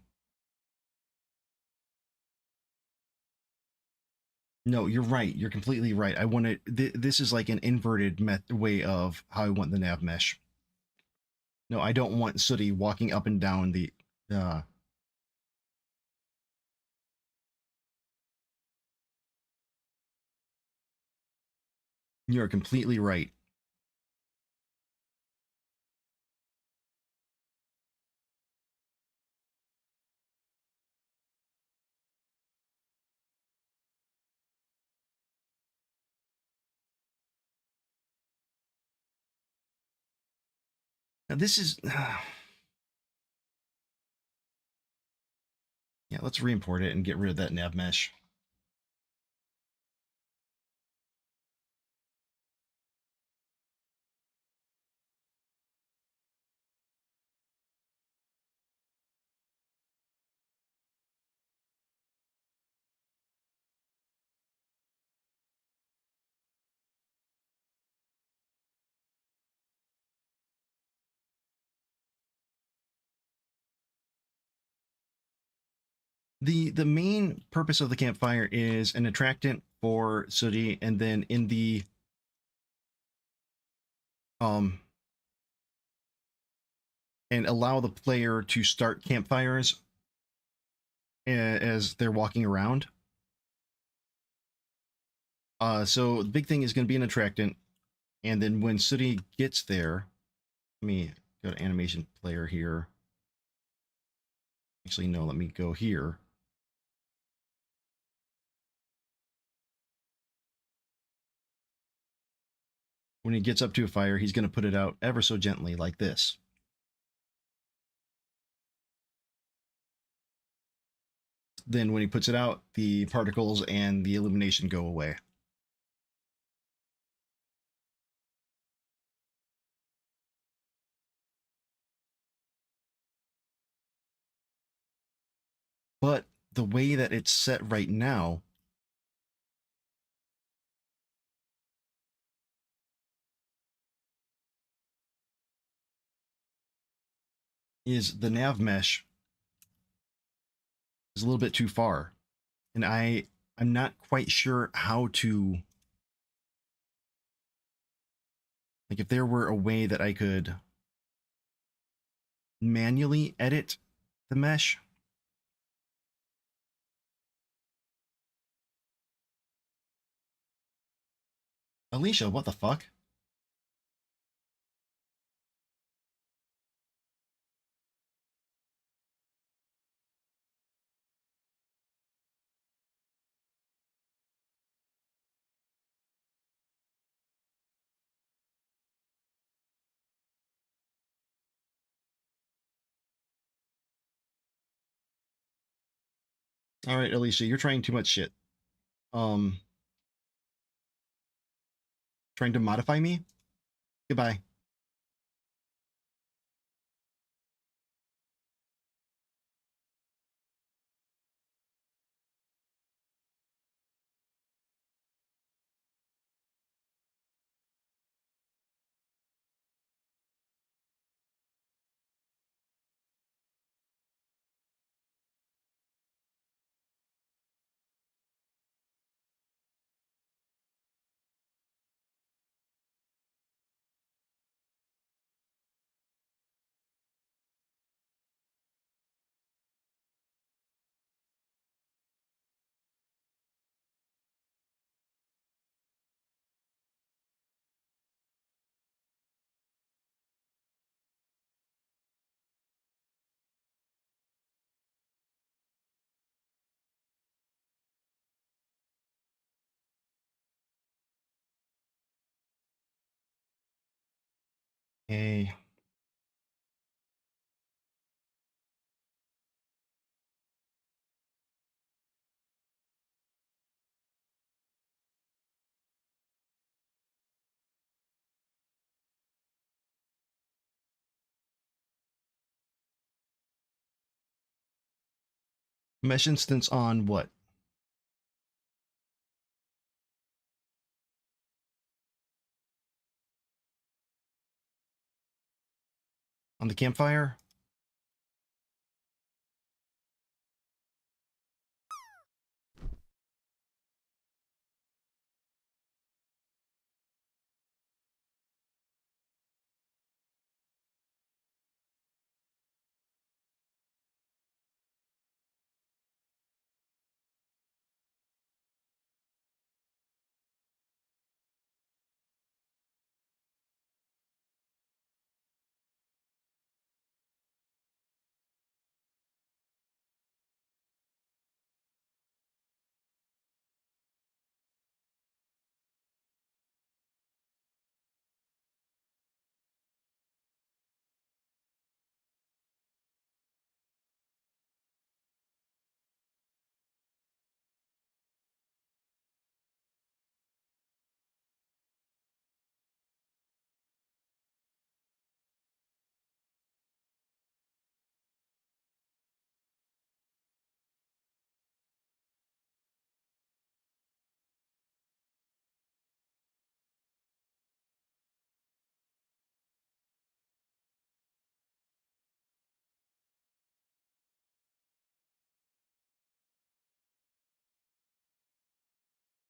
No, you're right. You're completely right. I want it. This is like an inverted way of how I want the nav mesh. No, I don't want Sooty walking up and down the. Uh, you're completely right. Now this is. Yeah, let's re-import it and get rid of that nav mesh. The main purpose of the campfire is an attractant for Sooty, and then in the and allow the player to start campfires as they're walking around. So the big thing is going to be an attractant, and then when Sooty gets there, let me go to animation player here. Actually, no, let me go here. When he gets up to a fire, he's going to put it out ever so gently like this. Then when he puts it out, the particles and the illumination go away. But the way that it's set right now is the nav mesh is a little bit too far. And I'm not quite sure how to, like, if there were a way that I could manually edit the mesh. Alicia, what the fuck? All right, Alicia, you're trying too much shit. Trying to modify me? Goodbye. Hey. Mesh instance on what? On the campfire?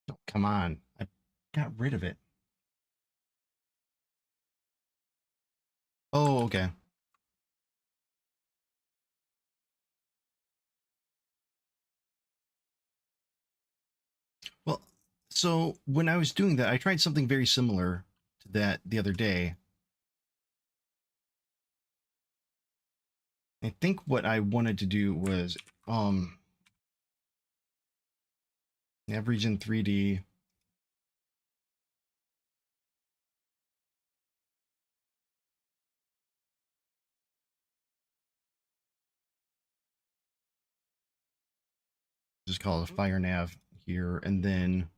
Oh, come on. I got rid of it. Oh, okay. So when I was doing that, I tried something very similar to that the other day. I think what I wanted to do was average in 3D. Just call it a fire nav here, and then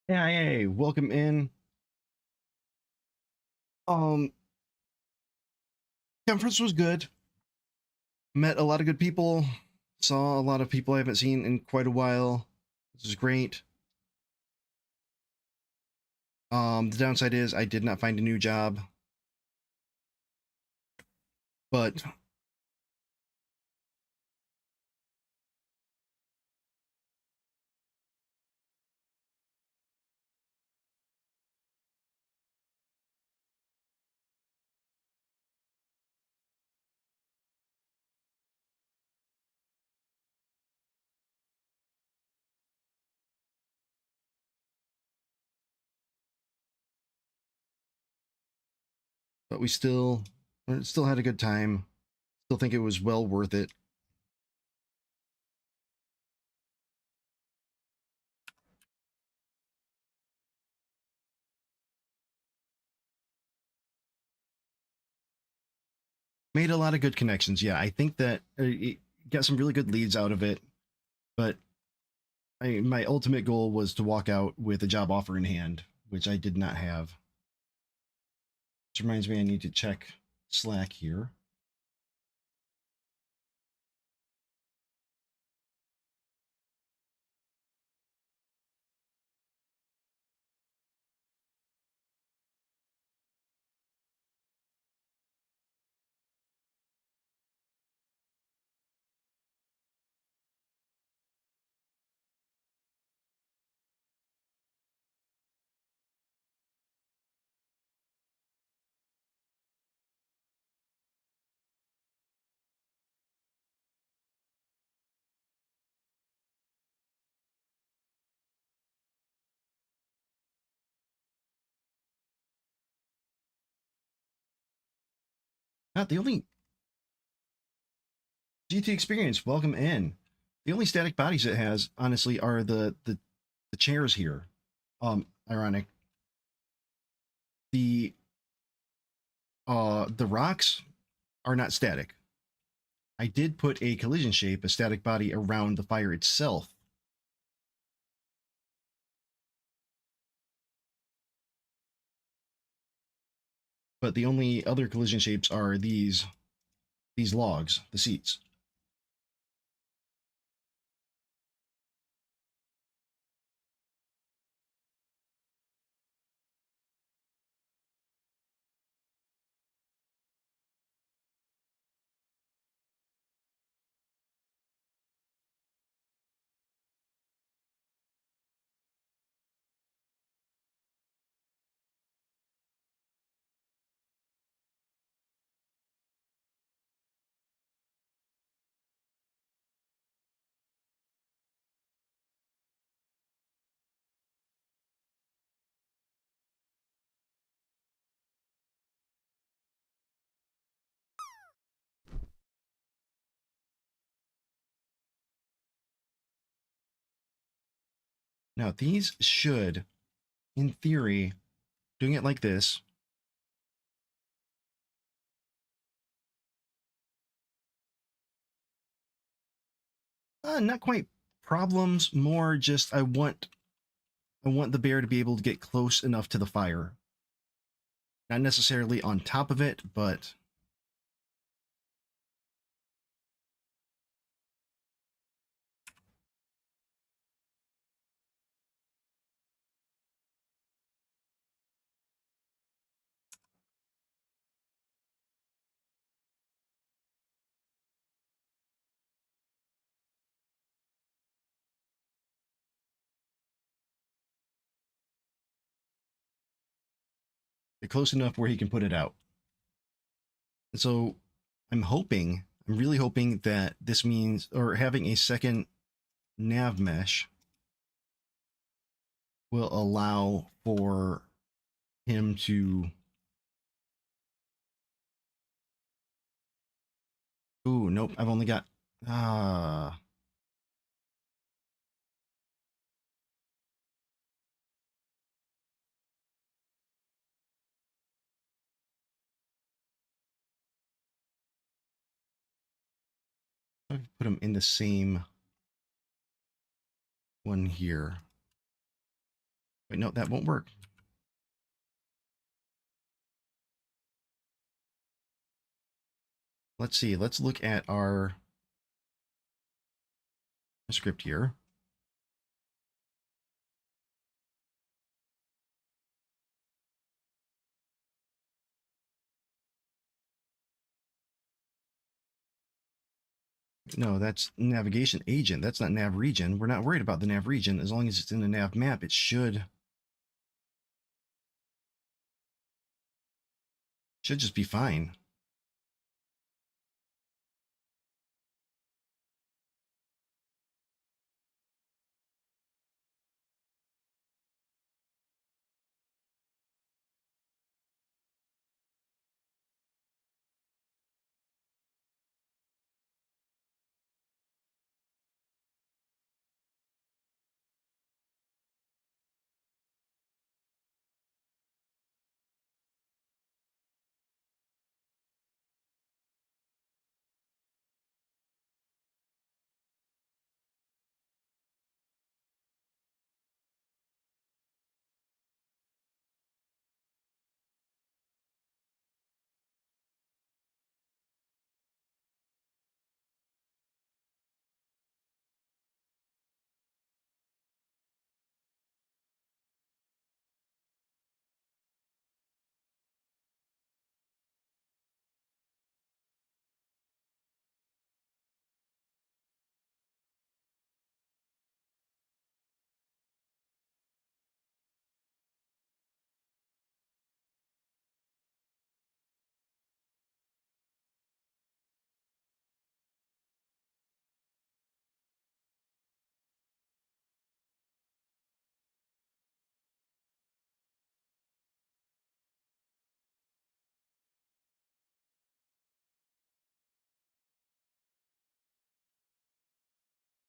yeah, hey, welcome in. Um, Conference was good. Met a lot of good people. Saw a lot of people I haven't seen in quite a while. This is great. The downside is I did not find a new job, but we still had a good time. Still think it was well worth it. Made a lot of good connections. Yeah, I think that it got some really good leads out of it. But my ultimate goal was to walk out with a job offer in hand, which I did not have. Which reminds me, I need to check Slack here. Not the only GT experience. Welcome in. The only static bodies it has, honestly, are the chairs here. Ironic. The rocks are not static. I did put a collision shape, a static body around the fire itself. But the only other collision shapes are these logs, the seats. Now these should, in theory, doing it like this, not quite problems, more just I want the bear to be able to get close enough to the fire. Not necessarily on top of it, but close enough where he can put it out. And so I'm really hoping that this means, or having a second nav mesh will allow for him to... Ooh, nope, I've only got... I put them in the same one here. Wait, no, that won't work. Let's see, let's look at our script here. No, that's navigation agent. That's not nav region. We're not worried about the nav region. As long as it's in the nav map, it should just be fine.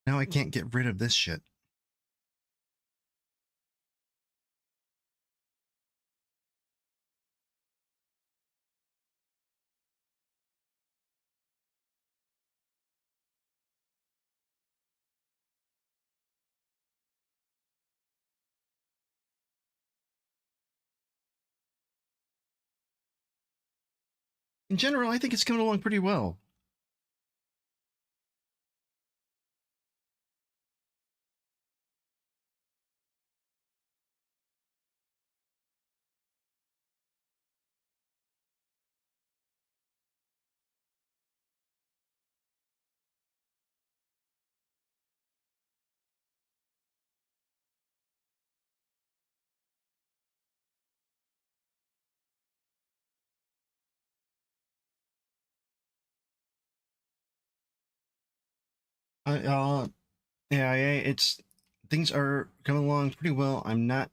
Now I can't get rid of this shit. In general, I think it's coming along pretty well. I, yeah, it's things are coming along pretty well. I'm not.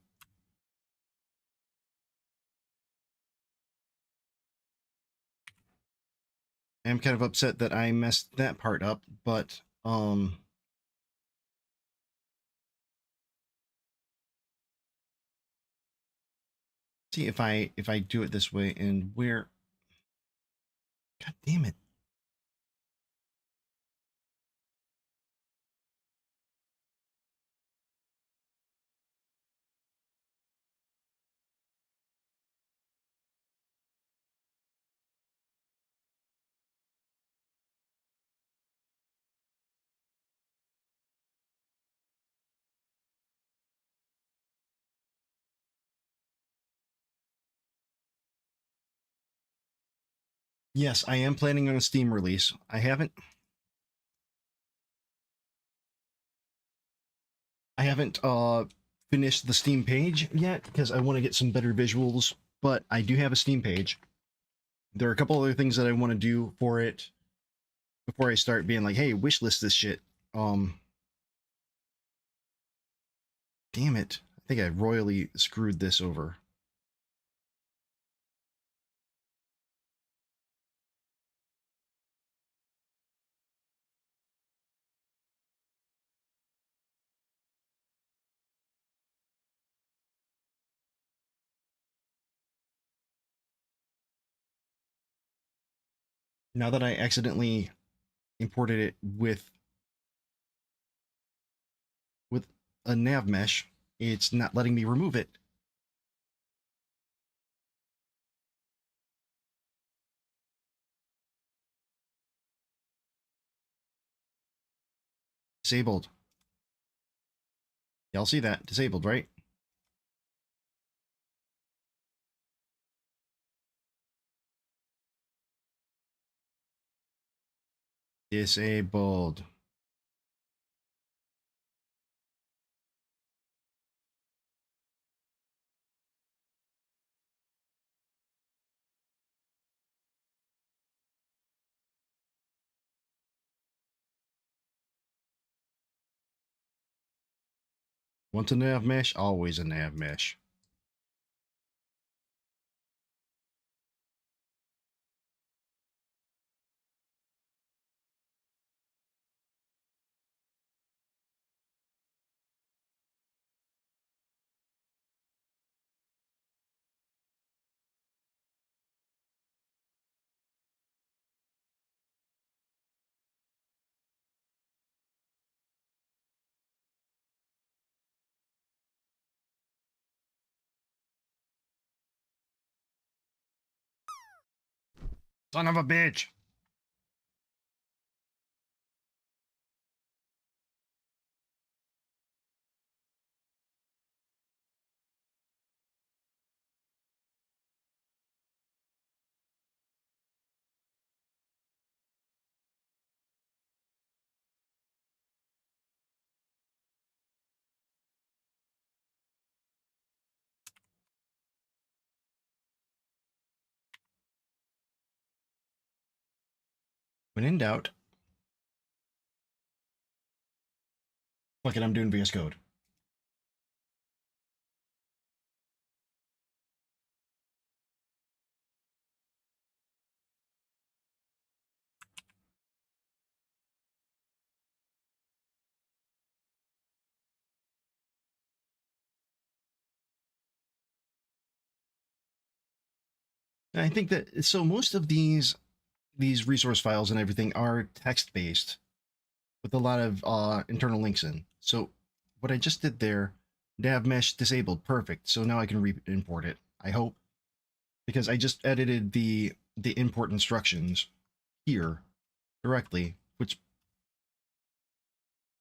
I'm kind of upset that I messed that part up, but see if I do it this way and where. God damn it. Yes, I am planning on a Steam release. I haven't finished the Steam page yet because I want to get some better visuals, but I do have a Steam page. There are a couple other things that I want to do for it before I start being like, hey, wishlist this shit. Damn it. I think I royally screwed this over. Now that I accidentally imported it with a nav mesh, it's not letting me remove it. Disabled. Y'all see that? Disabled, right? Disabled. Want a nav mesh? Always a nav mesh. Son of a bitch. When in doubt, fuck it, I'm doing VS Code. And I think that so most of these resource files and everything are text based with a lot of internal links in. So what I just did there, nav mesh disabled, perfect. So now I can re-import it. I hope, because I just edited the import instructions here directly, which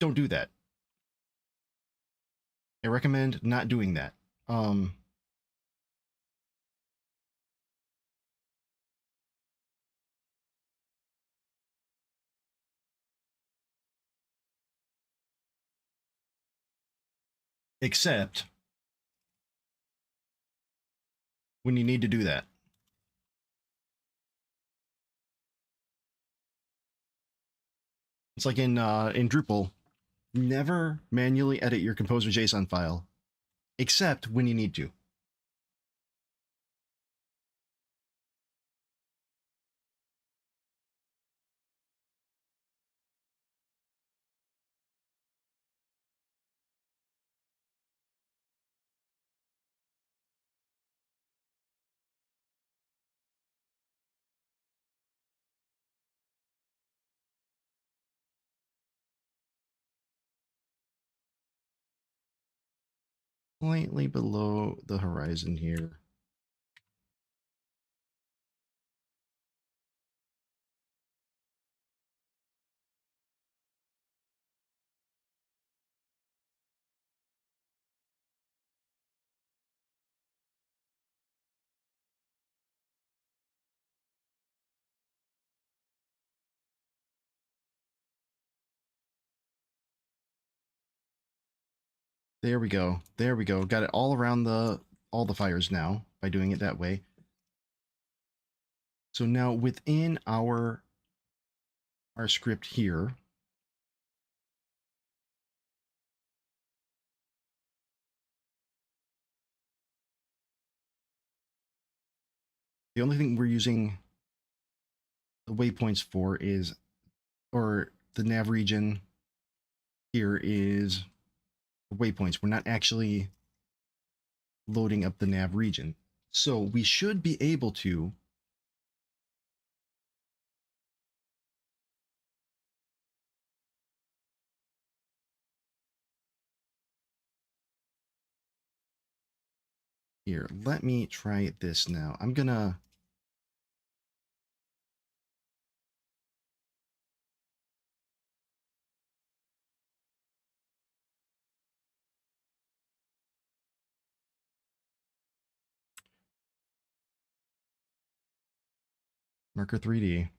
don't do that. I recommend not doing that. Except when you need to do that. It's like in Drupal, never manually edit your composer JSON file, except when you need to. Slightly below the horizon here. There we go. There we go. Got it all around all the fires now by doing it that way. So now within our script here, the only thing we're using the waypoints for is, or the nav region here is waypoints. We're not actually loading up the nav region. So we should be able to here. Let me try this now. I'm gonna marker 3D.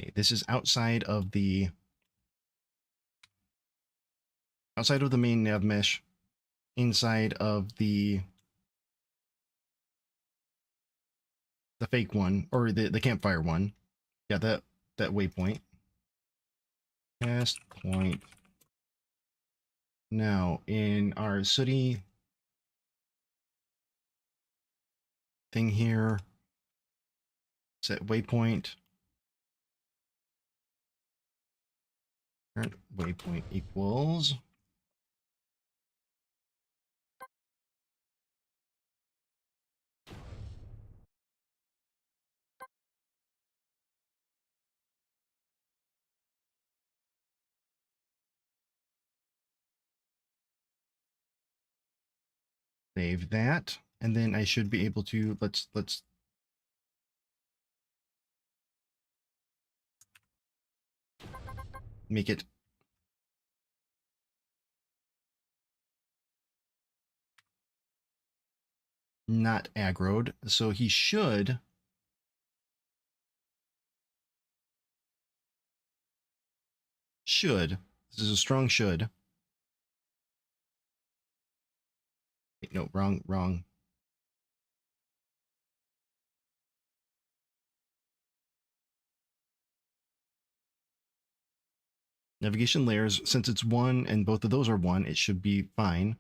Okay, this is outside of the main nav mesh, inside of the fake one, or the campfire one. Yeah, that waypoint. Cast point. Now in our sooty thing here, set waypoint. Current waypoint equals save that, and then I should be able to let's make it not aggroed. So he should this is a strong should. Wait, no, wrong. Navigation layers, since it's 1 and both of those are 1, it should be fine.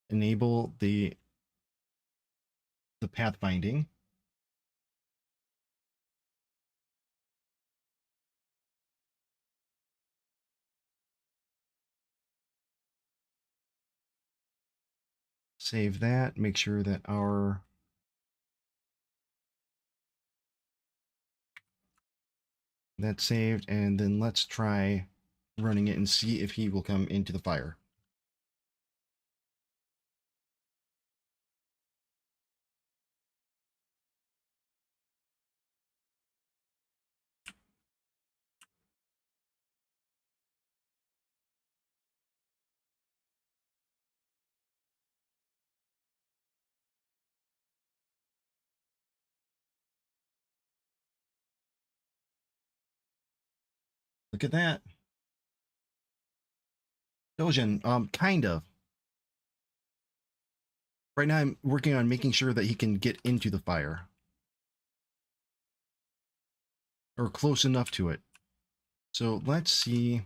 Enable the pathfinding. Save that, make sure that our that's saved, and then let's try running it and see if he will come into the fire. Look at that. Dojin, kind of. Right now I'm working on making sure that he can get into the fire. Or close enough to it. So let's see.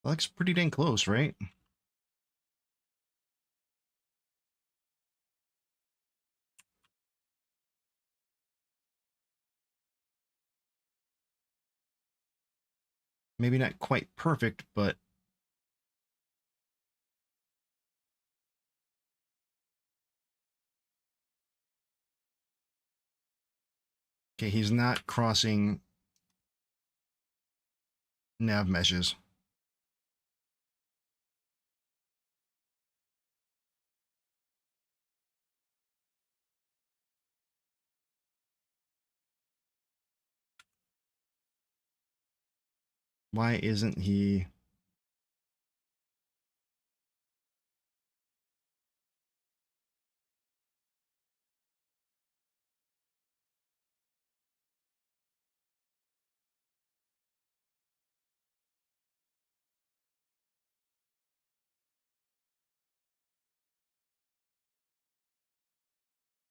Looks pretty dang close, right? Maybe not quite perfect, but okay, he's not crossing nav meshes. Why isn't he?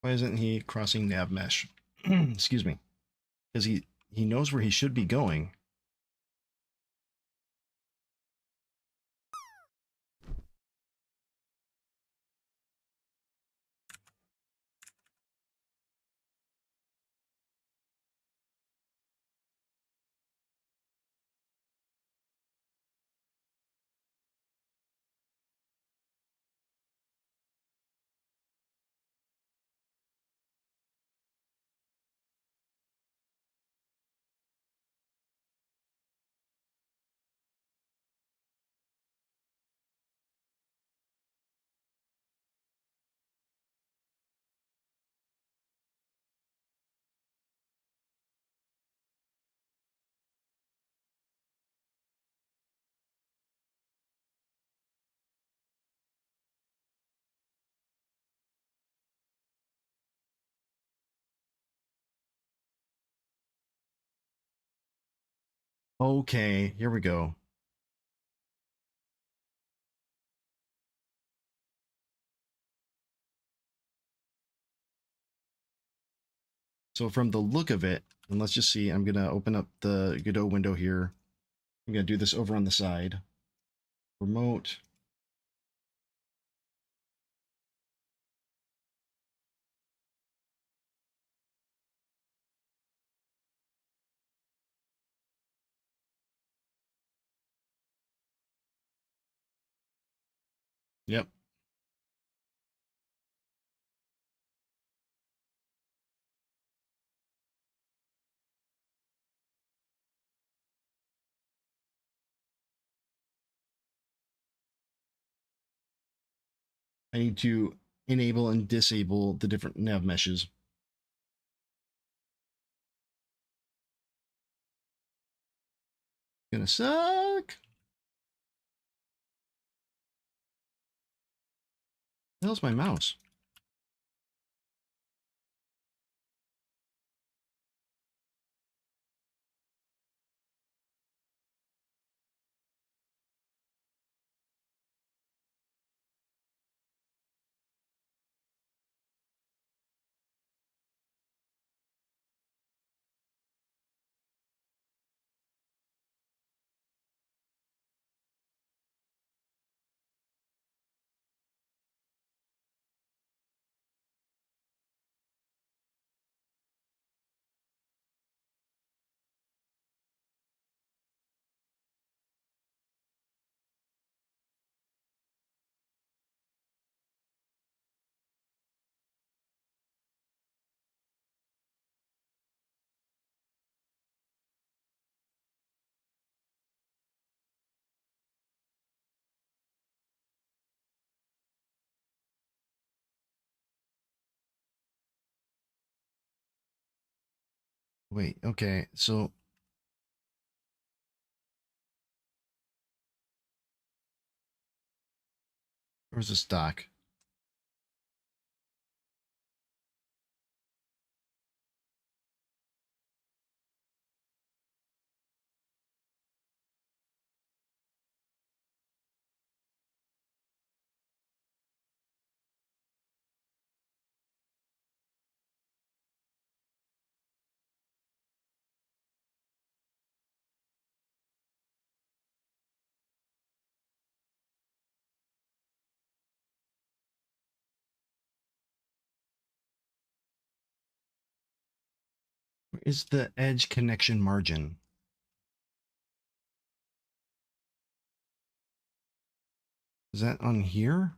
Why isn't he crossing nav mesh? Excuse me. Because he knows where he should be going. Okay, here we go. So from the look of it, and let's just see, I'm going to open up the Godot window here. I'm going to do this over on the side. Remote. Yep. I need to enable and disable the different nav meshes. Gonna suck. The hell's my mouse? Wait, okay, so where's the stock? Where is the edge connection margin? Is that on here?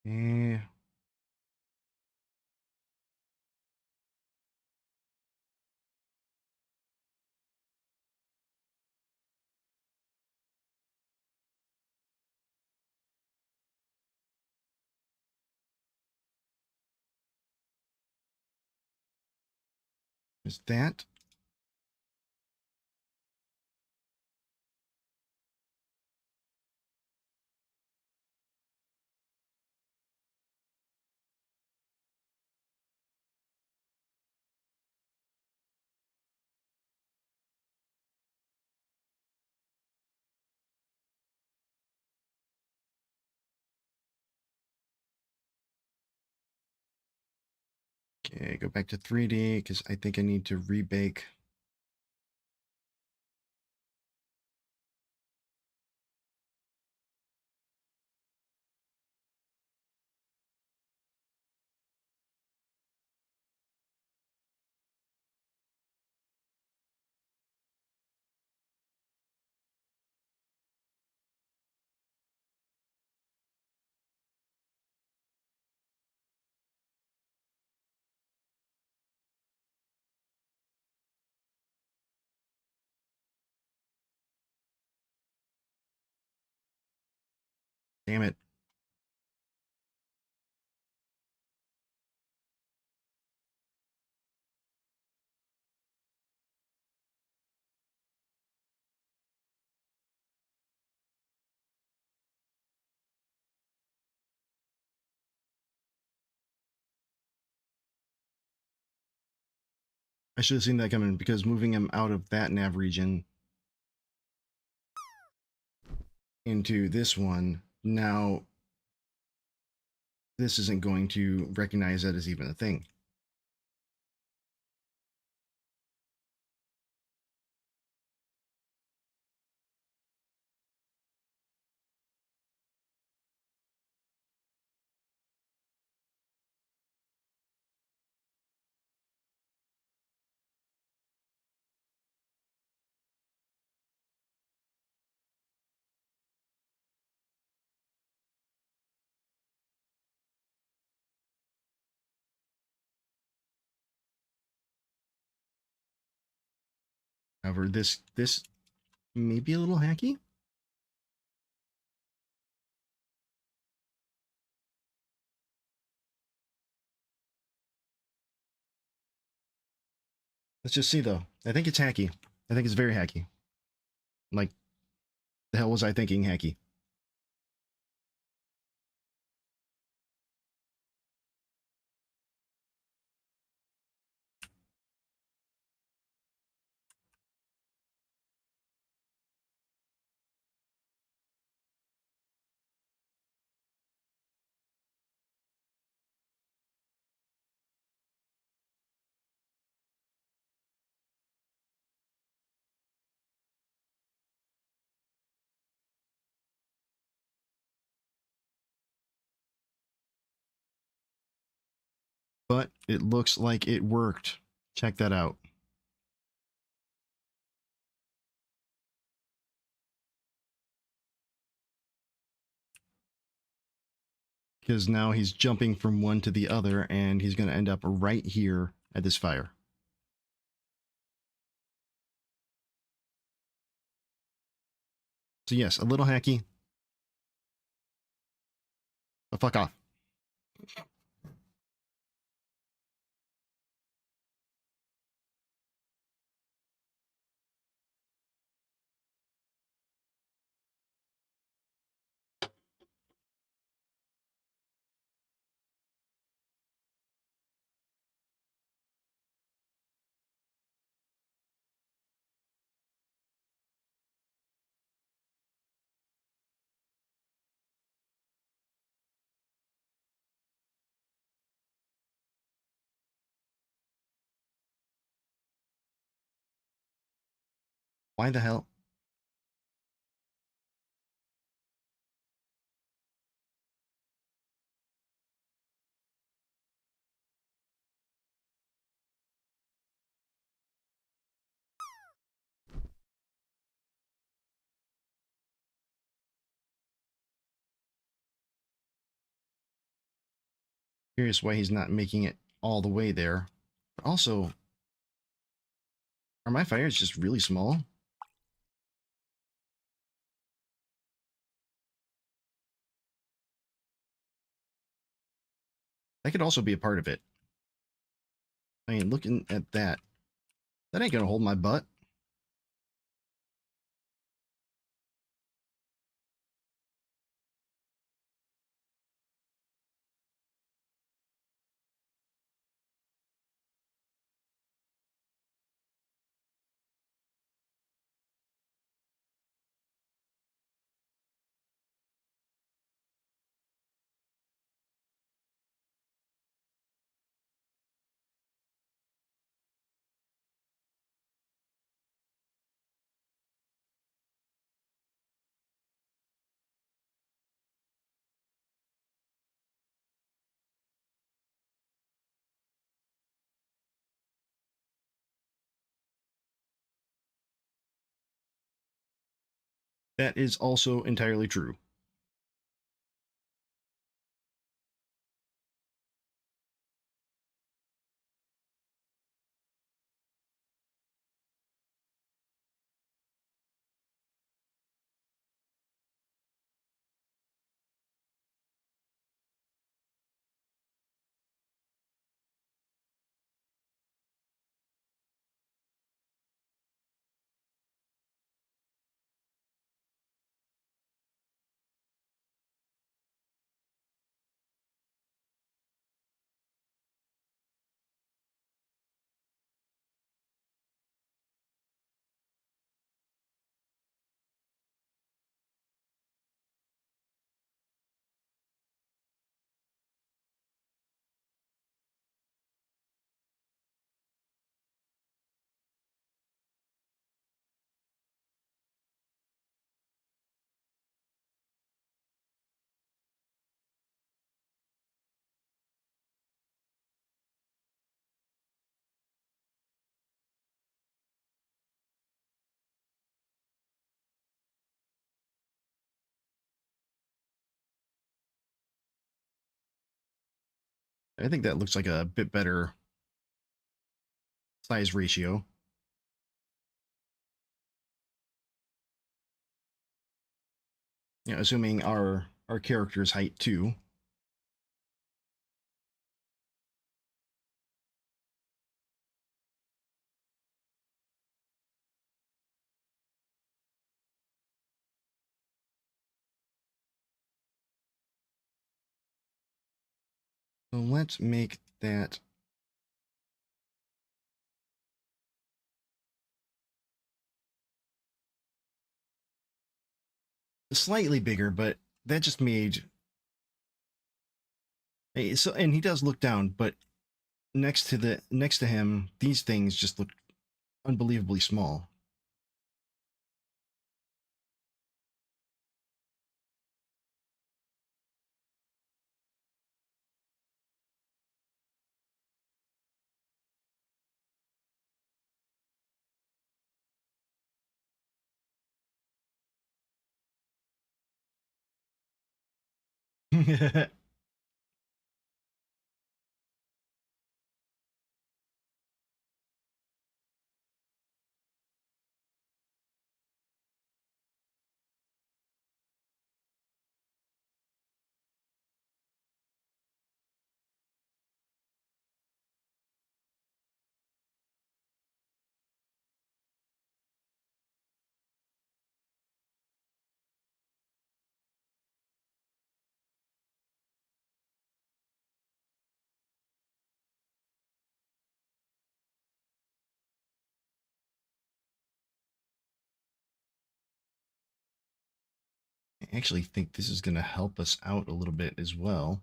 Eh, is that? Okay, go back to 3D because I think I need to rebake. Damn it. I should have seen that coming because moving him out of that nav region into this one, now this isn't going to recognize that as even a thing. However, this may be a little hacky. Let's just see though. I think it's hacky. I think it's very hacky. Like, the hell was I thinking hacky? but it looks like it worked. Check that out. Because now he's jumping from one to the other, and he's going to end up right here at this fire. So yes, a little hacky, but fuck off. Why the hell? Curious why he's not making it all the way there. But also, are my fires just really small? That could also be a part of it. I mean, looking at that, that ain't gonna hold my butt. That is also entirely true. I think that looks like a bit better size ratio. You know, assuming our character's height too. So let's make that slightly bigger, but that just made so, and he does look down, but next to him, these things just look unbelievably small. I actually think this is going to help us out a little bit as well.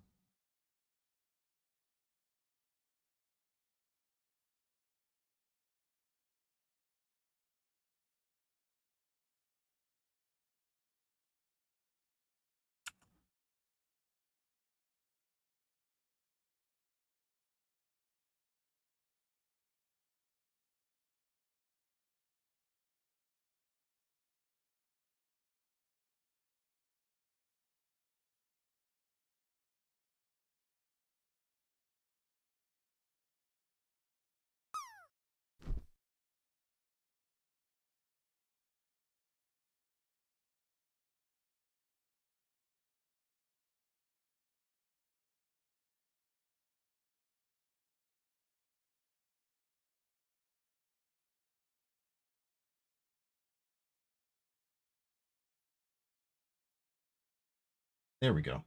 There we go.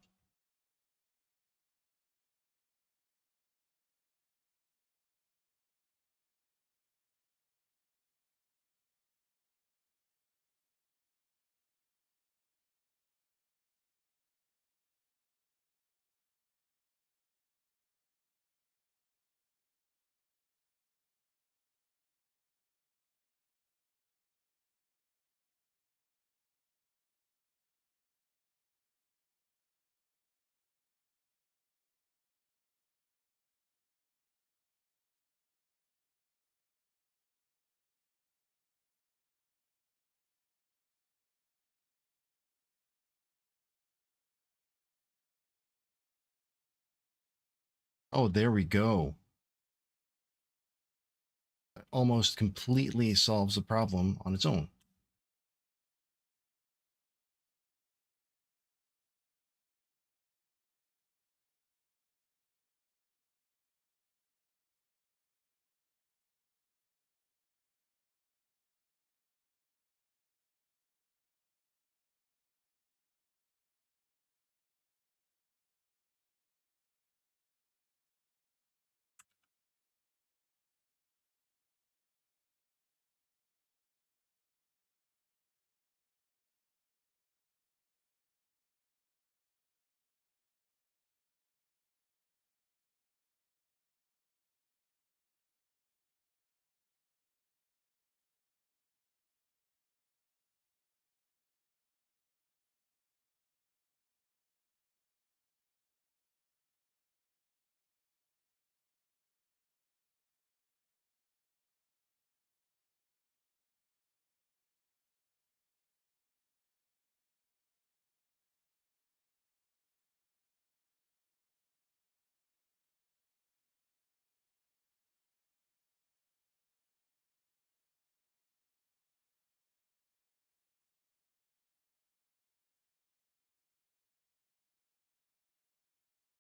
Oh, there we go. That almost completely solves the problem on its own.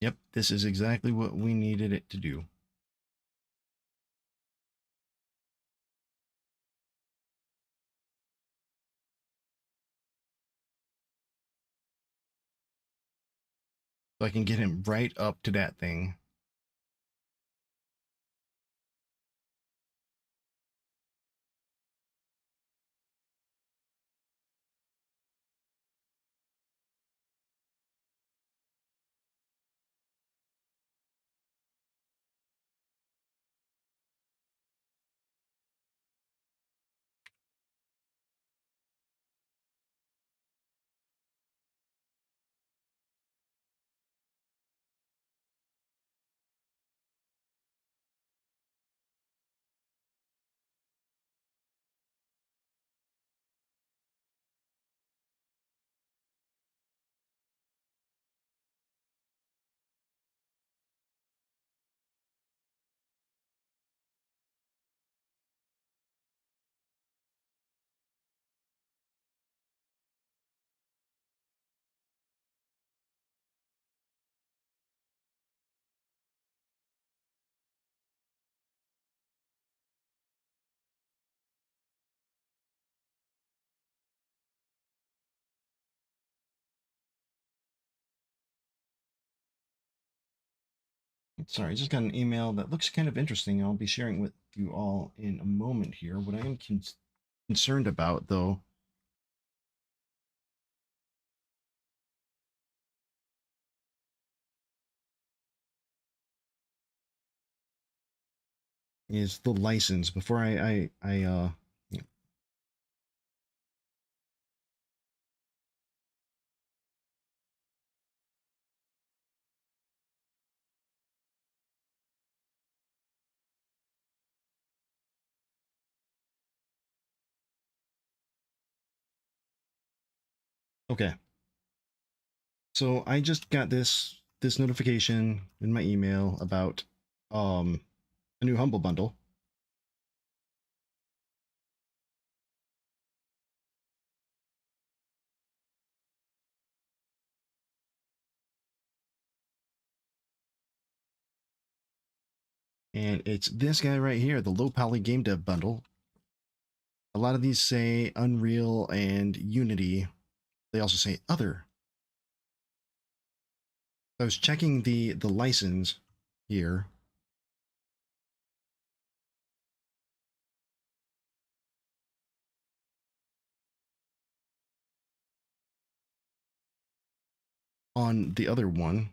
Yep, this is exactly what we needed it to do. So I can get him right up to that thing. Sorry, I just got an email that looks kind of interesting. I'll be sharing with you all in a moment here. What I am concerned about, though, is the license. Before yeah. Okay. So I just got this notification in my email about a new Humble Bundle. And it's this guy right here, the Low Poly Game Dev Bundle. A lot of these say Unreal and Unity. They also say other. I was checking the license here. On the other one.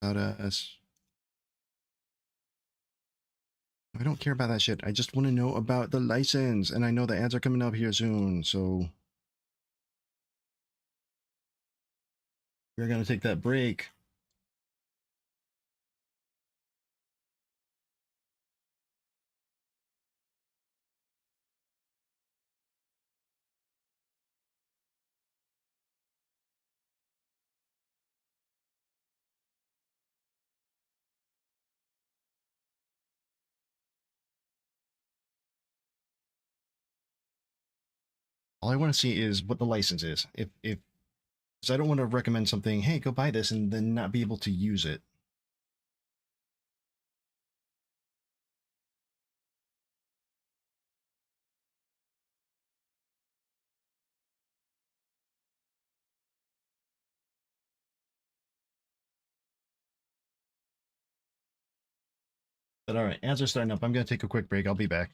About us. I don't care about that shit. I just want to know about the license. And I know the ads are coming up here soon, so we're gonna take that break. All I want to see is what the license is. If because I don't want to recommend something, hey, go buy this, and then not be able to use it. But all right, ads are starting up. I'm gonna take a quick break. I'll be back.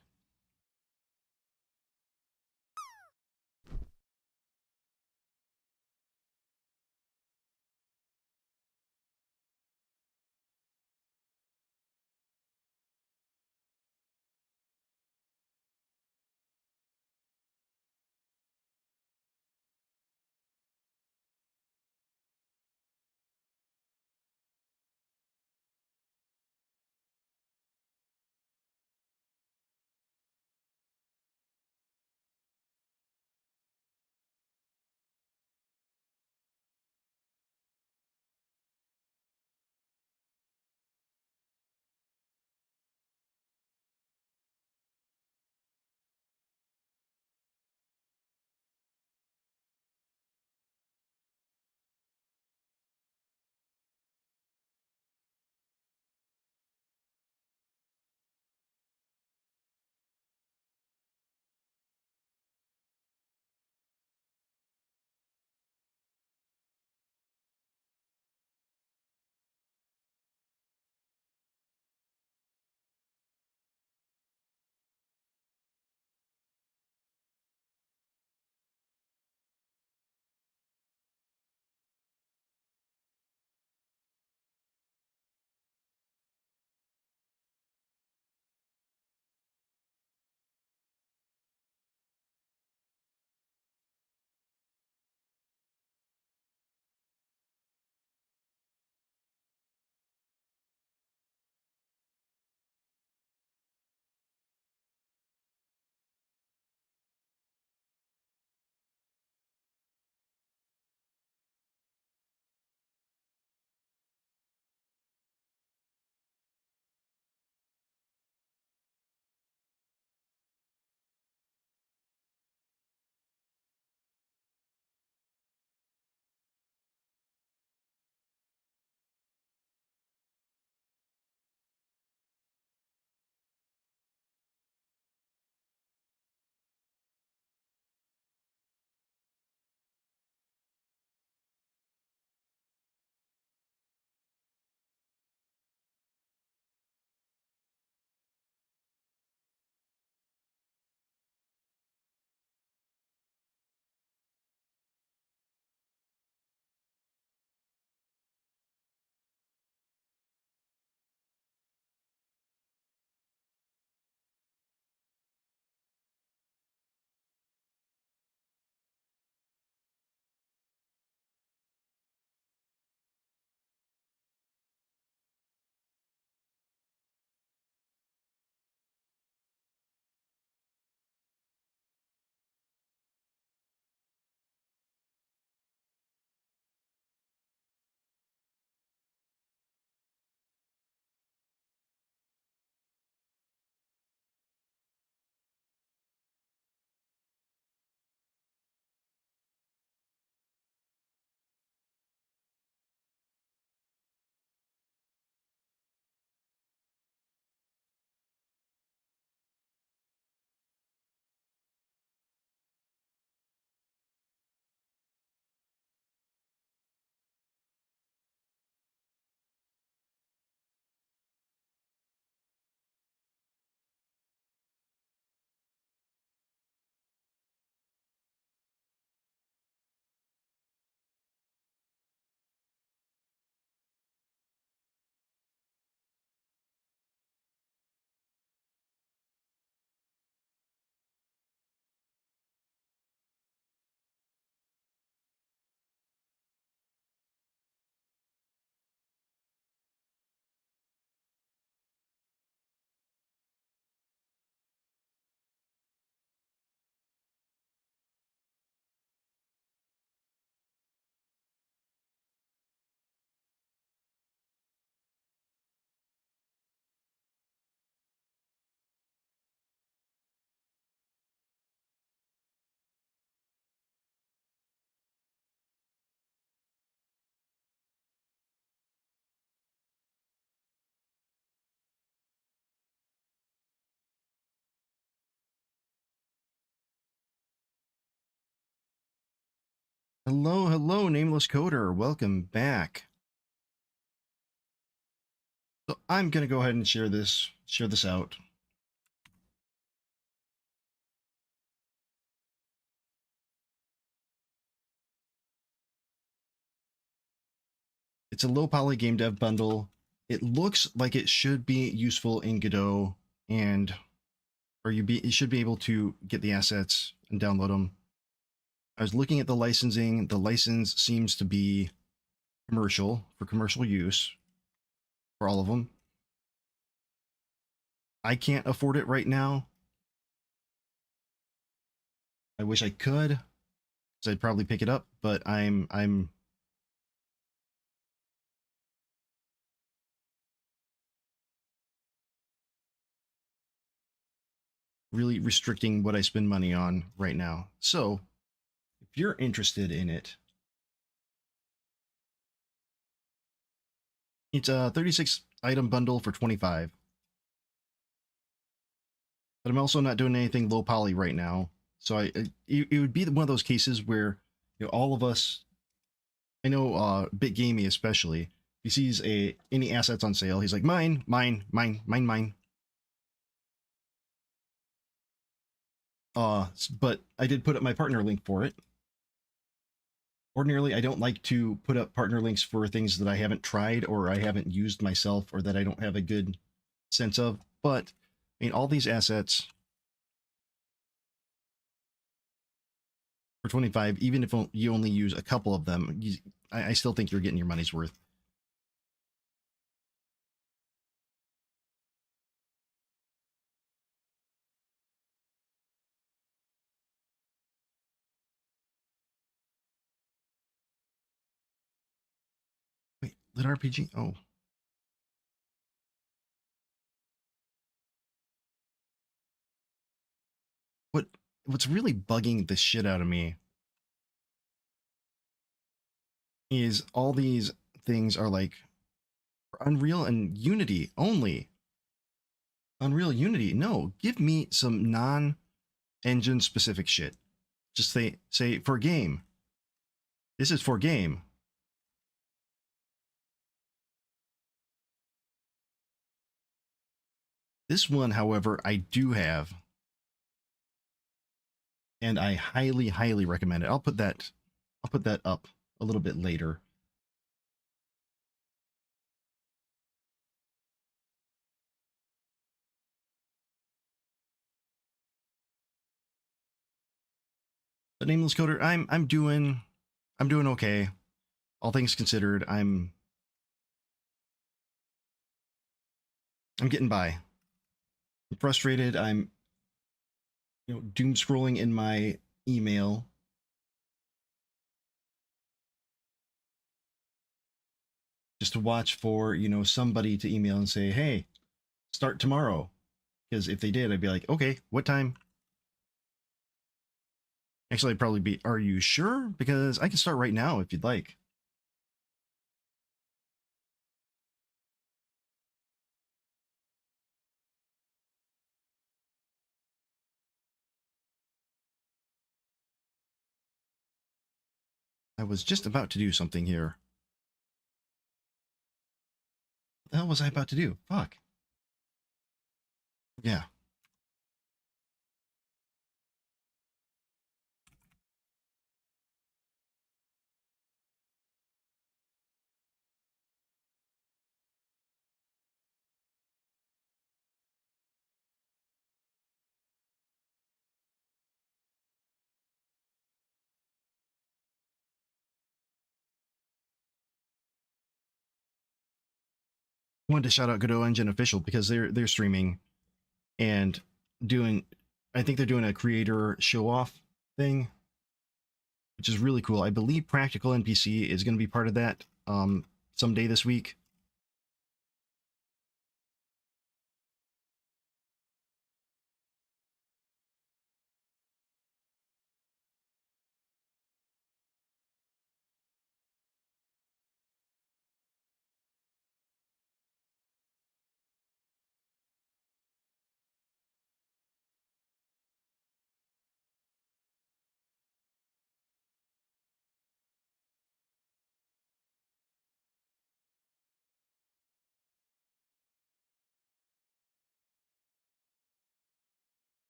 Hello, hello, Nameless Coder. Welcome back. So I'm gonna go ahead and share this out. It's a low poly game dev bundle. It looks like it should be useful in Godot, and you should be able to get the assets and download them. I was looking at the licensing. The license seems to be commercial, for commercial use for all of them. I can't afford it right now. I wish I could, because I'd probably pick it up, but I'm really restricting what I spend money on right now. So if you're interested in it, it's a 36 item bundle for 25. But I'm also not doing anything low poly right now. So it would be one of those cases where, you know, all of us, I know Bit Gamey especially, if he sees any assets on sale, he's like, mine, mine, mine, mine, mine. But I did put up my partner link for it. Ordinarily, I don't like to put up partner links for things that I haven't tried or I haven't used myself or that I don't have a good sense of. But, I mean, all these assets for 25, even if you only use a couple of them, I still think you're getting your money's worth. Wait, lit RPG? Oh. What's really bugging the shit out of me is all these things are like Unreal and Unity only. Unreal Unity. No, give me some non-engine specific shit. Just say for game. This is for game. This one, however, I do have. And I highly, highly recommend it. I'll put that up a little bit later. The Nameless Coder, I'm doing okay. All things considered, I'm getting by. I'm frustrated. I'm doom scrolling in my email. Just to watch for, somebody to email and say, hey, start tomorrow. Because if they did, I'd be like, okay, what time? Actually, I'd probably be, are you sure? Because I can start right now if you'd like. I was just about to do something here. What the hell was I about to do? Fuck. Yeah. I wanted to shout out Godot Engine Official because they're streaming and doing, I think they're doing a creator show off thing, which is really cool. I believe Practical NPC is going to be part of that someday this week.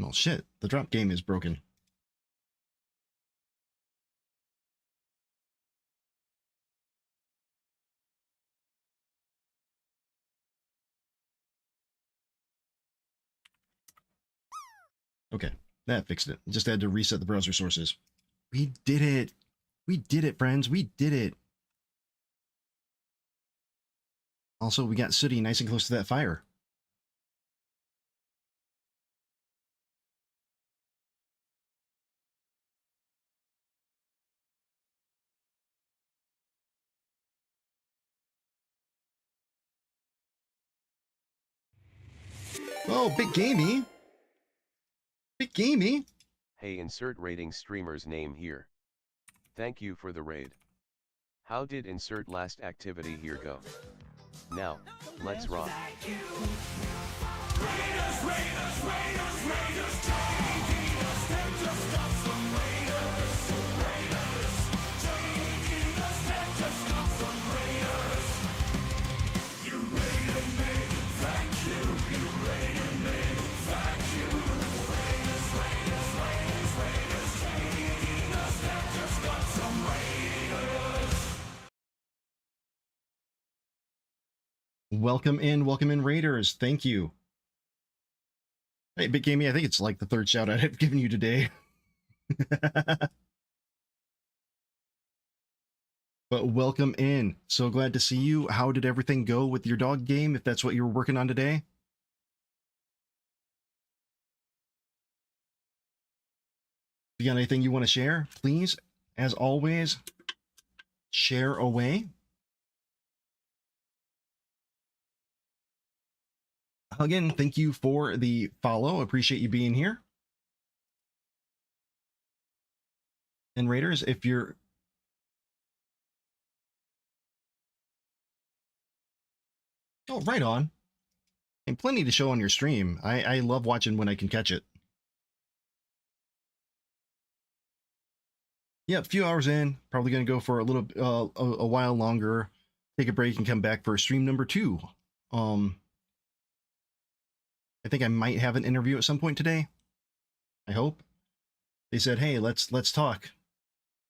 Well, shit. The drop game is broken. Okay, that fixed it. Just had to reset the browser sources. We did it. We did it, friends. We did it. Also, we got Sooty nice and close to that fire. Oh, big gamey. Big gamey. Hey, insert rating streamer's name here. Thank you for the raid. How did insert last activity here go? Now, let's rock. Welcome in, Raiders. Thank you. Hey, Big Gamey, I think it's like the third shout out I've given you today. But welcome in. So glad to see you. How did everything go with your dog game, if that's what you were working on today? If you got anything you want to share, please, as always, share away. Again, thank you for the follow. Appreciate you being here. And Raiders, if you're... Oh, right on. And plenty to show on your stream. I love watching when I can catch it. Yeah, a few hours in. Probably going to go for a little, a while longer. Take a break and come back for stream number 2. I think I might have an interview at some point today. I hope. They said, "Hey, let's talk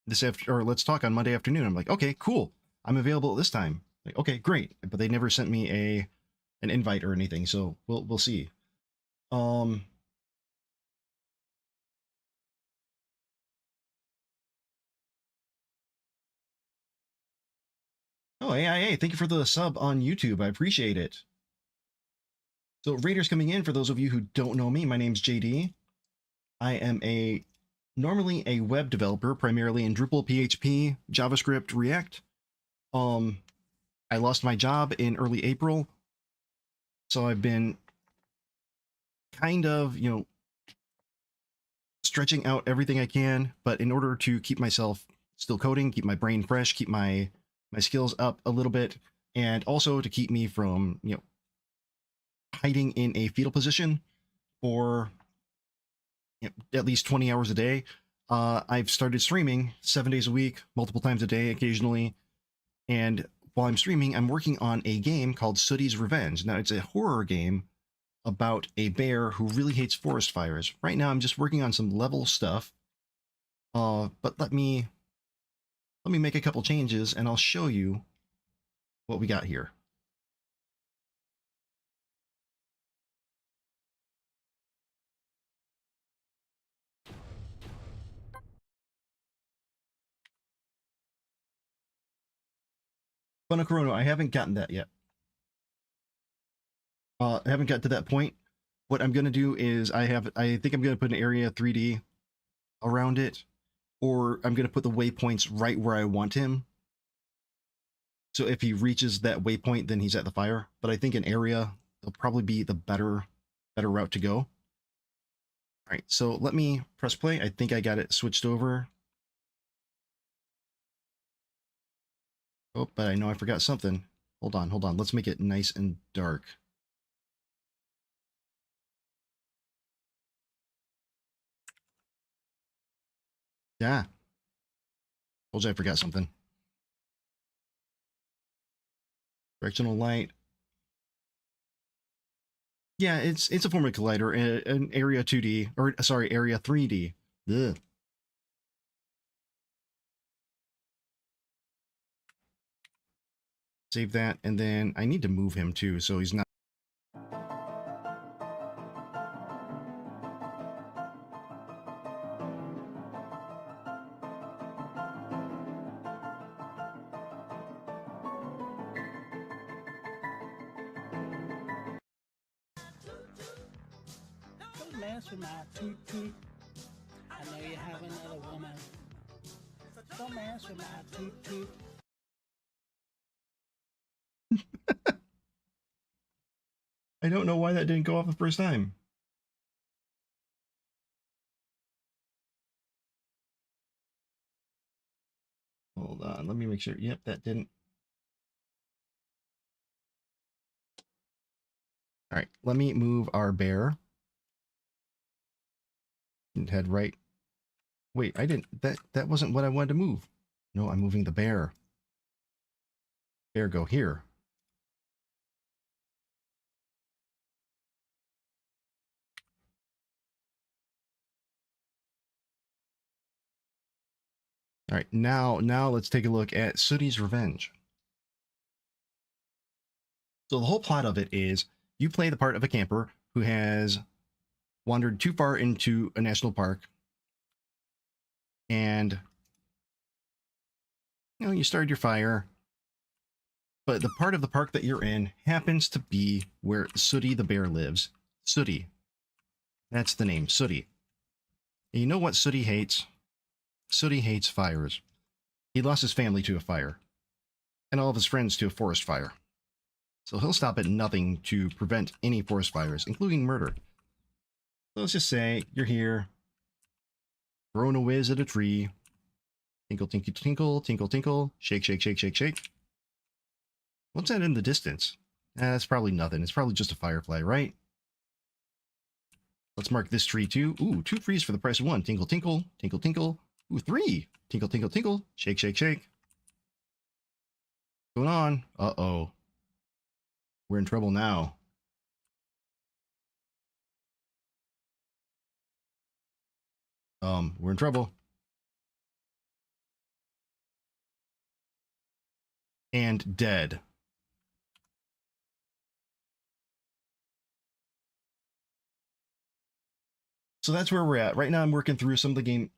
let's talk on Monday afternoon." I'm like, "Okay, cool. I'm available at this time." Like, "Okay, great." But they never sent me an invite or anything, so we'll see. Oh, AIA, thank you for the sub on YouTube. I appreciate it. So Raiders coming in, for those of you who don't know me, my name's JD. I am normally a web developer, primarily in Drupal, PHP, JavaScript, React. I lost my job in early April, so I've been kind of, stretching out everything I can, but in order to keep myself still coding, keep my brain fresh, keep my skills up a little bit, and also to keep me from, hiding in a fetal position for at least 20 hours a day, I've started streaming 7 days a week, multiple times a day, occasionally. And while I'm streaming, I'm working on a game called Sooty's Revenge. Now, it's a horror game about a bear who really hates forest fires. Right now, I'm just working on some level stuff. But let me make a couple changes, and I'll show you what we got here. Funacorono, I haven't gotten that yet. I haven't got to that point. What I'm going to do is I think I'm going to put an area 3D around it, or I'm going to put the waypoints right where I want him. So if he reaches that waypoint, then he's at the fire. But I think an area will probably be the better route to go. All right, so let me press play. I think I got it switched over. Oh, but I know I forgot something. Hold on. Let's make it nice and dark. Yeah. Told you I forgot something. Directional light. Yeah, it's a form of collider, an area 2D, or sorry, area 3D. Ugh. Save that, and then I need to move him too, so he's not. Don't mess with my toot toot. I know you have another woman. Don't mess with my toot toot. I don't know why that didn't go off the first time. Hold on, let me make sure. Yep, that didn't. All right, let me move our bear. And head right. Wait, I didn't. That wasn't what I wanted to move. No, I'm moving the bear. Bear, go here. All right, now let's take a look at Sooty's Revenge. So the whole plot of it is you play the part of a camper who has wandered too far into a national park, and you started your fire, but the part of the park that you're in happens to be where Sooty the bear lives. Sooty. That's the name, Sooty. And you know what Sooty hates? Sooty hates fires. He lost his family to a fire, and all of his friends to a forest fire. So he'll stop at nothing to prevent any forest fires, including murder. So let's just say you're here, throwing a whiz at a tree. Tinkle, tinkle, tinkle, tinkle, tinkle. Shake, shake, shake, shake, shake. What's that in the distance? That's probably nothing. It's probably just a firefly, right? Let's mark this tree too. Ooh, 2 trees for the price of 1. Tinkle, tinkle, tinkle, tinkle. Ooh, 3. Tinkle, tinkle, tinkle. Shake, shake, shake. What's going on? Uh-oh. We're in trouble now. We're in trouble. And dead. So that's where we're at. Right now I'm working through some of the game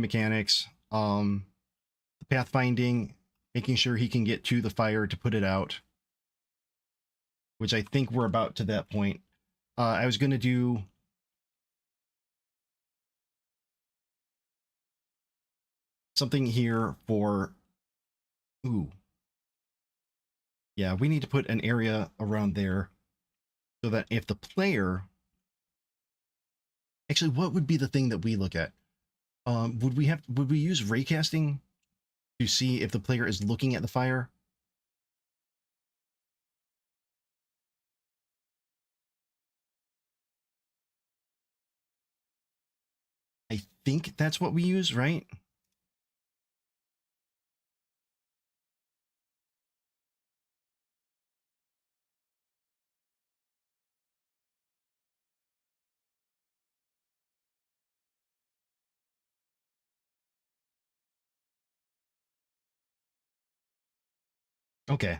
mechanics. The pathfinding, making sure he can get to the fire to put it out. Which I think we're about to that point. I was gonna do something here for ooh. Yeah, we need to put an area around there so that if the player actually, what would be the thing that we look at? Would we use raycasting to see if the player is looking at the fire? I think that's what we use, right? Okay.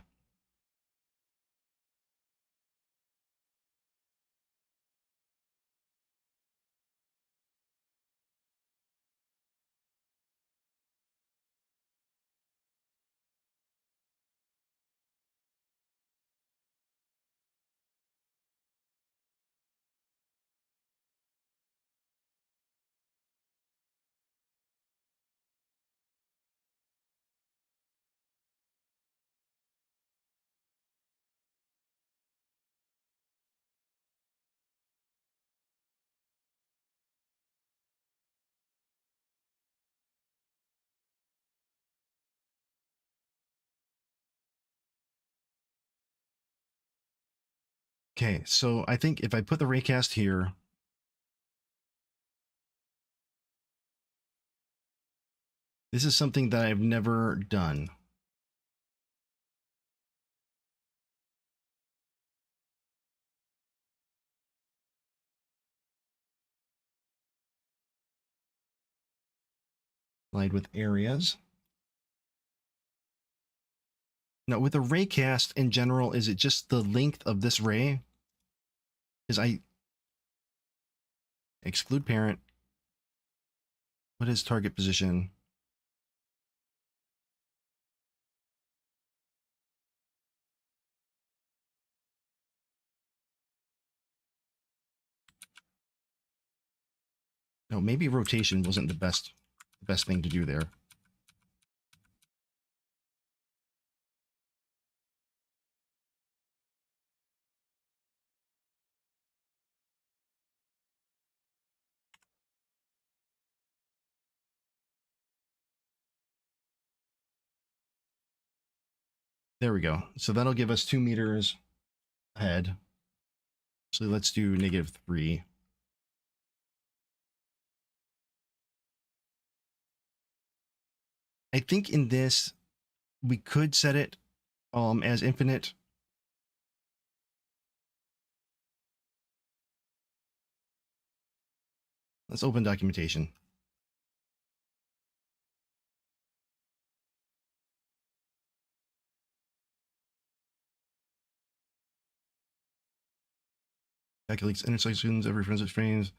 Okay, so I think if I put the raycast here, this is something that I've never done. Slide with areas. Now, with a ray cast in general, is it just the length of this ray? Is I exclude parent. What is target position? No, maybe rotation wasn't the best thing to do there. There we go. So that'll give us 2 meters ahead. So let's do -3. I think in this, we could set it as infinite. Let's open documentation. Calculates intersections every reference frames.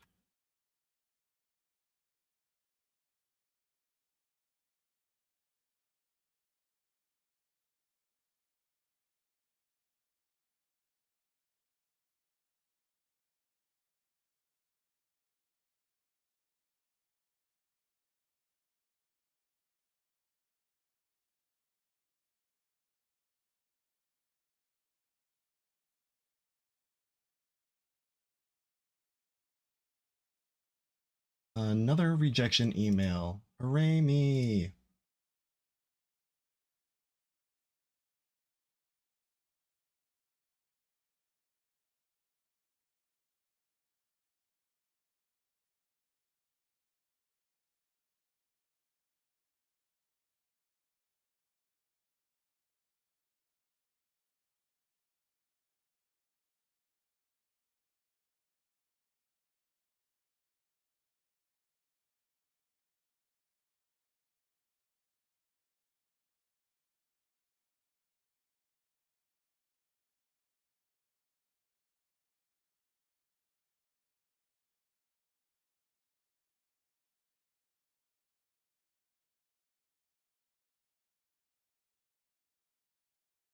Another rejection email. Hooray me.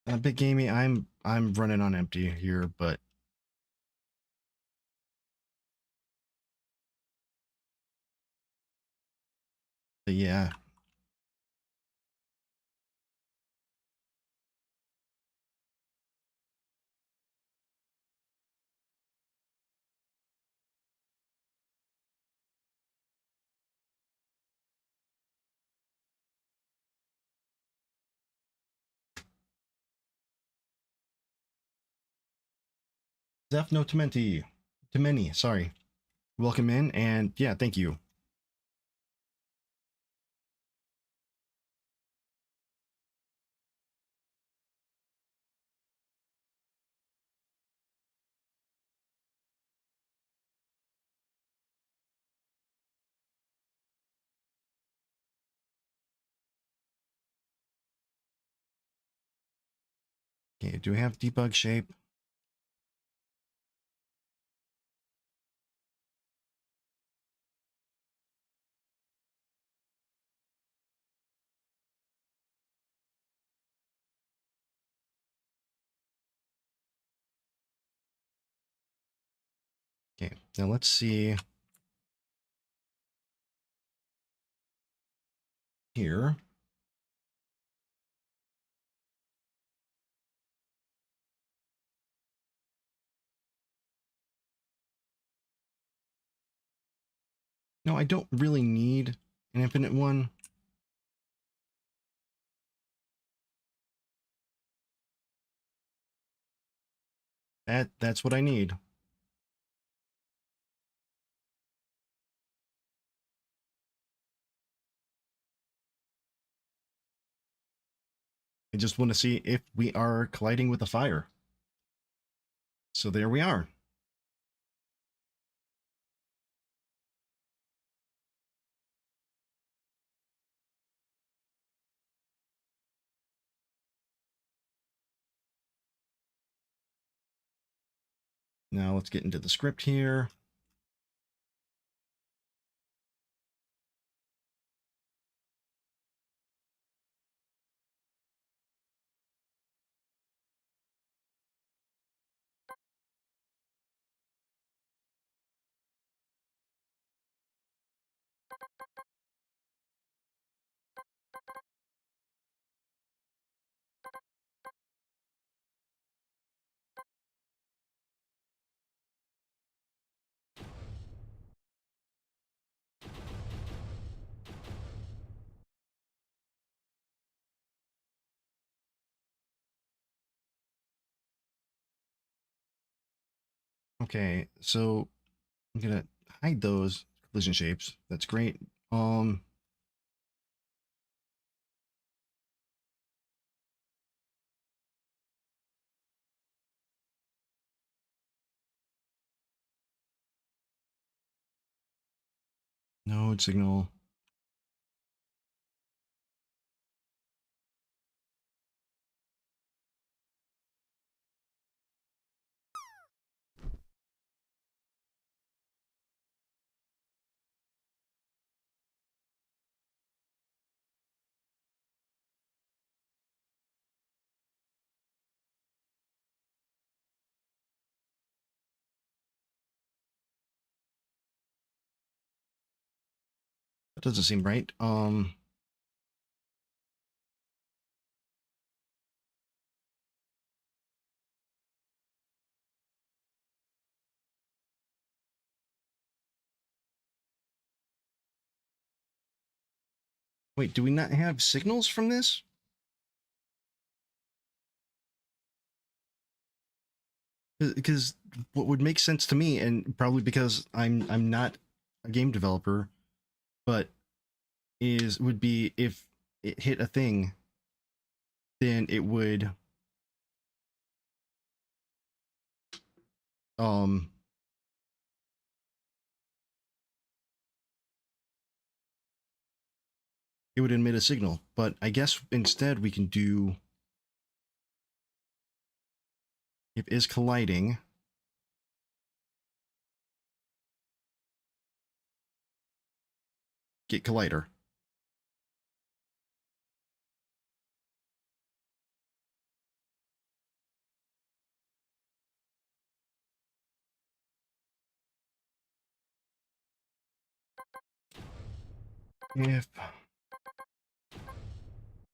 A bit gamey. I'm running on empty here, but yeah. Zeph no Temeni, sorry. Welcome in, and yeah, thank you. Okay, do we have debug shape? Okay, now let's see here. No, I don't really need an infinite one. That's what I need. I just want to see if we are colliding with a fire. So there we are. Now let's get into the script here. Okay, so I'm gonna hide those collision shapes. That's great. Node signal. That doesn't seem right. Wait, do we not have signals from this? Because what would make sense to me, and probably because I'm not a game developer, but would be if it hit a thing, then um it would emit a signal. But I guess instead we can do, if is colliding, get collider. If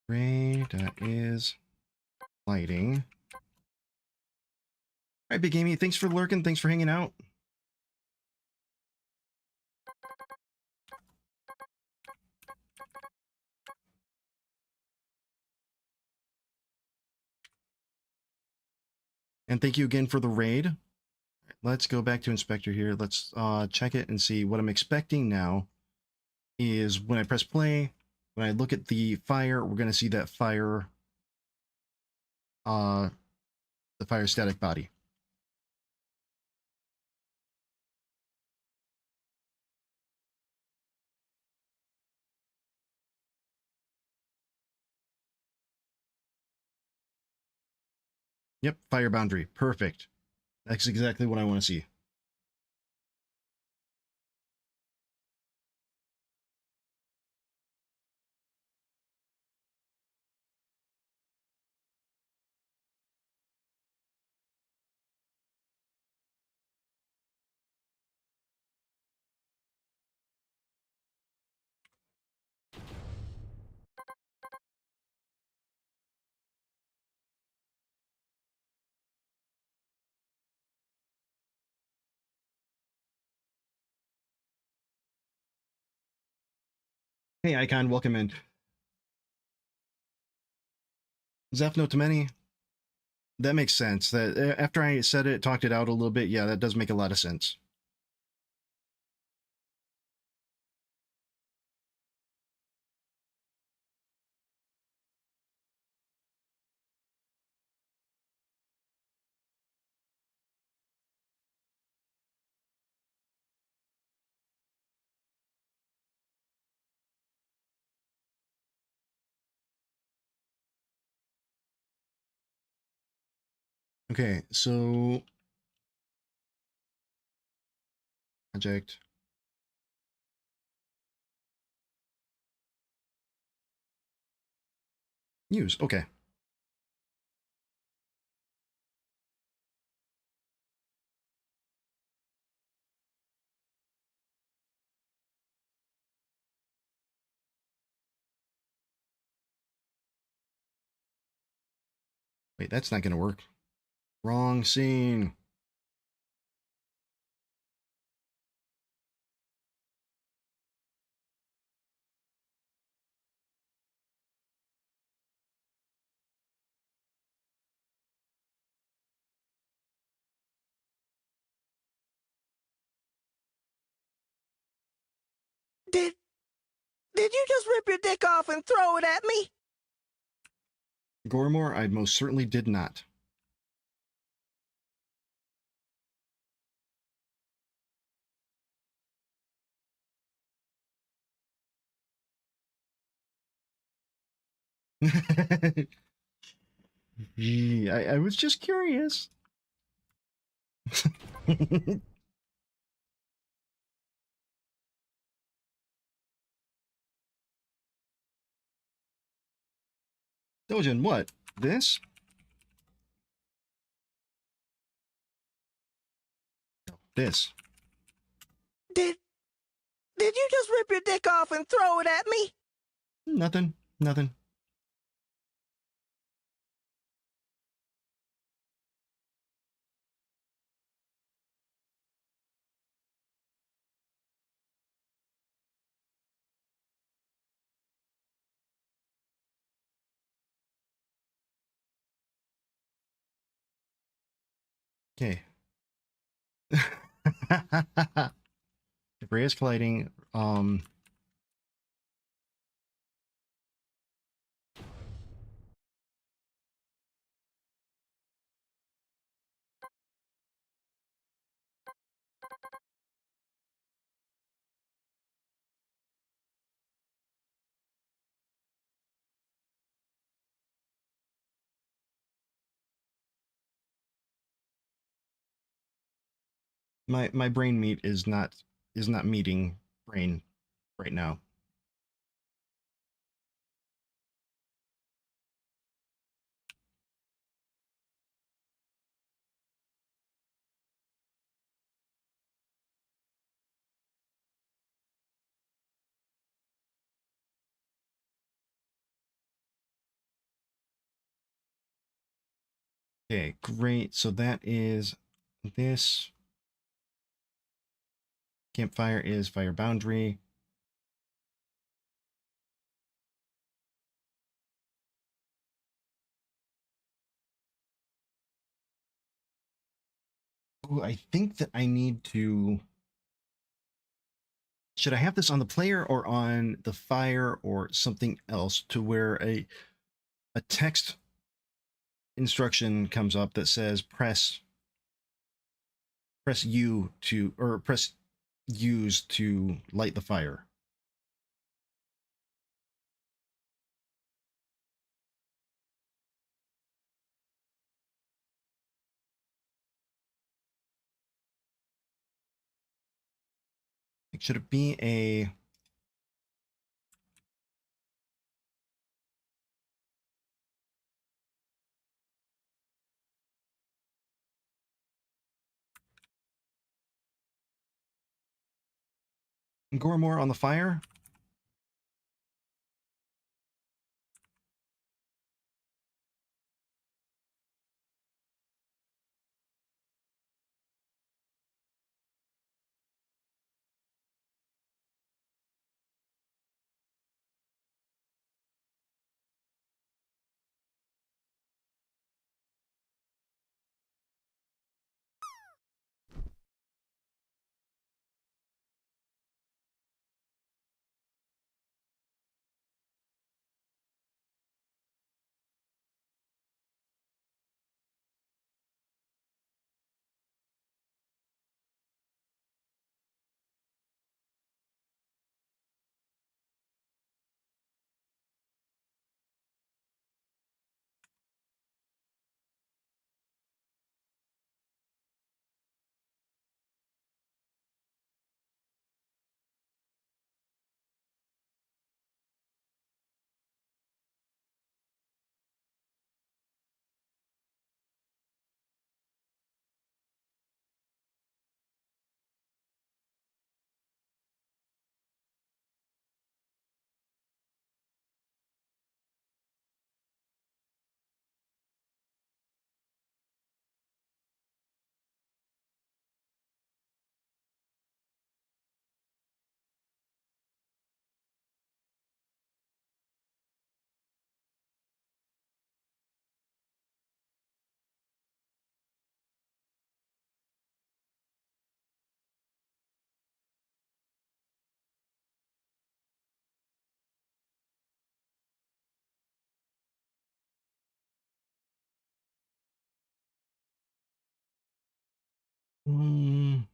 ray that is lighting. All right, Big Amy, thanks for lurking. Thanks for hanging out. And thank you again for the raid. Let's go back to Inspector here. Let's check it and see what I'm expecting now is when I press play, when I look at the fire, we're going to see that fire, the fire static body. Yep, fire boundary. Perfect. That's exactly what I want to see. Hey, Icon, welcome in. Zeph to many. That makes sense. That after I said it, talked it out a little bit, yeah, that does make a lot of sense. Okay, so Project. Use. Okay. Wait, that's not going to work. Wrong scene. Did you just rip your dick off and throw it at me? Gormore, I most certainly did not. Yeah, I was just curious. Dojin, what? This? No, this. Did you just rip your dick off and throw it at me? Nothing. Nothing. Okay. Debris is colliding. My brain meat is not meeting brain right now. Okay, great. So that is this. Campfire is fire boundary. Ooh, I think that I need to... Should I have this on the player or on the fire or something else to where a text instruction comes up that says press U to, or press use to light the fire? Should it be a... Gormore on the fire? Mm,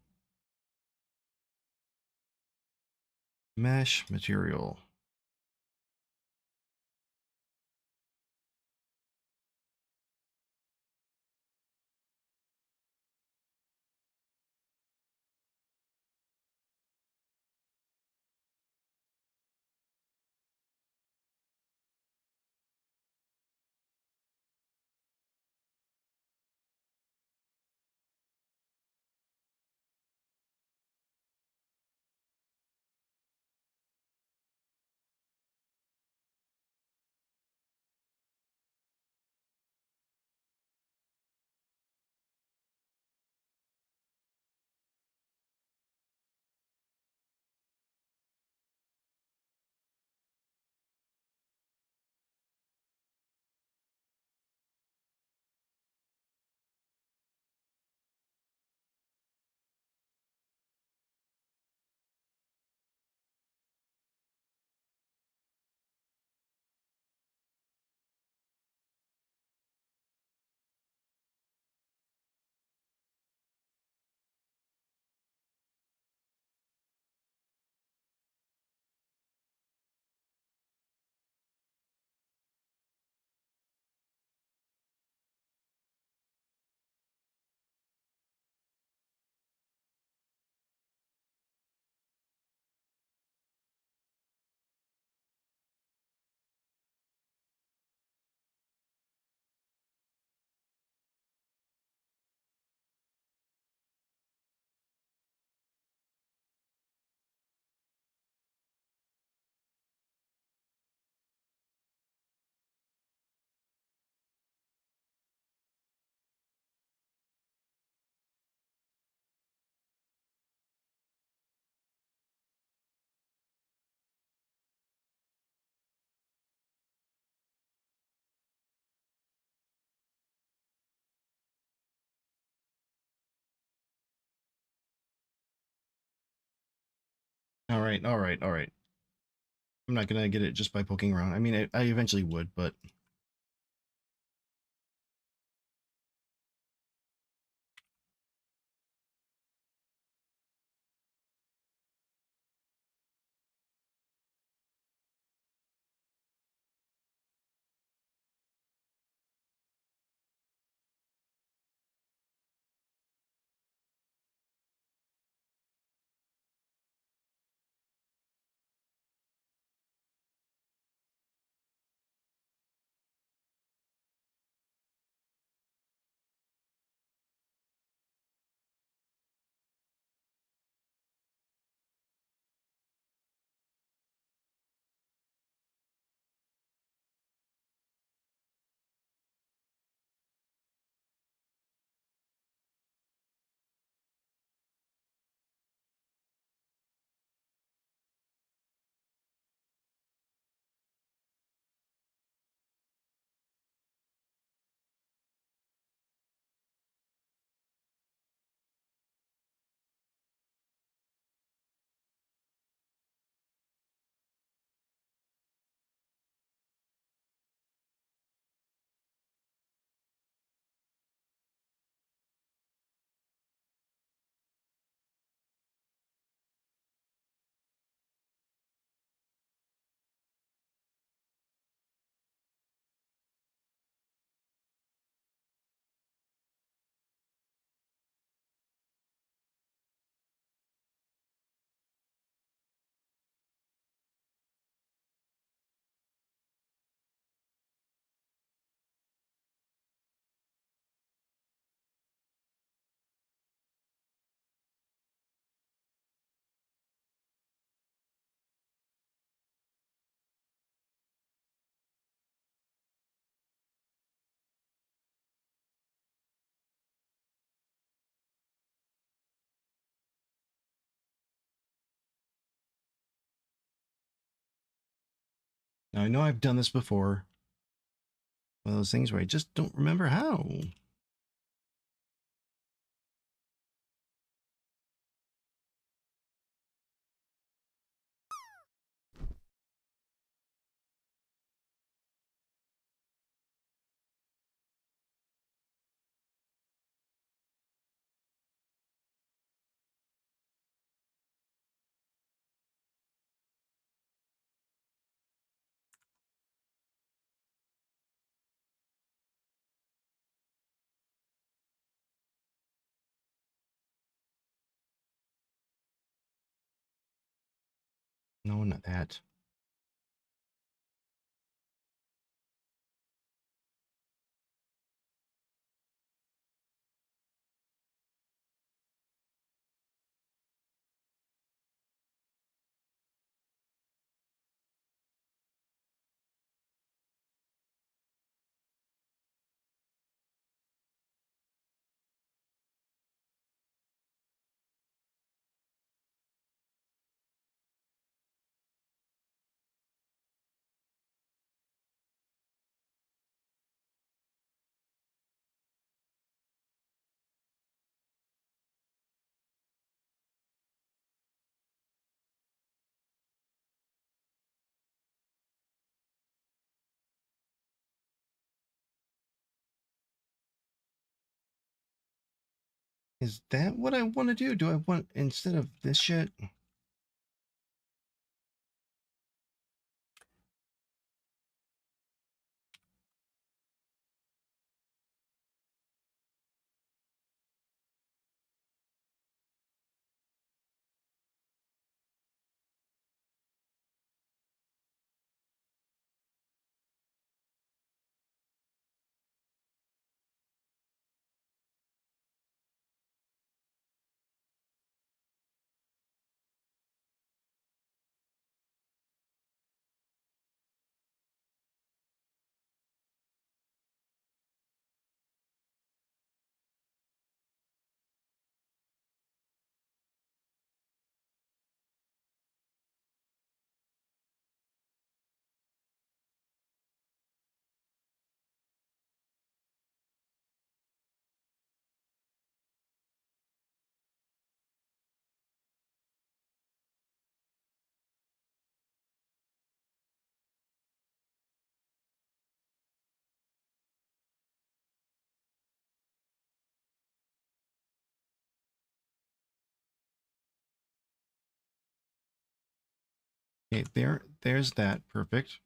mesh material. All right, all right, all right. I'm not gonna get it just by poking around. I mean, I eventually would, but now I know I've done this before. One of those things where I just don't remember how. No, not that. Is that what I want to do? Do I want, instead of this shit? Okay, there's that. Perfect.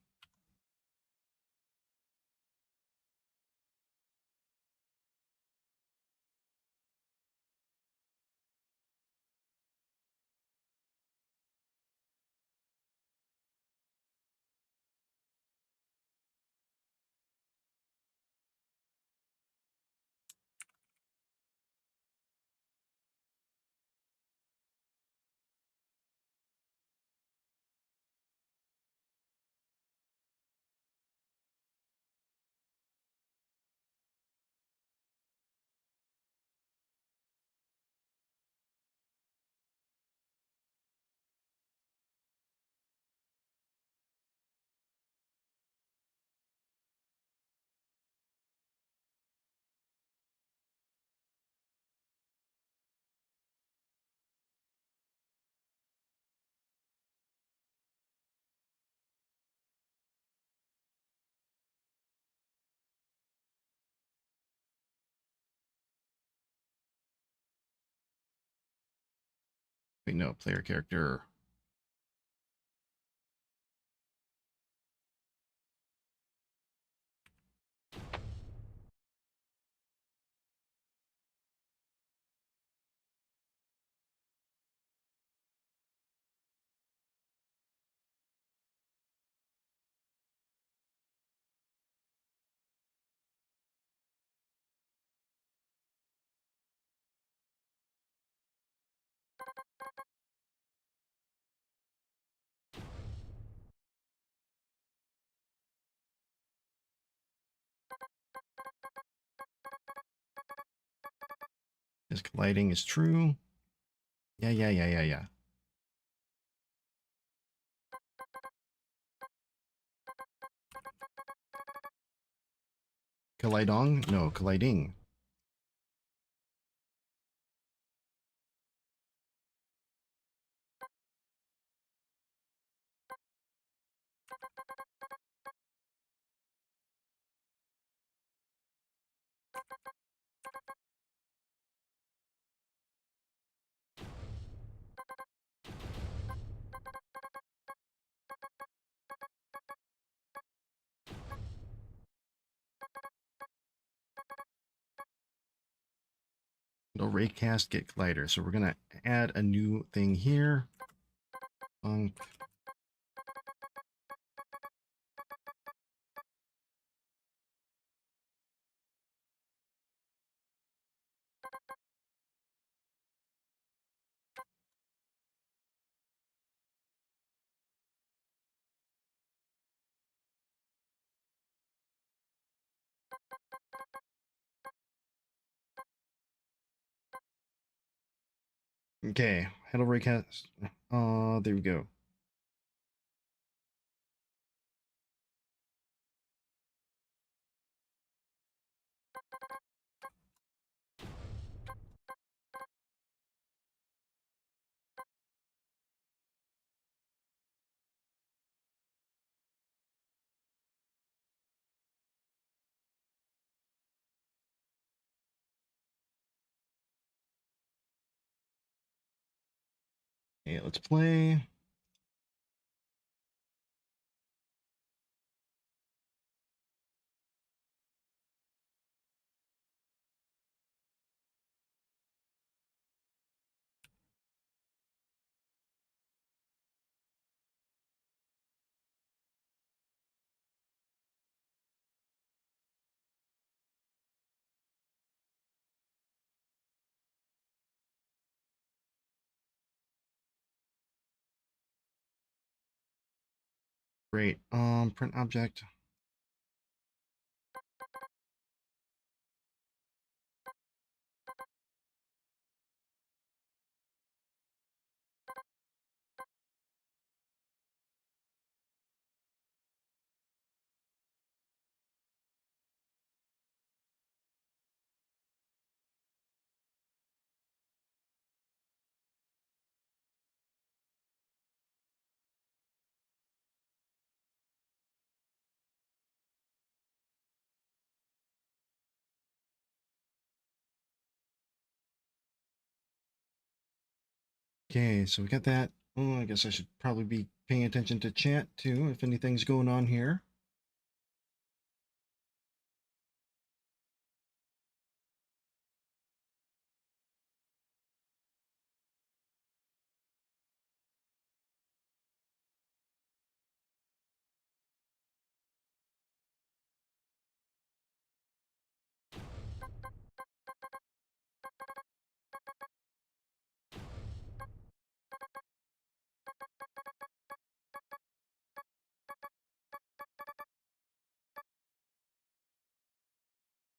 Wait, no, player character. His colliding is true. Yeah. Collidong? No, colliding. No raycast, get collider. So we're gonna add a new thing here. Okay, handle raycast. There we go. Okay, let's play. Great. Print object. Okay, so we got that. Oh, I guess I should probably be paying attention to chat too, if anything's going on here.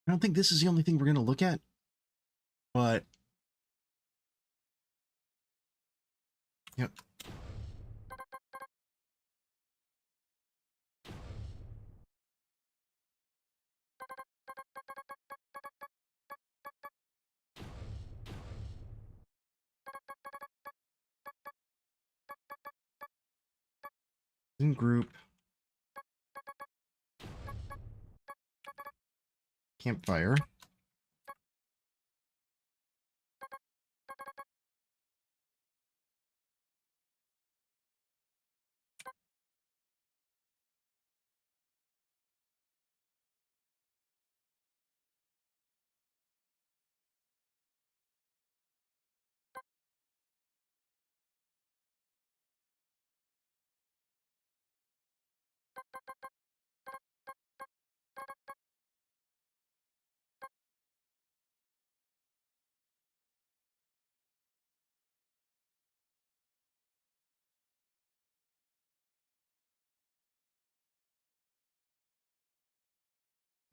I don't think this is the only thing we're going to look at, but yep. In group. Campfire.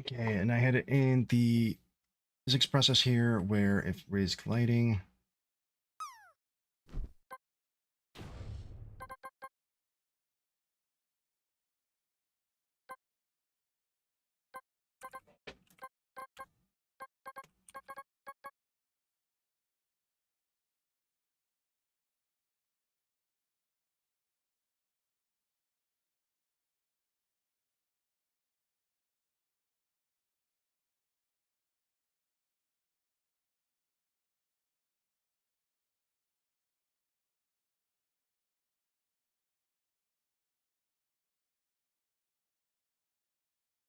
Okay, and I had it in the physics process here where if rays colliding.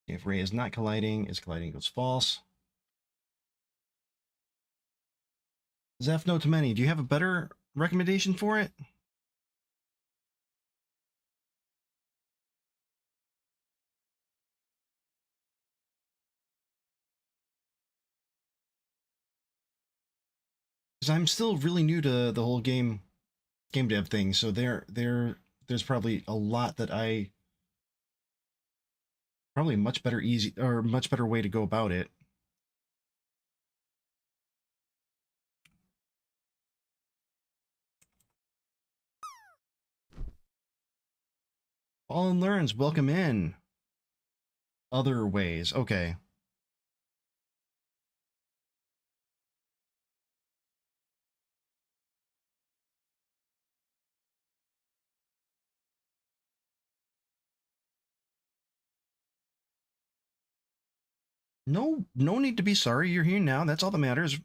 If ray is not colliding, is colliding goes false. Zeph no to many. Do you have a better recommendation for it? Because I'm still really new to the whole game dev thing, so there's probably a lot that I probably much better way to go about it. Fallen learns, welcome in. Other ways, okay. No need to be sorry. You're here now. That's all that matters.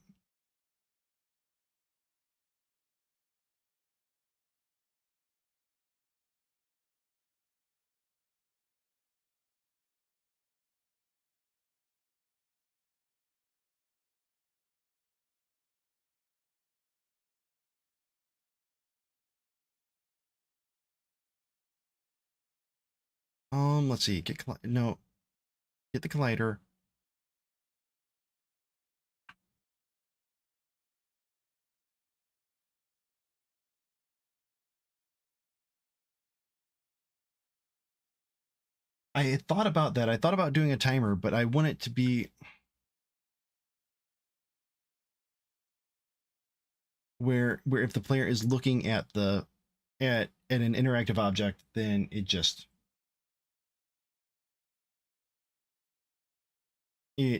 Let's see. No, get the collider. I had thought about that. I thought about doing a timer, but I want it to be where if the player is looking at the at an interactive object, then it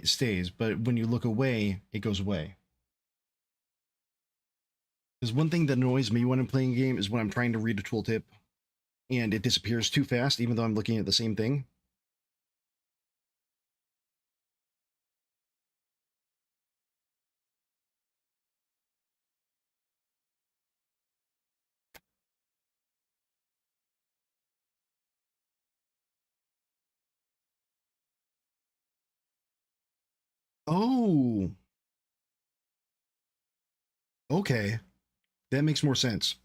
stays. But when you look away, it goes away. Because one thing that annoys me when I'm playing a game is when I'm trying to read a tooltip and it disappears too fast, even though I'm looking at the same thing. Oh, okay. That makes more sense.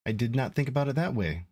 I did not think about it that way.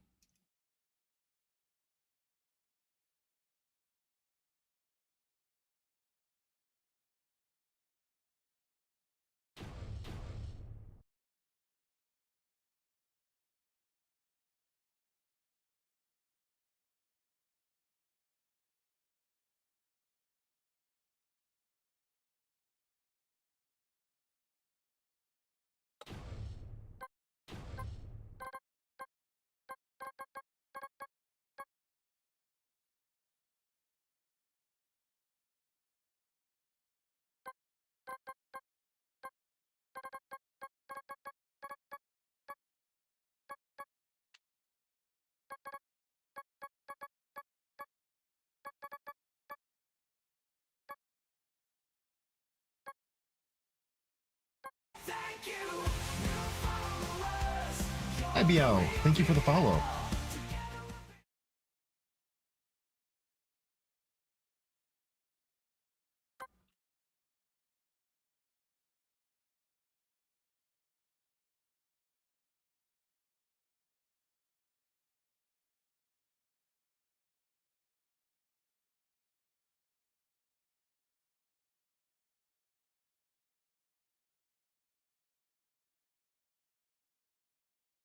Hi, Biao. Thank you for the follow.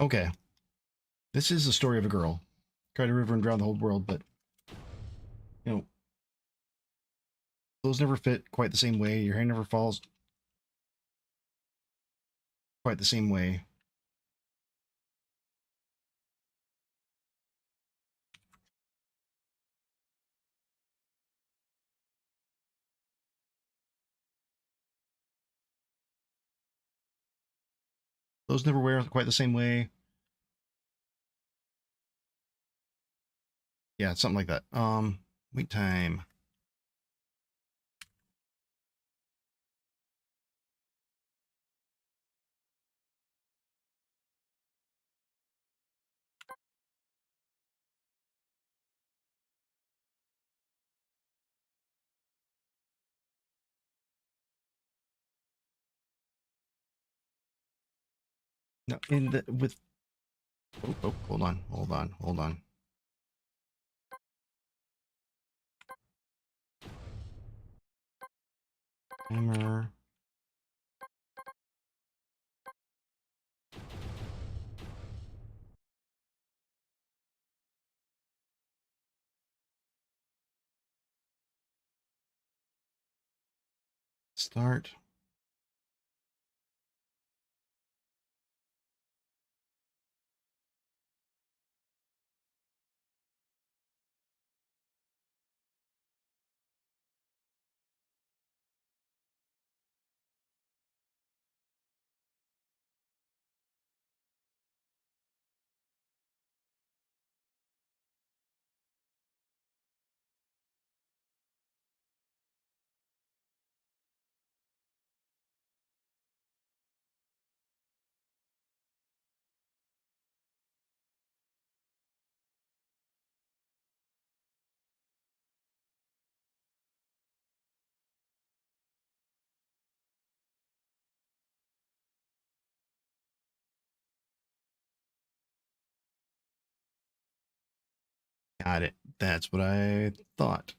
Okay. This is the story of a girl. Cried a river and drowned the whole world, but, you know, clothes never fit quite the same way. Your hair never falls quite the same way. Clothes never wear quite the same way. Yeah, something like that. Wait time. No, in the with. Oh, hold on. Timer. Start. Got it. That's what I thought.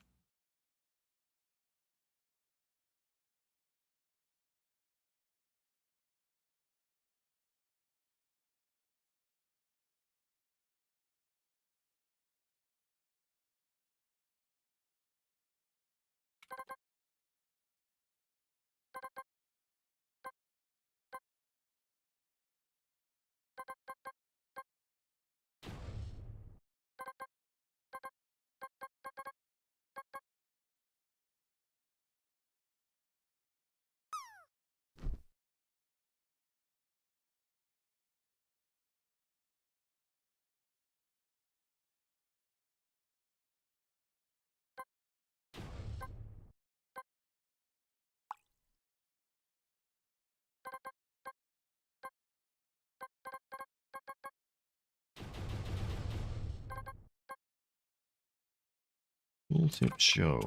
Tooltip show.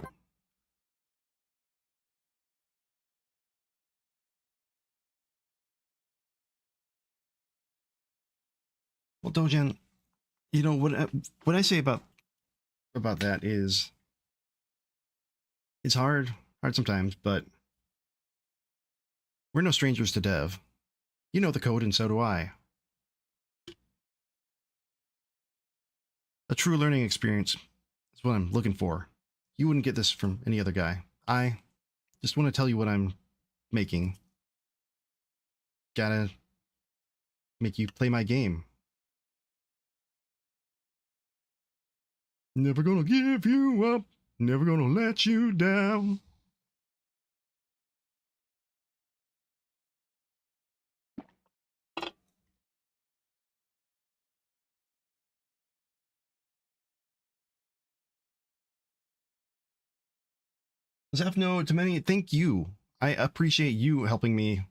Well, Dojan, you know what I say about that is it's hard sometimes, but we're no strangers to dev. You know the code, and so do I. A true learning experience is what I'm looking for. You wouldn't get this from any other guy. I just want to tell you what I'm making. Gotta make you play my game. Never gonna give you up. Never gonna let you down. Zephno, to many, thank you. I appreciate you helping me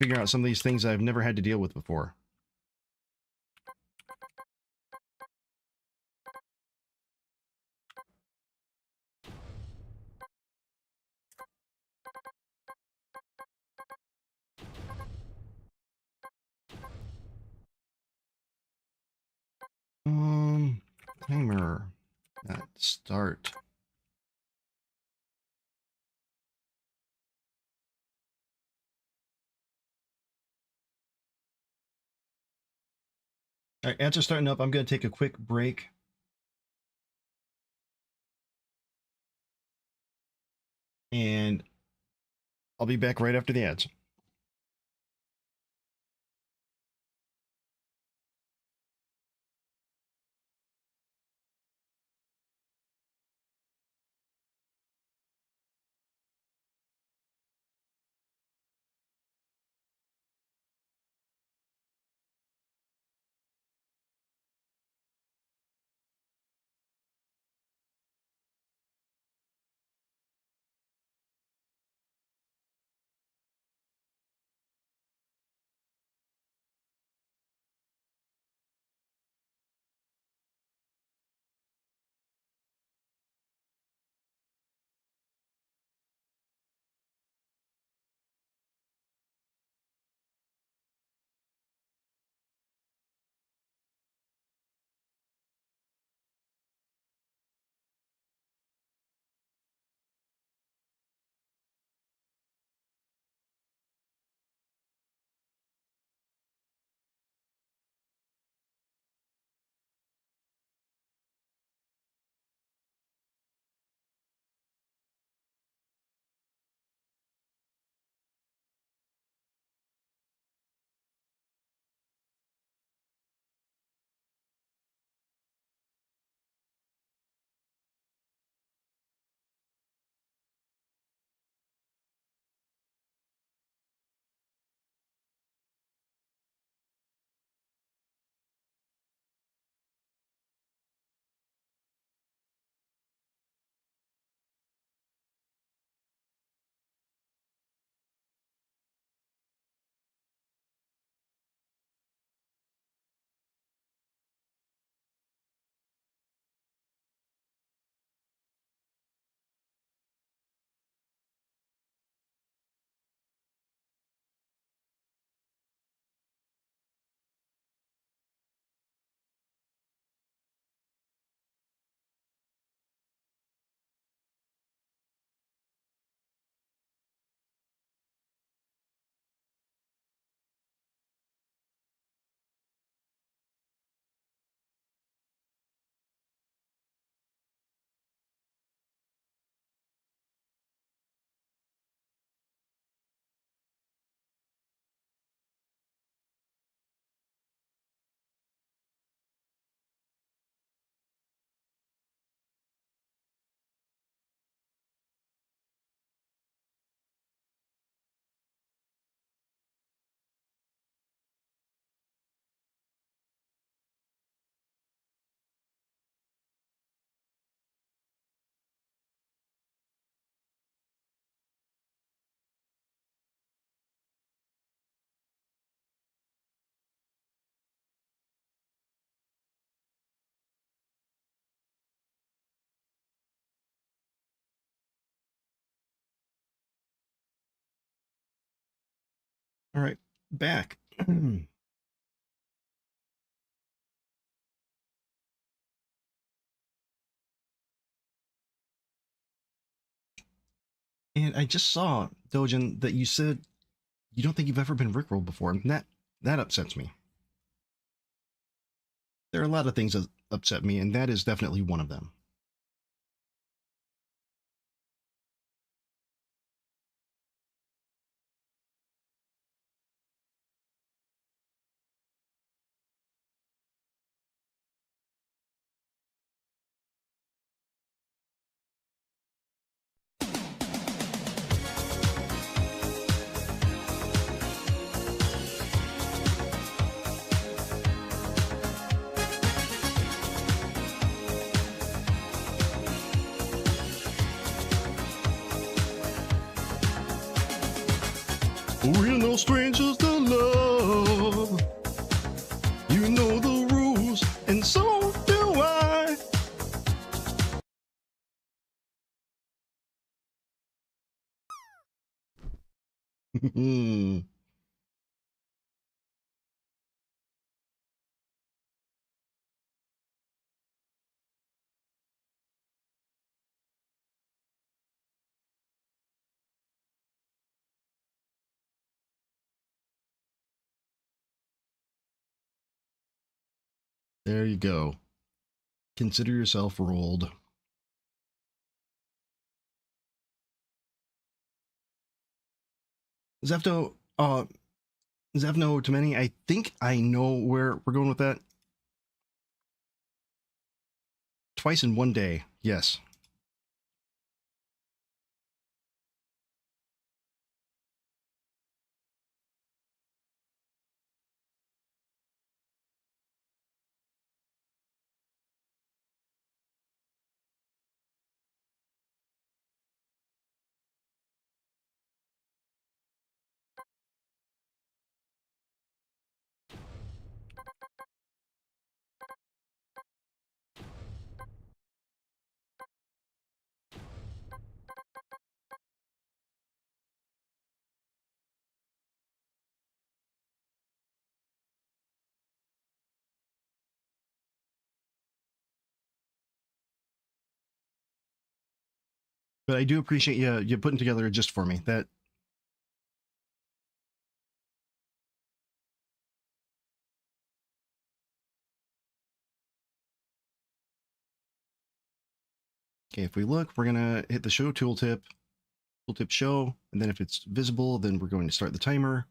figure out some of these things I've never had to deal with before. Timer. Start. All right, ads are starting up. I'm going to take a quick break. And I'll be back right after the ads. All right, back. And I just saw, Dojin, that you said you don't think you've ever been rickrolled before, and that upsets me. There are a lot of things that upset me, and that is definitely one of them. We're no strangers to love. You know the rules, and so do I. There you go. Consider yourself rolled. Zepto, Zevno to many, I think I know where we're going with that. Twice in one day, yes. But I do appreciate you putting together a gist for me. That okay, if we look, we're gonna hit the show tooltip show, and then if it's visible, then we're going to start the timer.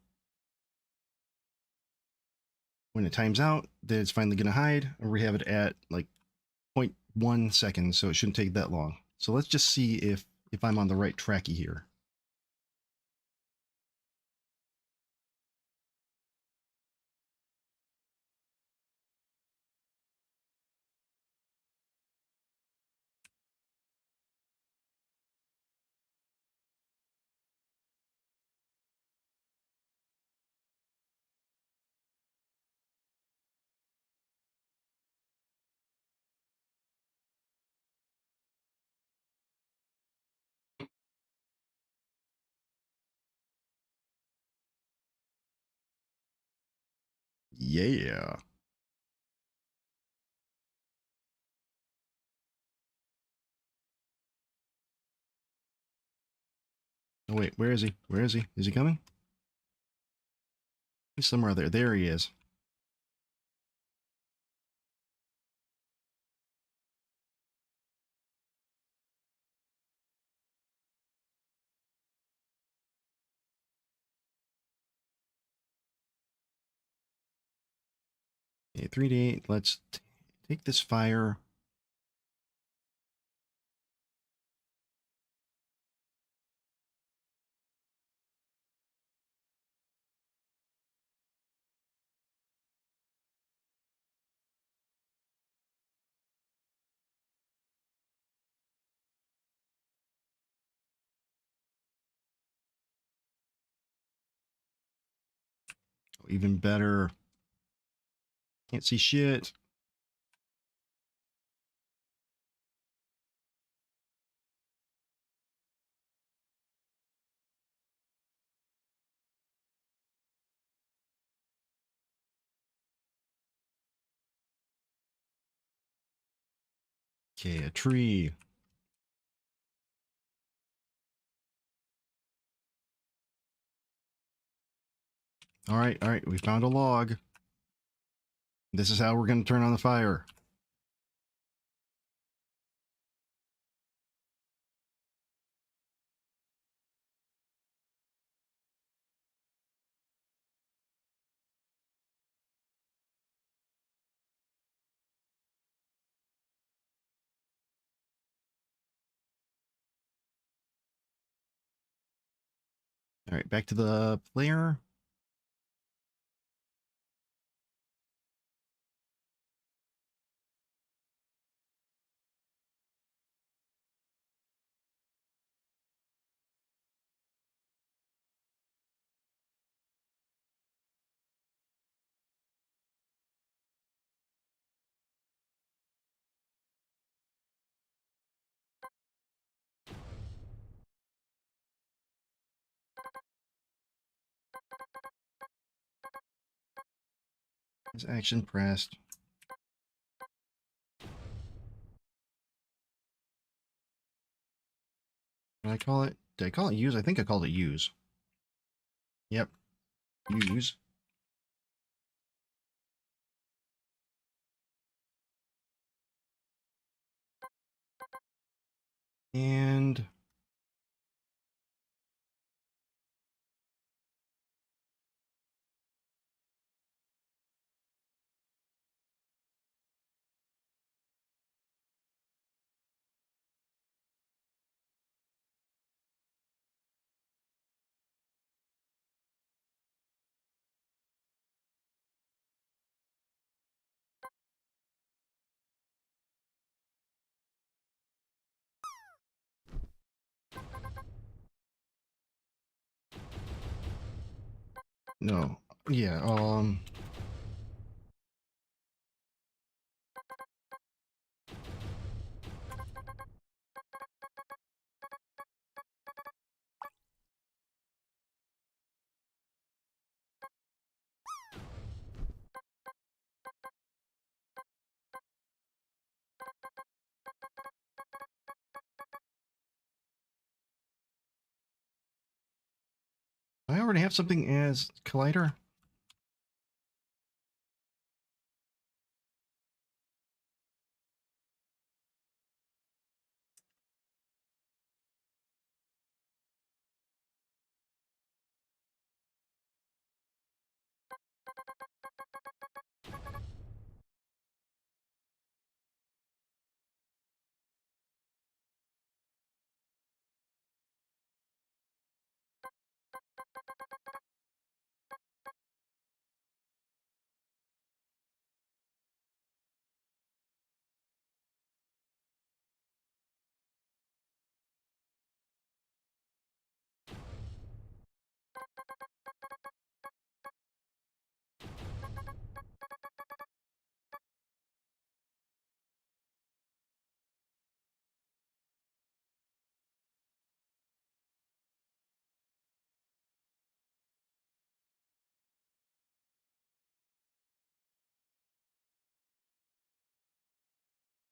When it times out, then it's finally gonna hide, and we have it at like 0.1 seconds, so it shouldn't take that long. So let's just see if I'm on the right tracky here. Yeah. Oh wait, where is he? Where is he? Is he coming? He's somewhere there. There he is. Okay, 3d8. Let's take this fire. Oh, even better. Can't see shit. Okay, a tree. All right, we found a log. This is how we're going to turn on the fire. All right, back to the player. Is action pressed? Did I call it? Did I call it use? I think I called it use. Yep. Use. And no. Yeah, I already have something as collider.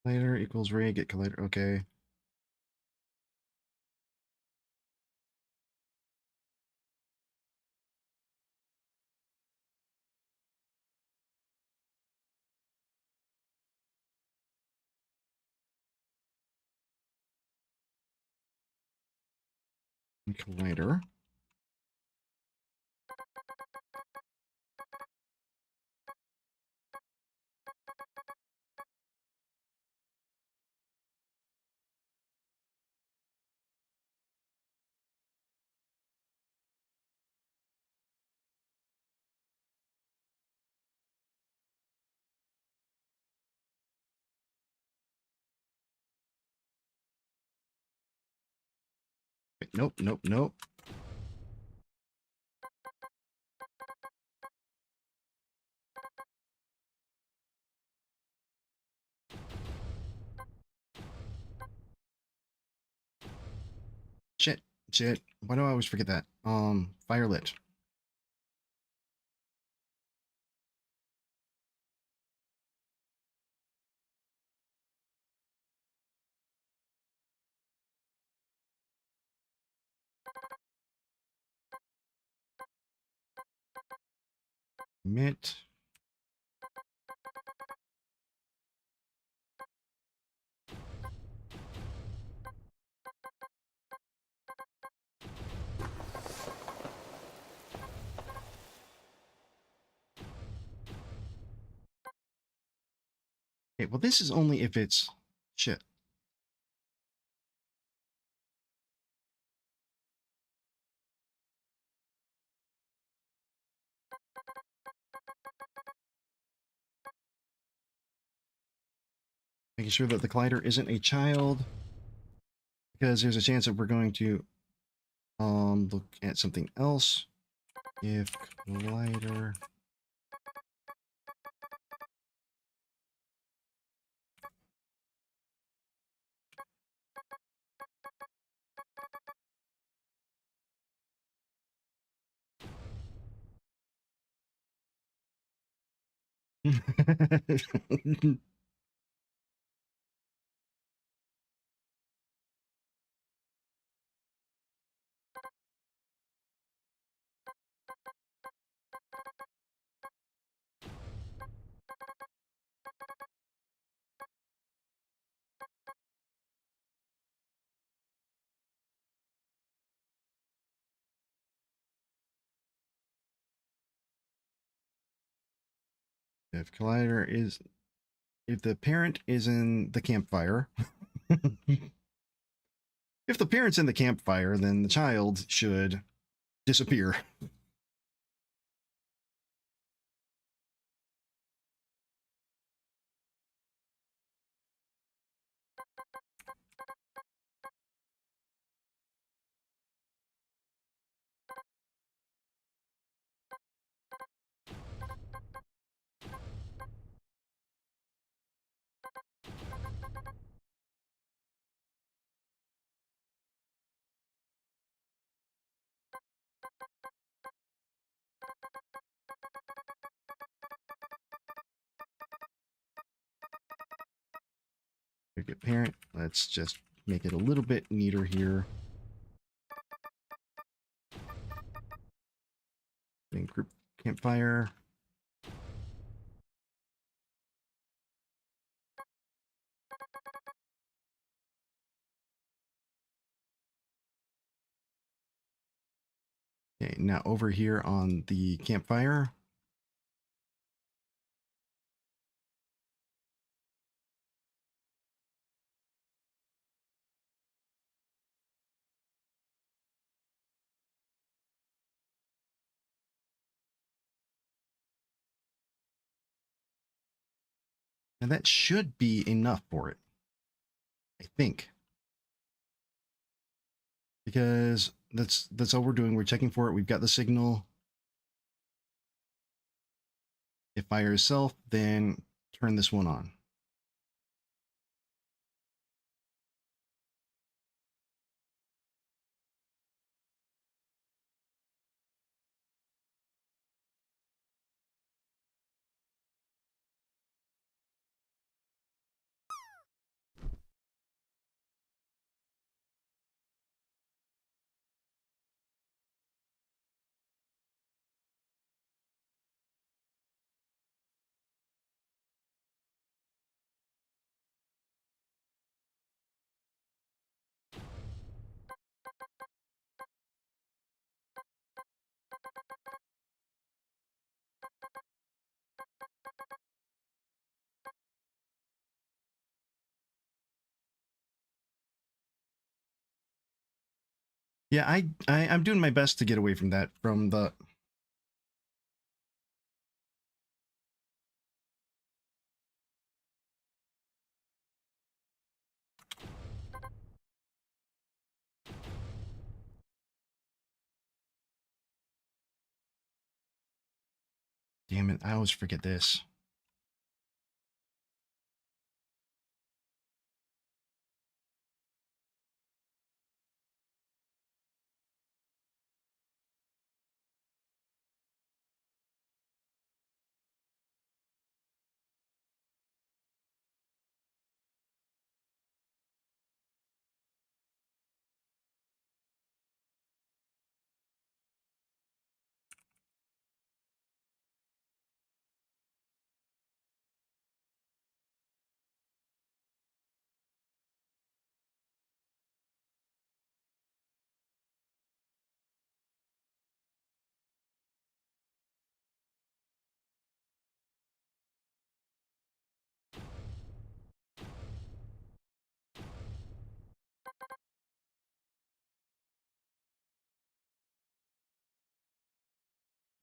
Collider equals ray, get collider. Okay. Collider. Wait, nope. Shit. Why do I always forget that? Fire lit. Commit. Okay, well, this is only if it's shit. Making sure that the collider isn't a child, because there's a chance that we're going to look at something else. If collider if collider is, if the parent is in the campfire, if the parent's in the campfire, then the child should disappear. Get parent. Let's just make it a little bit neater here. Group campfire. Okay, now over here on the campfire. And that should be enough for it, I think. Because that's all we're doing. We're checking for it. We've got the signal. If fire is self, then turn this one on. Yeah, I'm doing my best to get away from that, from the... Damn it, I always forget this.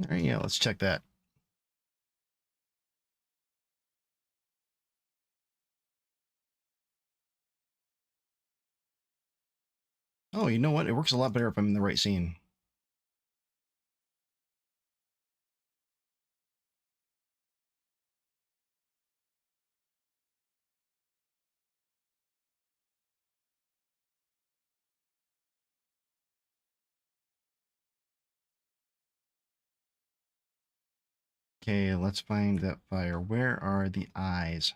All right, yeah, let's check that. Oh, you know what? It works a lot better if I'm in the right scene. Okay, let's find that fire. Where are the eyes?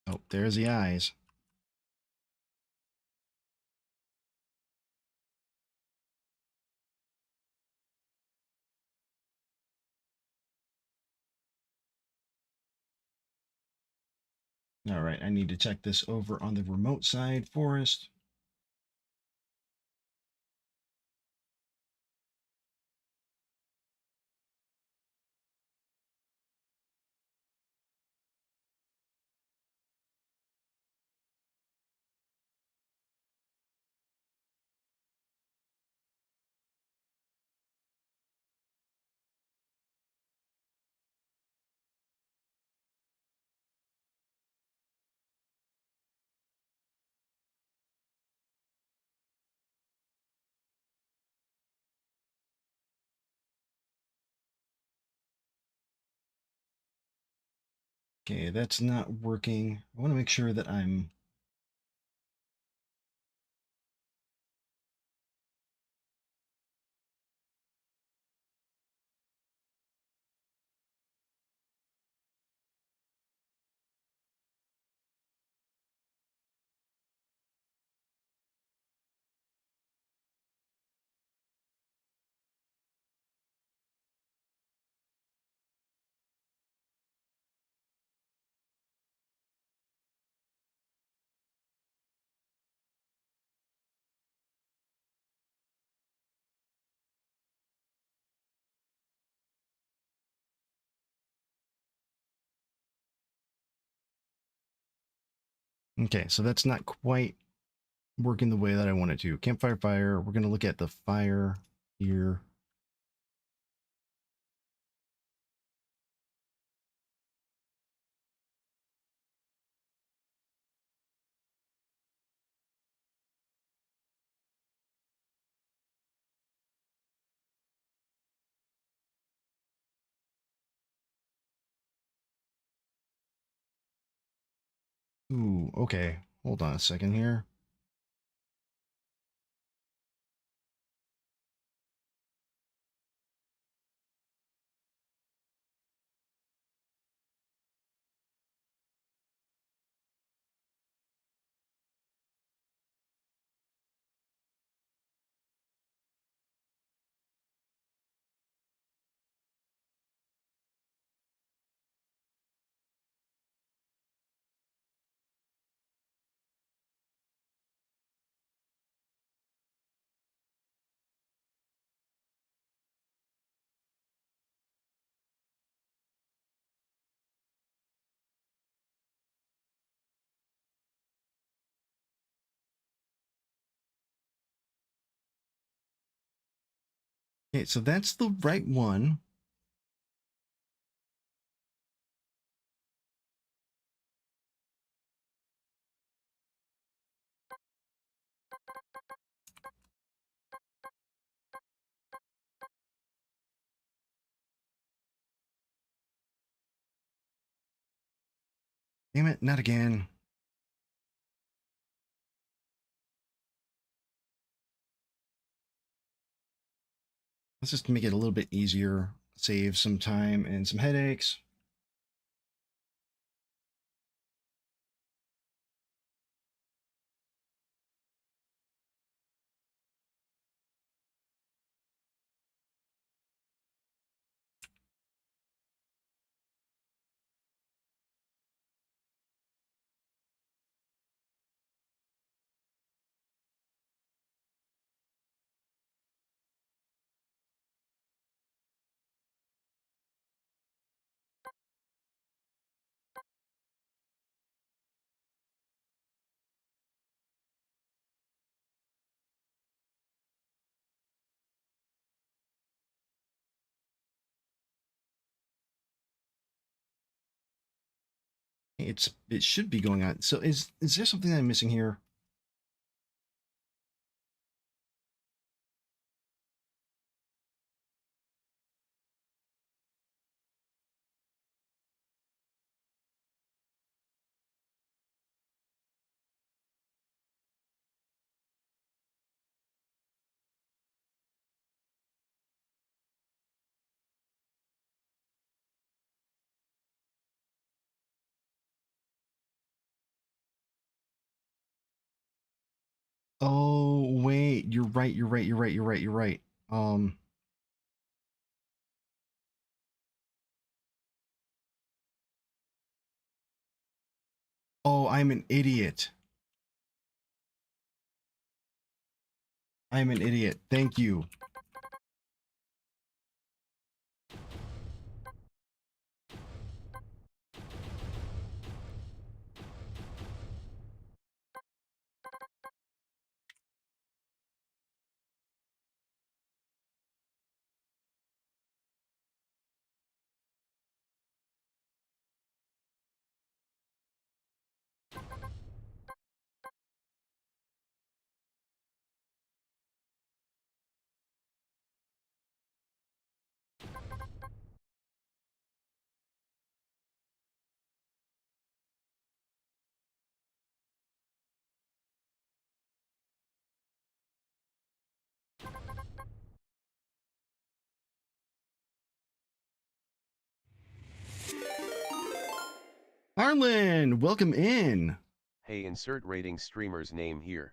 Oh, there's the eyes. All right, I need to check this over on the remote side, forest. Okay, that's not working. I want to make sure that I'm... Okay, so that's not quite working the way that I want it to. Campfire fire. We're going to look at the fire here. Ooh, okay. Hold on a second here. Okay, so that's the right one. Damn it, not again. Let's just make it a little bit easier. Save some time and some headaches. It should be going on. So is there something that I'm missing here? Oh, wait, you're right, you're right, you're right, you're right, you're right. Oh, I'm an idiot. I'm an idiot. Thank you. Arlen, welcome in. Hey, insert rating streamer's name here.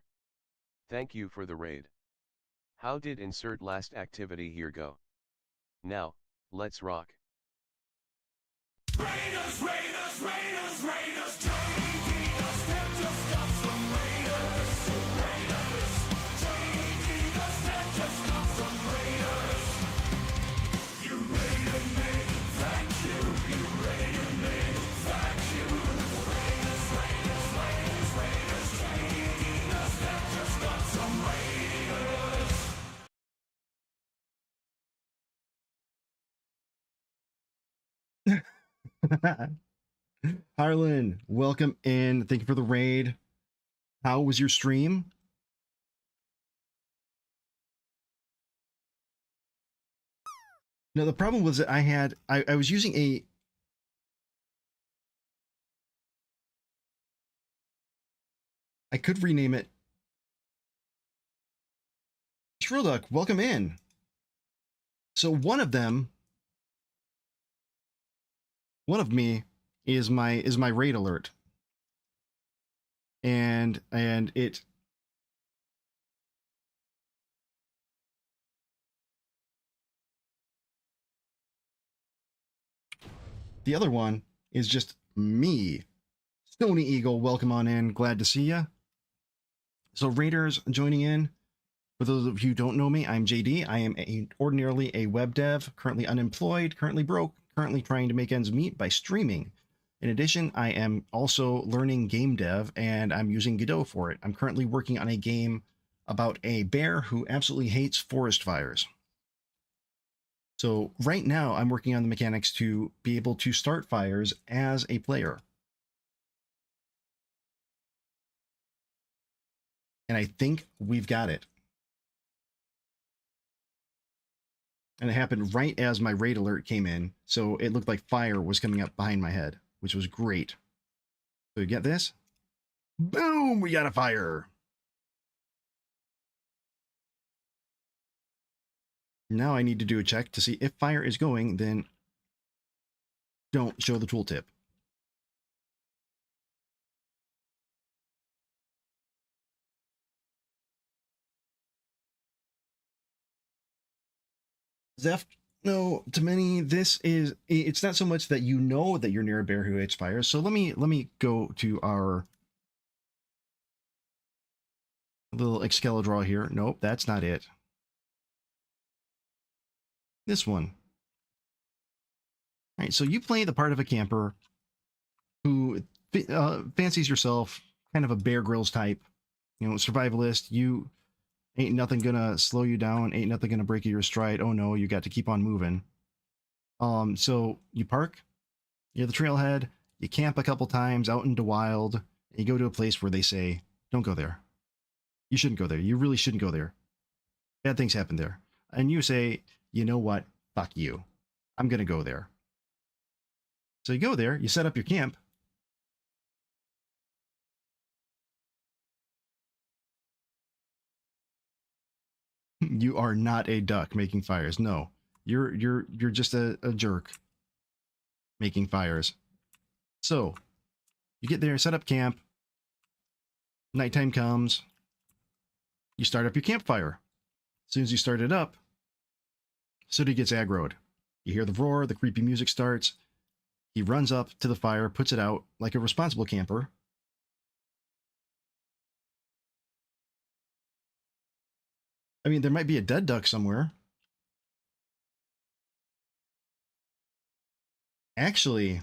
Thank you for the raid. How did insert last activity here go? Now, let's rock. Raiders, Raiders, Raiders, Raiders, taking a step, just got some Raiders. Raiders, taking a step, just got some Raiders. You raided me, thank you. You raided me, thank you. Raiders, Raiders, Raiders, Raiders, taking a step, just got some Raiders. Harlan, welcome in. Thank you for the raid. How was your stream? No, the problem was that I was using a I could rename it. Shrilduck, welcome in. So one of me is my raid alert. And it the other one is just me. Stony Eagle, welcome on in. Glad to see ya. So raiders joining in. For those of you who don't know me, I'm JD. I am ordinarily a web dev, currently unemployed, currently broke, currently trying to make ends meet by streaming. In addition, I am also learning game dev, and I'm using Godot for it. I'm currently working on a game about a bear who absolutely hates forest fires. So right now, I'm working on the mechanics to be able to start fires as a player. And I think we've got it. And it happened right as my raid alert came in, so it looked like fire was coming up behind my head, which was great. So you get this? Boom! We got a fire! Now I need to do a check to see if fire is going, then don't show the tooltip. Zeph, no, to many, it's not so much that you know that you're near a bear who hates fire. So let me go to our little Excalidraw here. Nope, that's not it. This one. All right, so you play the part of a camper who fancies yourself kind of a Bear Grylls type, survivalist. You ain't nothing gonna slow you down, ain't nothing gonna break your stride. Oh no, you got to keep on moving. So you park, you're the trailhead, You camp a couple times out into wild, and you go to a place where they say, don't go there. You shouldn't go there. You really shouldn't go there. Bad things happen there. And you say, you know what? Fuck you. I'm going to go there. So you go there, you set up your camp. You are not a duck making fires. No. You're just a jerk making fires. So, you get there, set up camp. Nighttime comes. You start up your campfire. As soon as you start it up, Sooty gets aggroed. You hear the roar, the creepy music starts. He runs up to the fire, puts it out like a responsible camper. I mean, there might be a dead duck somewhere. Actually,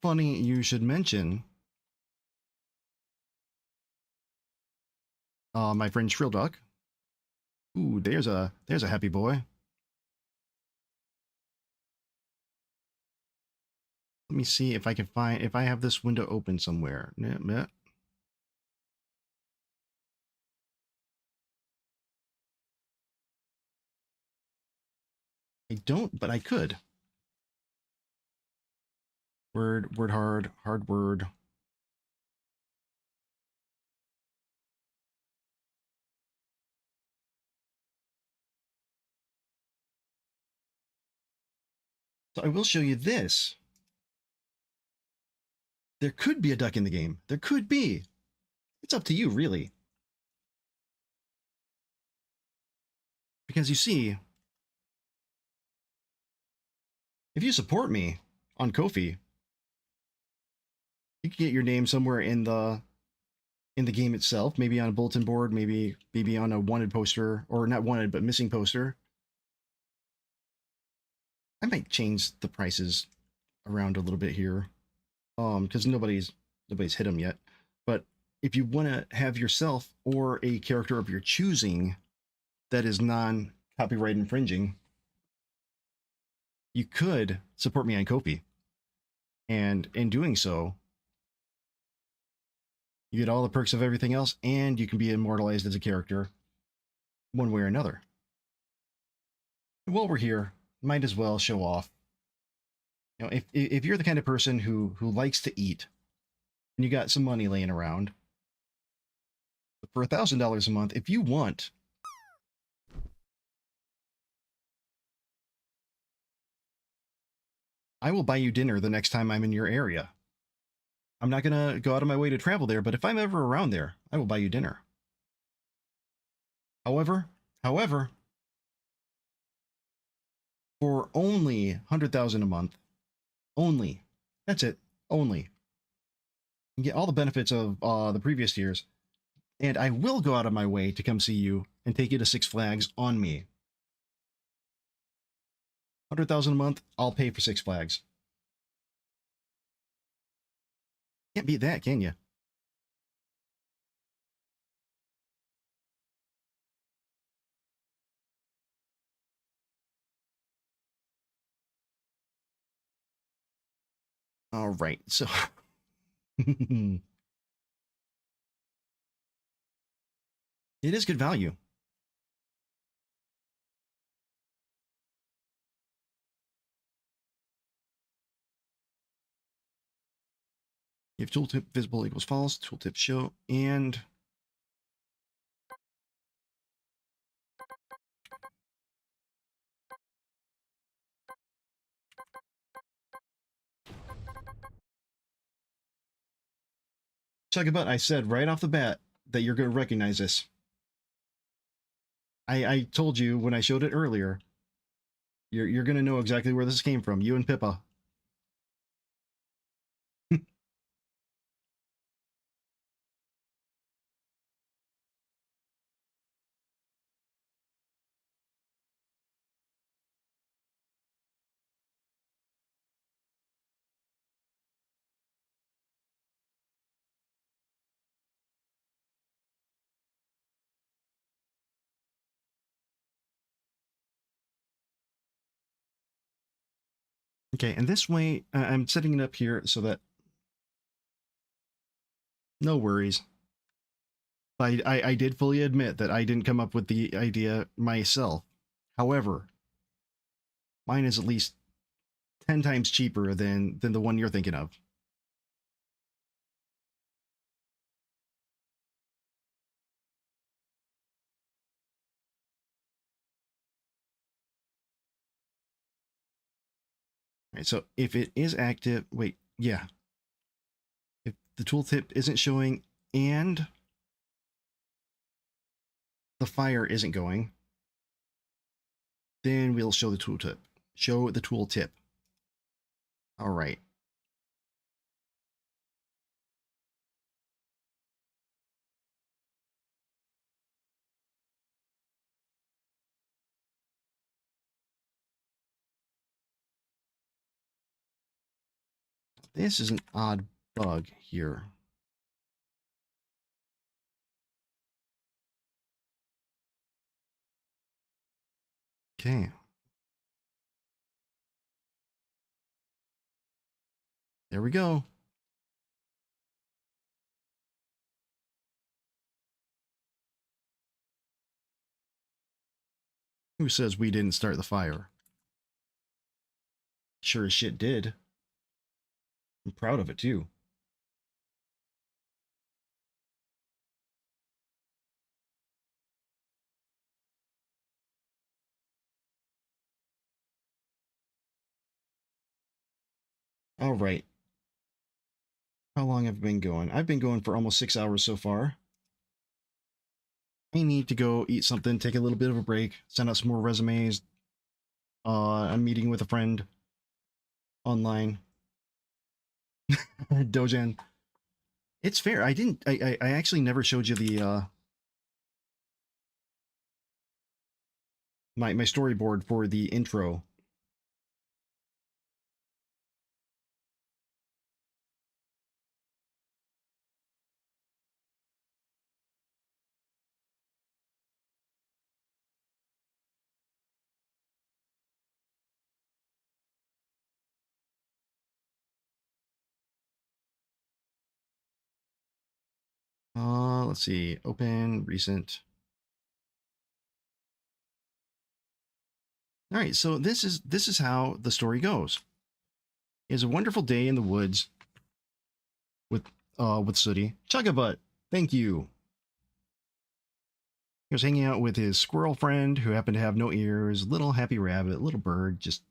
funny you should mention my friend Shrill Duck. Ooh, there's a happy boy. Let me see if I can find, if I have this window open somewhere. I don't, but I could. Word hard word. So I will show you this. There could be a duck in the game. There could be. It's up to you, really. Because you see, if you support me on Kofi, you can get your name somewhere in the game itself, maybe on a bulletin board, maybe on a wanted poster, or not wanted, but missing poster. I might change the prices around a little bit here, because nobody's hit them yet. But if you want to have yourself or a character of your choosing that is non-copyright infringing, you could support me on Kofi. And in doing so, you get all the perks of everything else, and you can be immortalized as a character one way or another. And while we're here, might as well show off. You know, if you're the kind of person who likes to eat, and you got some money laying around, for $1,000 a month, if you want, I will buy you dinner the next time I'm in your area. I'm not going to go out of my way to travel there, but if I'm ever around there, I will buy you dinner. However, for only $100,000 a month, only, that's it, only, you get all the benefits of the previous years, and I will go out of my way to come see you and take you to Six Flags on me. $100,000 a month, I'll pay for Six Flags. Can't beat that, can you? All right, so it is good value. If tooltip visible equals false, tooltip show, and check about, I said right off the bat that you're going to recognize this. I told you when I showed it earlier, you're going to know exactly where this came from, you and Pippa. Okay, and this way, I'm setting it up here so that no worries. I did fully admit that I didn't come up with the idea myself. However, mine is at least 10 times cheaper than the one you're thinking of. All right, so if it is active, wait, yeah. If the tooltip isn't showing and the fire isn't going, then we'll show the tooltip. Show the tooltip. All right. This is an odd bug here. Okay. There we go. Who says we didn't start the fire? Sure as shit did. I'm proud of it too. All right. How long have I been going? I've been going for almost 6 hours so far. I need to go eat something, take a little bit of a break, send out some more resumes. I'm meeting with a friend online. Dojan. It's fair. I actually never showed you the my storyboard for the intro. Let's see. Open recent. All right, so this is how the story goes. It's a wonderful day in the woods with Sooty. Chuggabutt, thank you. He was hanging out with his squirrel friend who happened to have no ears, little happy rabbit, little bird, just,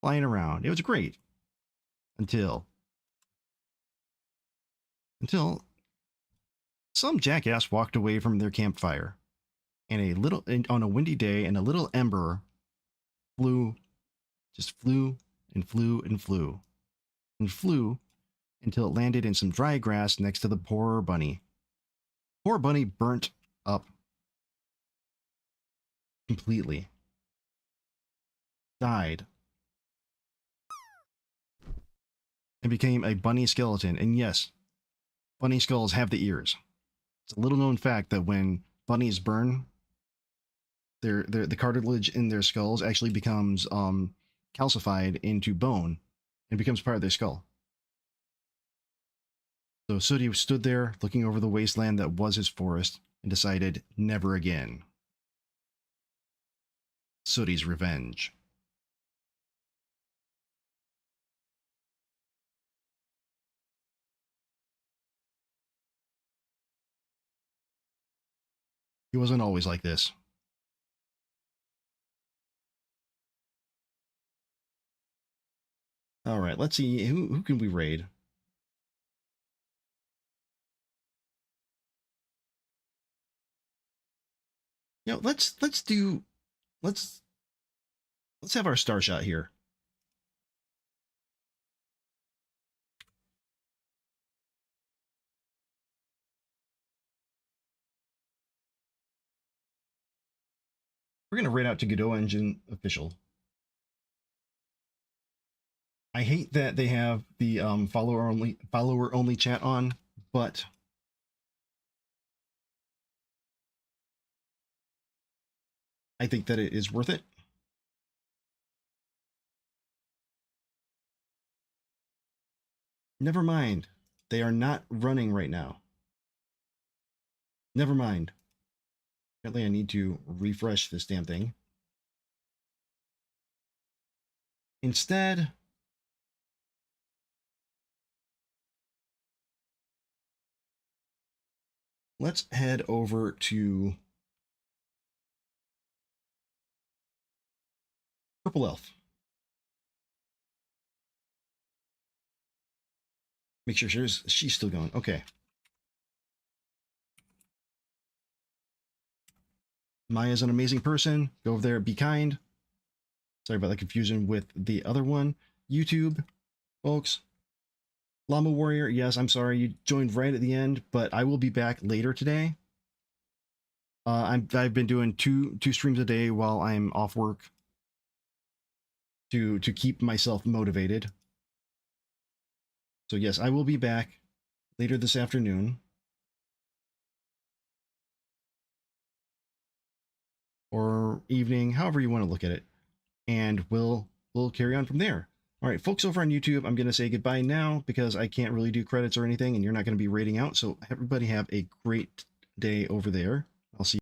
flying around. It was great. Until some jackass walked away from their campfire. And on a windy day, and a little ember flew and flew until it landed in some dry grass next to the poor bunny. Poor bunny burnt up completely. Died. And became a bunny skeleton. And yes, bunny skulls have the ears. It's a little known fact that when bunnies burn, the cartilage in their skulls actually becomes calcified into bone and becomes part of their skull. So Sooty stood there looking over the wasteland that was his forest and decided never again. Sooty's revenge. He wasn't always like this. All right, let's see who can we raid. Let's have our star shot here. We're gonna raid out to Godot Engine official. I hate that they have the follower only chat on, but I think that it is worth it. Never mind. They are not running right now. Never mind. Apparently I need to refresh this damn thing. Instead, let's head over to Purple Elf. Make sure she's still going. Okay. Maya's an amazing person. Go over there, be kind. Sorry about the confusion with the other one. YouTube, folks. Llama Warrior, yes, I'm sorry you joined right at the end, but I will be back later today. I've been doing two streams a day while I'm off work to keep myself motivated. So yes, I will be back later this afternoon. Or evening, however you want to look at it. And we'll carry on from there. All right, folks over on YouTube, I'm going to say goodbye now because I can't really do credits or anything and you're not going to be rating out. So everybody have a great day over there.